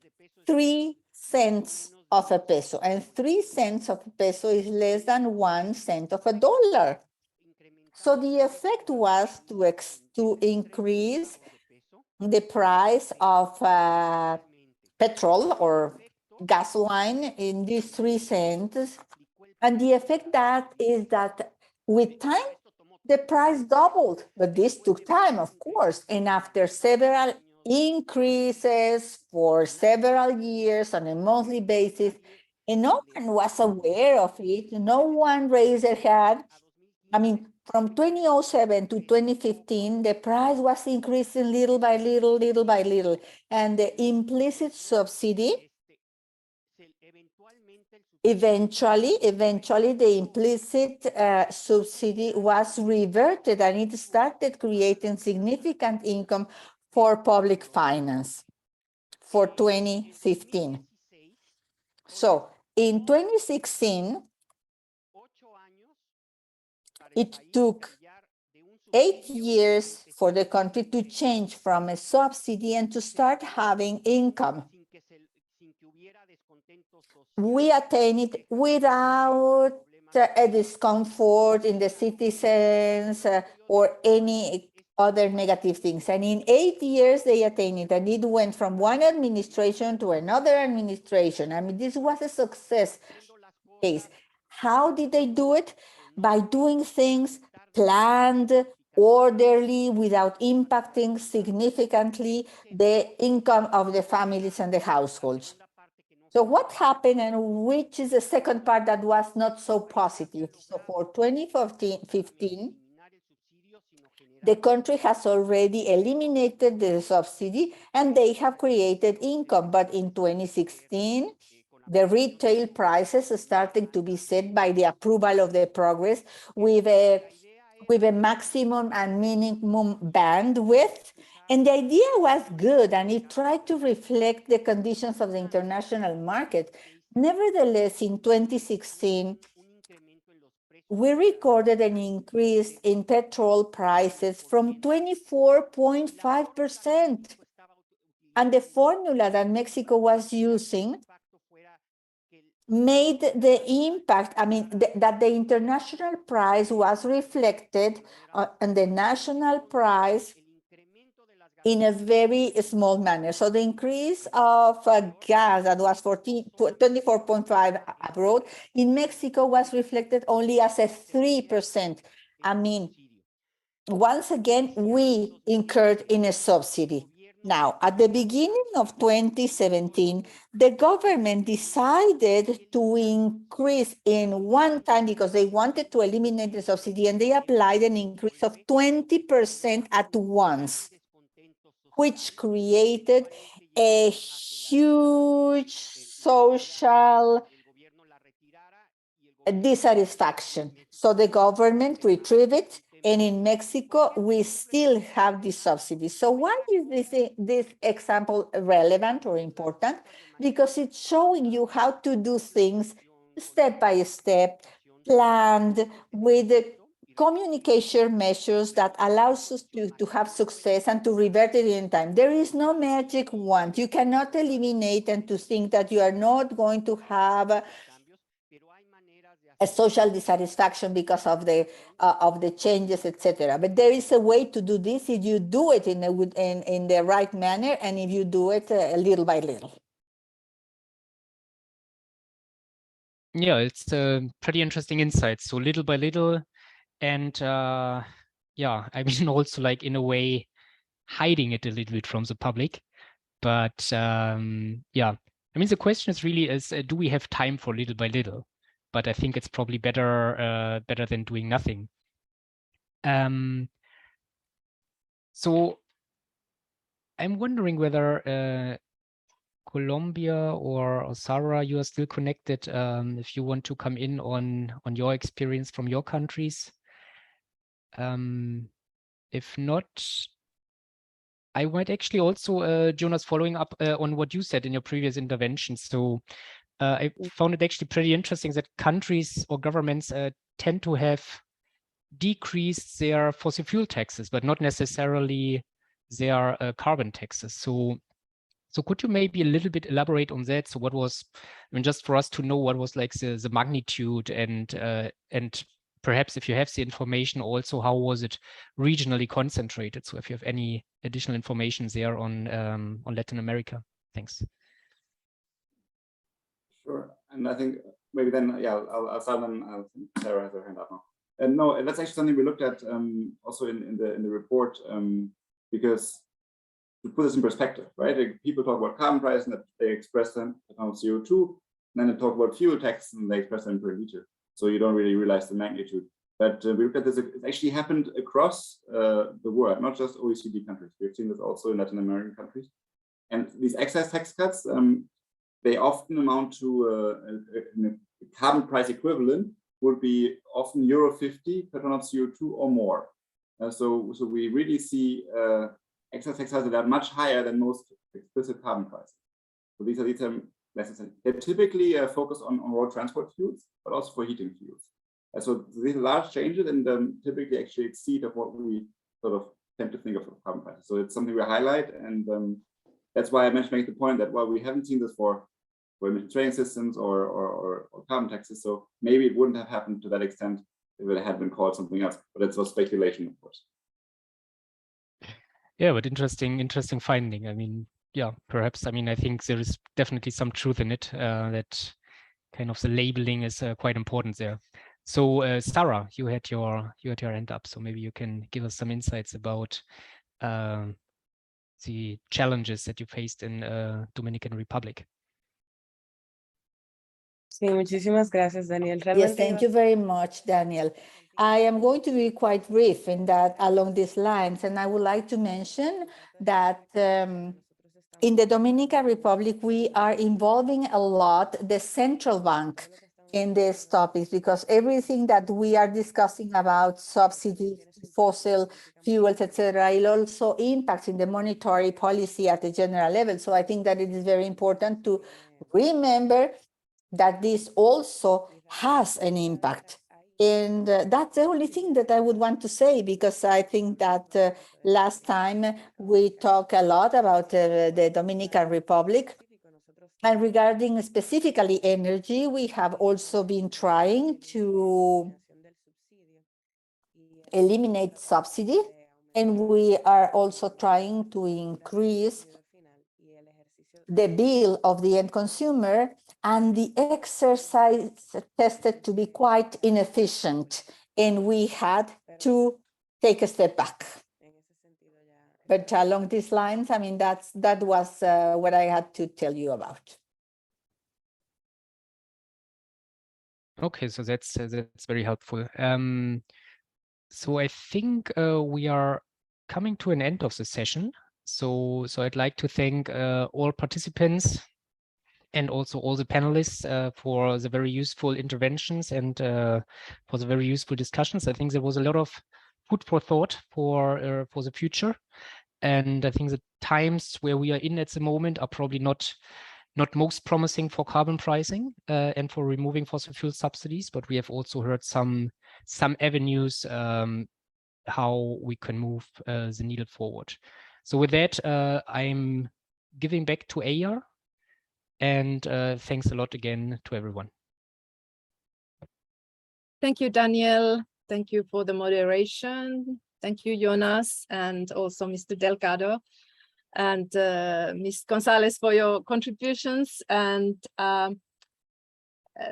3 cents of a peso, and 3 cents of a peso is less than 1 cent of a dollar. So the effect was to increase the price of petrol or gasoline in these 3 cents. And the effect that is that with time, the price doubled, but this took time, of course. And after several increases for several years on a monthly basis, and no one was aware of it, no one raised their hand. I mean, from 2007 to 2015, the price was increasing little by little, little by little. And the implicit subsidy, eventually the implicit subsidy was reverted, and it started creating significant income for public finance for 2015. So in 2016, it took 8 years for the country to change from a subsidy and to start having income. We attained it without a discomfort in the citizens or any other negative things. And in 8 years, they attained it. And it went from one administration to another administration. I mean, this was a success case. How did they do it? By doing things planned, orderly, without impacting significantly the income of the families and the households. So what happened, and which is the second part that was not so positive? So for 2015, the country has already eliminated the subsidy and they have created income. But in 2016, the retail prices started to be set by the approval of the progress with a maximum and minimum bandwidth. And the idea was good, and it tried to reflect the conditions of the international market. Nevertheless, in 2016, we recorded an increase in petrol prices from 24.5%. And the formula that Mexico was using made the impact, I mean, that the international price was reflected on the national price in a very small manner. So the increase of gas that was 24.5 abroad, in Mexico was reflected only as a 3%. I mean, once again, we incurred in a subsidy. Now, at the beginning of 2017, the government decided to increase in one time because they wanted to eliminate the subsidy, and they applied an increase of 20% at once, which created a huge social dissatisfaction. So the government retrieved it, and in Mexico, we still have this subsidy. So why is this example relevant or important? Because it's showing you how to do things step by step, planned with the communication measures that allows us to have success and to revert it in time. There is no magic wand. You cannot eliminate and to think that you are not going to have a social dissatisfaction because of the changes, etc. But there is a way to do this if you do it in the right manner, and if you do it little by little. Yeah, it's a pretty interesting insight. So little by little, and yeah, I mean, also like in a way hiding it a little bit from the public. But yeah, I mean, the question is really do we have time for little by little? But I think it's probably better than doing nothing. So I'm wondering whether Colombia or Sarah, you are still connected. If you want to come in on your experience from your countries. If not, I might actually also, Jonas, following up on what you said in your previous intervention. So I found it actually pretty interesting that countries or governments tend to have decreased their fossil fuel taxes, but not necessarily their carbon taxes. So could you maybe a little bit elaborate on that? So what was, I mean, just for us to know what was like the magnitude, and perhaps if you have the information also, how was it regionally concentrated? So if you have any additional information there on Latin America. Thanks. Sure, and I think maybe then, yeah, I'll start, and I think Sarah has her hand up now. And no, that's actually something we looked at also in the report, because to put this in perspective, right? Like, people talk about carbon price and that they express them on CO2, and then they talk about fuel tax and they express them per liter. So you don't really realize the magnitude. But we looked at this, it actually happened across the world, not just OECD countries. We've seen this also in Latin American countries. And these excise tax cuts, they often amount to a carbon price equivalent would be often €50 per ton of CO2 or more. So we really see excise tax cuts that are much higher than most explicit carbon prices. So these are necessary. They typically focus on road transport fuels, but also for heating fuels. So these are large changes, and typically actually exceed of what we sort of tend to think of carbon prices. So it's something we highlight, and that's why I mentioned make the point that while we haven't seen this for emission trading systems or carbon taxes, so maybe it wouldn't have happened to that extent if it had been called something else. But it's all speculation, of course. Yeah, but interesting finding. I mean, yeah, perhaps. I mean, I think there is definitely some truth in it, that kind of the labeling is quite important there. So, Sarah, you had your hand up, so maybe you can give us some insights about the challenges that you faced in Dominican Republic. Sí, muchísimas gracias, Daniel. Yes, Realmente thank you very much, Daniel. I am going to be quite brief in that along these lines, and I would like to mention that in the Dominican Republic, we are involving a lot the central bank in these topics, because everything that we are discussing about subsidies, fossil fuels, etc., it also impacts in the monetary policy at the general level. So I think that it is very important to remember that this also has an impact. And that's the only thing that I would want to say, because I think that last time we talked a lot about the Dominican Republic. And regarding specifically energy, we have also been trying to eliminate subsidy, and we are also trying to increase the bill of the end consumer, and the exercise tested to be quite inefficient, and we had to take a step back. But along these lines, I mean, that was what I had to tell you about. Okay, so that's very helpful. So I think we are coming to an end of the session. So I'd like to thank all participants and also all the panelists for the very useful interventions and for the very useful discussions. I think there was a lot of food for thought for the future. And I think the times where we are in at the moment are probably not most promising for carbon pricing and for removing fossil fuel subsidies, but we have also heard some avenues how we can move the needle forward. So with that, I'm giving back to Aya, and thanks a lot again to everyone. Thank you, Daniel. Thank you for the moderation. Thank you, Jonas, and also Mr. Delgado, and Ms. Gonzalez for your contributions. And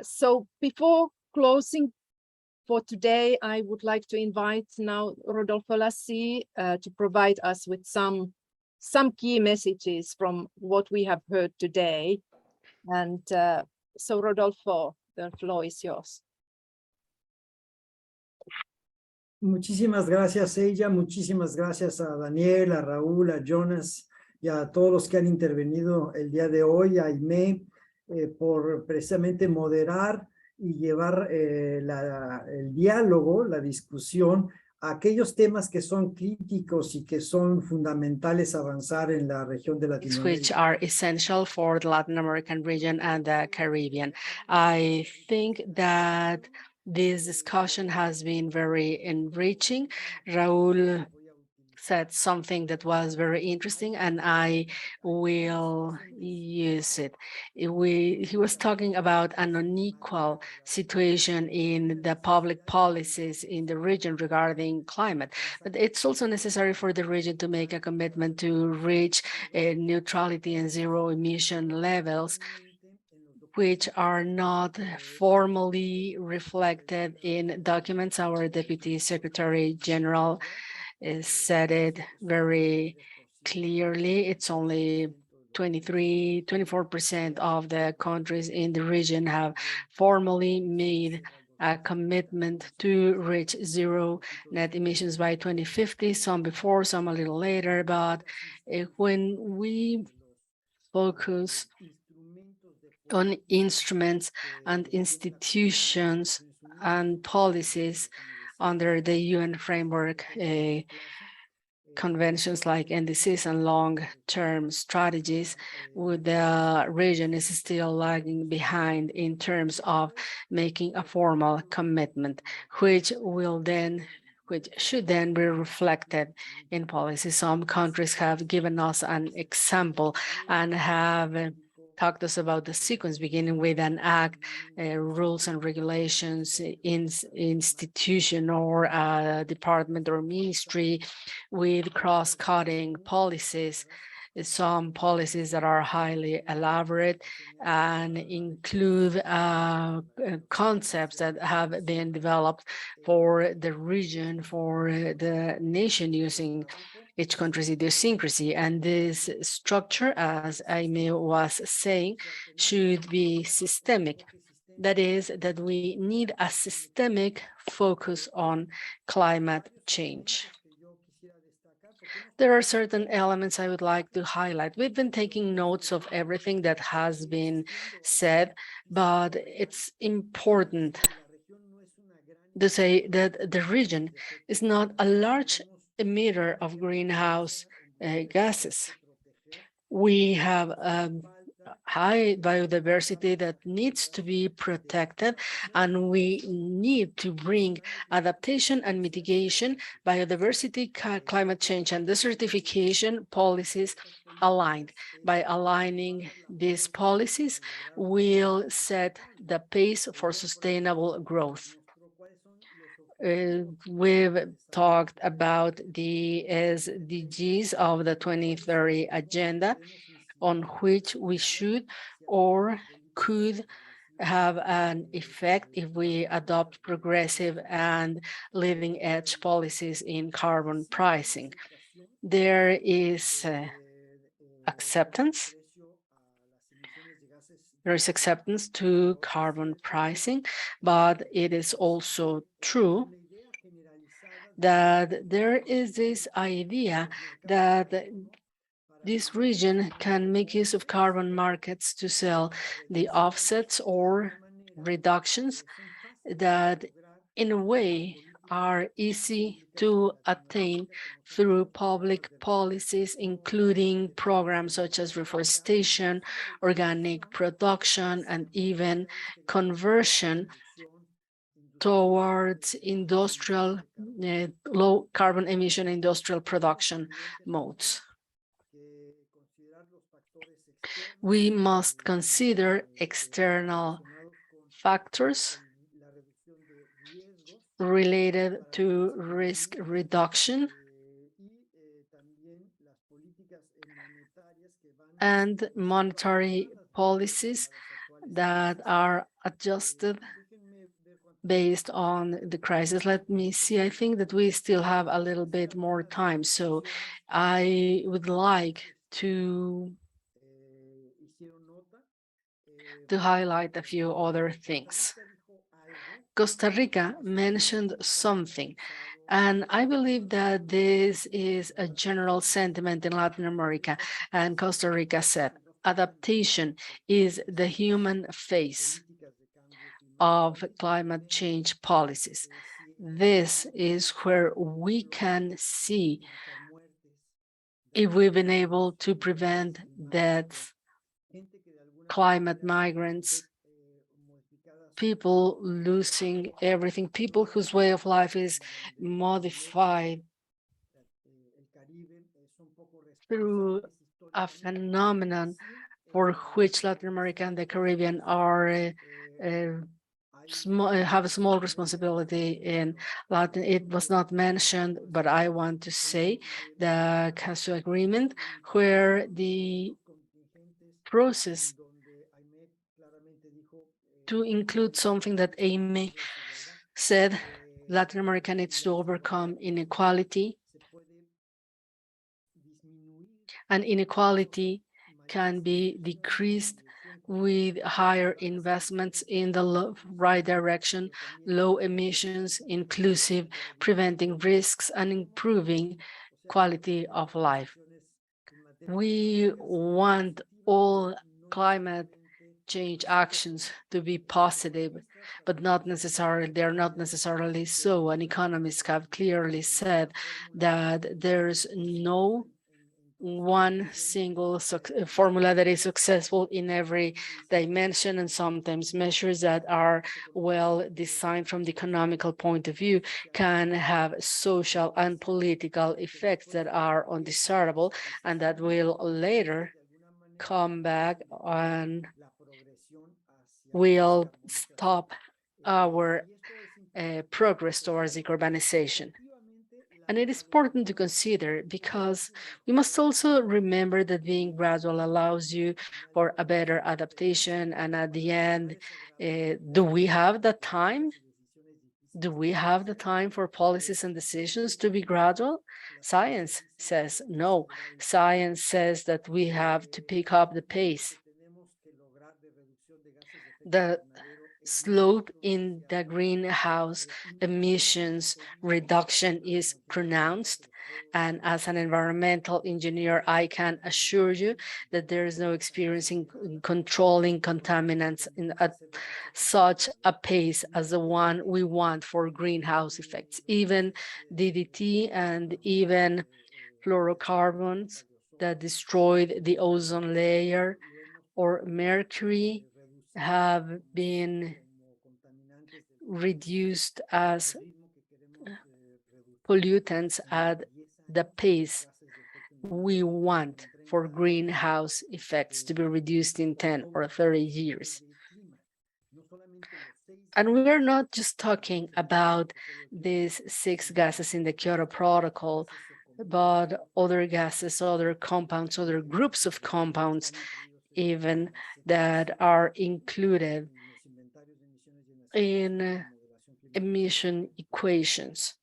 so before closing for today, I would like to invite now Rodolfo Lassi to provide us with some key messages from what we have heard today. And so Rodolfo, the floor is yours. Muchísimas gracias, ella. Muchísimas gracias a Daniel, a Raúl, a Jonas y a todos los que han intervenido el día de hoy, a Aimé, por precisamente moderar y llevar el diálogo, la discusión, a aquellos temas que son críticos y que son fundamentales avanzar en la región de Latinoamérica. Which are essential for the Latin American region and the Caribbean. I think that this discussion has been very enriching. Raúl said something that was very interesting, and I will use it. He was talking about an unequal situation in the public policies in the region regarding climate, but it's also necessary for the region to make a commitment to reach neutrality and zero emission levels, which are not formally reflected in documents. Our Deputy Secretary General said it very clearly. It's only 24% of the countries in the region have formally made a commitment to reach zero net emissions by 2050, some before, some a little later. But when we focus on instruments and institutions and policies under the UN framework, conventions like NDCs and long-term strategies, the region is still lagging behind in terms of making a formal commitment, which should then be reflected in policy. Some countries have given us an example and have talked us about the sequence, beginning with an act, rules and regulations, institution or a department or ministry with cross-cutting policies, some policies that are highly elaborate and include concepts that have been developed for the region, for the nation, using each country's idiosyncrasy. And this structure, as Aime was saying, should be systemic. That is, that we need a systemic focus on climate change. There are certain elements I would like to highlight. We've been taking notes of everything that has been said, but it's important to say that the region is not a large emitter of greenhouse gases. We have high biodiversity that needs to be protected, and we need to bring adaptation and mitigation, biodiversity, climate change, and desertification policies aligned. By aligning these policies, we'll set the pace for sustainable growth. We've talked about the SDGs of the 2030 agenda, on which we should or could have an effect if we adopt progressive and leading edge policies in carbon pricing. There is acceptance. There is acceptance to carbon pricing, but it is also true that there is this idea that this region can make use of carbon markets to sell the offsets or reductions that, in a way, are easy to attain through public policies, including programs such as reforestation, organic production, and even conversion towards industrial, low carbon emission industrial production modes. We must consider external factors related to risk reduction and monetary policies that are adjusted based on the crisis. Let me see, I think that we still have a little bit more time, so I would like to highlight a few other things. Costa Rica mentioned something, and I believe that this is a general sentiment in Latin America, and Costa Rica said, adaptation is the human face of climate change policies. This is where we can see if we've been able to prevent deaths, climate migrants, people losing everything, people whose way of life is modified through a phenomenon for which Latin America and the Caribbean are have a small responsibility in Latin. It was not mentioned, but I want to say the CASU agreement, where the process to include something that Amy said, Latin America needs to overcome inequality, and inequality can be decreased with higher investments in the right direction, low emissions, inclusive, preventing risks, and improving quality of life. We want all climate change actions to be positive, but not necessarily, they're not necessarily so. And economists have clearly said that there's no one single formula that is successful in every dimension, and sometimes measures that are well designed from the economical point of view can have social and political effects that are undesirable and that will later come back and will stop our progress towards decarbonization. And it is important to consider because we must also remember that being gradual allows you for a better adaptation. And at the end, do we have the time? Do we have the time for policies and decisions to be gradual? Science says no. Science says that we have to pick up the pace. The slope in the greenhouse emissions reduction is pronounced. And as an environmental engineer, I can assure you that there is no experience in controlling contaminants at such a pace as the one we want for greenhouse effects. Even DDT and even fluorocarbons that destroyed the ozone layer or mercury have been reduced as pollutants at the pace we want for greenhouse effects to be reduced in 10 or 30 years. And we're not just talking about these 6 gases in the Kyoto Protocol, but other gases, other compounds, other groups of compounds even that are included in emission equations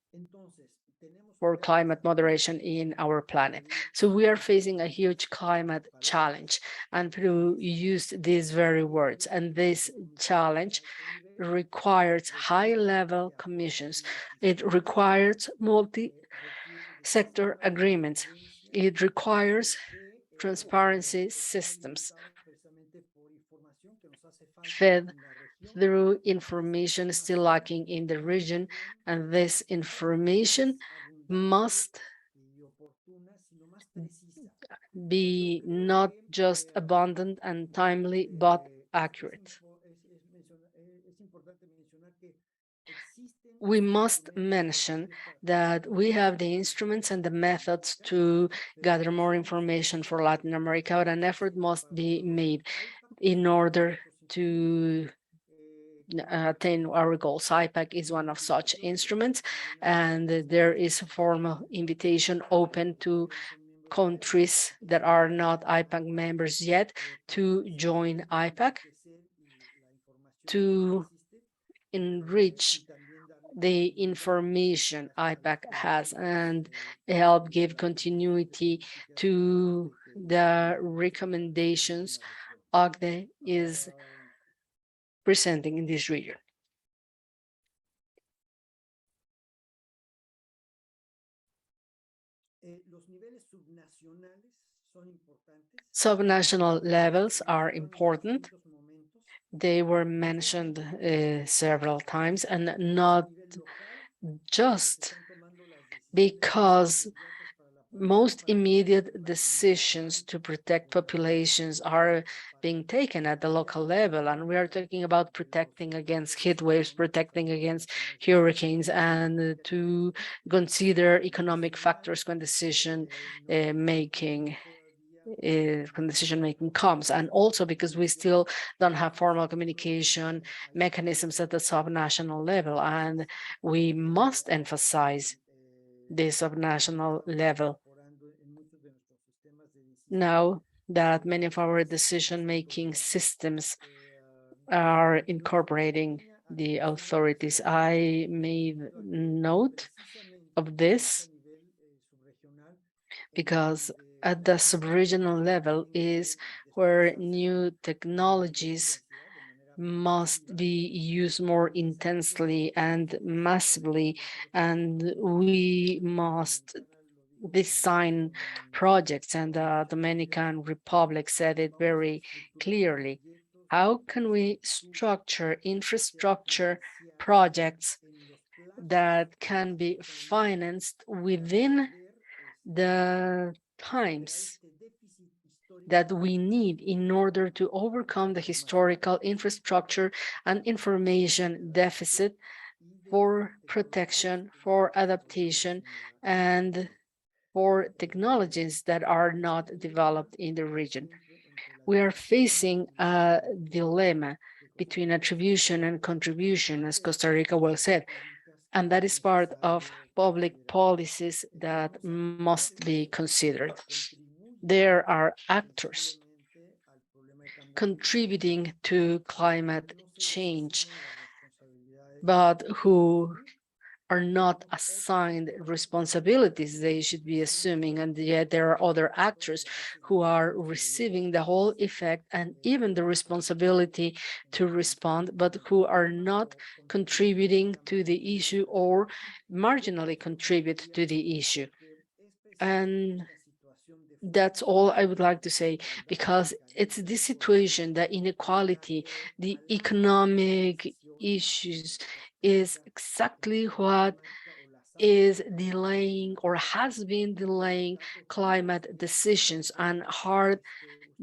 for climate moderation in our planet. So we are facing a huge climate challenge, and Peru used these very words. And this challenge requires high-level commissions. It requires multi-sector agreements. It requires transparency systems fed through information still lacking in the region, and this information must be not just abundant and timely, but accurate. We must mention that we have the instruments and the methods to gather more information for Latin America, but an effort must be made in order to attain our goals. IPAC is one of such instruments, and there is a formal invitation open to countries that are not IPAC members yet to join IPAC to enrich the information IPAC has and help give continuity to the recommendations OCDE is presenting in this region. Subnational levels are important. They were mentioned several times, and not just because most immediate decisions to protect populations are being taken at the local level. And we are talking about protecting against heat waves, protecting against hurricanes, and to consider economic factors when decision making comes. And also because we still don't have formal communication mechanisms at the subnational level, and we must emphasize the subnational level now that many of our decision-making systems are incorporating the authorities. I made note of this because at the sub-regional level is where new technologies must be used more intensely and massively, and we must design projects, and the Dominican Republic said it very clearly. How can we structure infrastructure projects that can be financed within the times that we need in order to overcome the historical infrastructure and information deficit for protection, for adaptation, and for technologies that are not developed in the region? We are facing a dilemma between attribution and contribution, as Costa Rica well said, and that is part of public policies that must be considered. There are actors contributing to climate change, but who are not assigned responsibilities they should be assuming, and yet there are other actors who are receiving the whole effect and even the responsibility to respond, but who are not contributing to the issue or marginally contribute to the issue. And that's all I would like to say, because it's this situation, the inequality, the economic issues is exactly what is delaying or has been delaying climate decisions and hard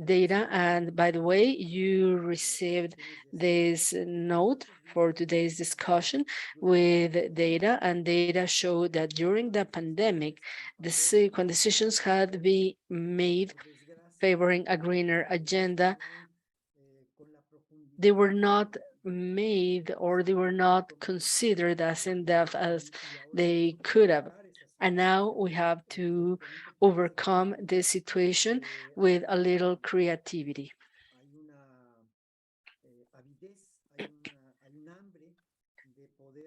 data. And by the way, you received this note for today's discussion with data, and data showed that during the pandemic, when decisions had been made favoring a greener agenda, they were not made or they were not considered as in-depth as they could have. And now we have to overcome this situation with a little creativity.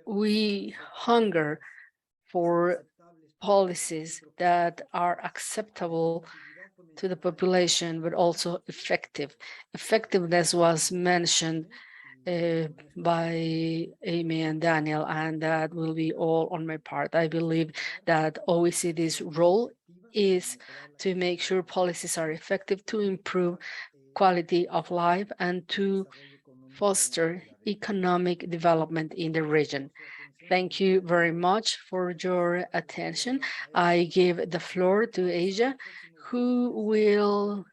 We hunger for policies that are acceptable to the population, but also effective. Effectiveness was mentioned by Amy and Daniel, and that will be all on my part. I believe that OECD's role is to make sure policies are effective, to improve quality of life, and to foster economic development in the region. Thank you very much for your attention. I give the floor to Asia, who will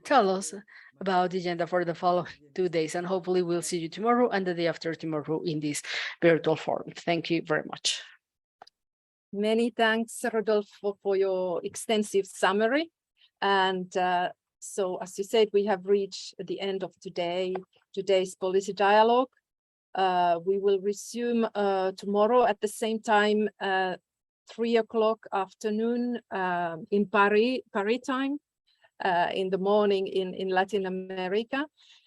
tell us about the agenda for the following 2 days, and hopefully we'll see you tomorrow and the day after tomorrow in this virtual forum. Thank you very much. Many thanks, Rodolfo, for your extensive summary. And so, as you said, we have reached the end of today's policy dialogue. We will resume tomorrow at the same time, 3 o'clock afternoon in Paris time, in the morning in Latin America.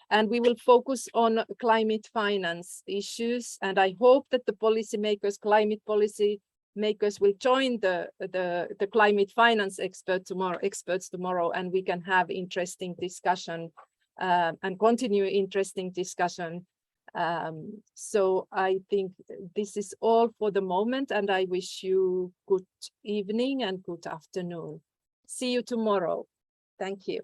And we will focus on climate finance issues. And I hope that the climate policy makers will join the climate finance experts tomorrow, and we can have interesting discussion and continue interesting discussion. So I think this is all for the moment, and I wish you good evening and good afternoon. See you tomorrow. Thank you.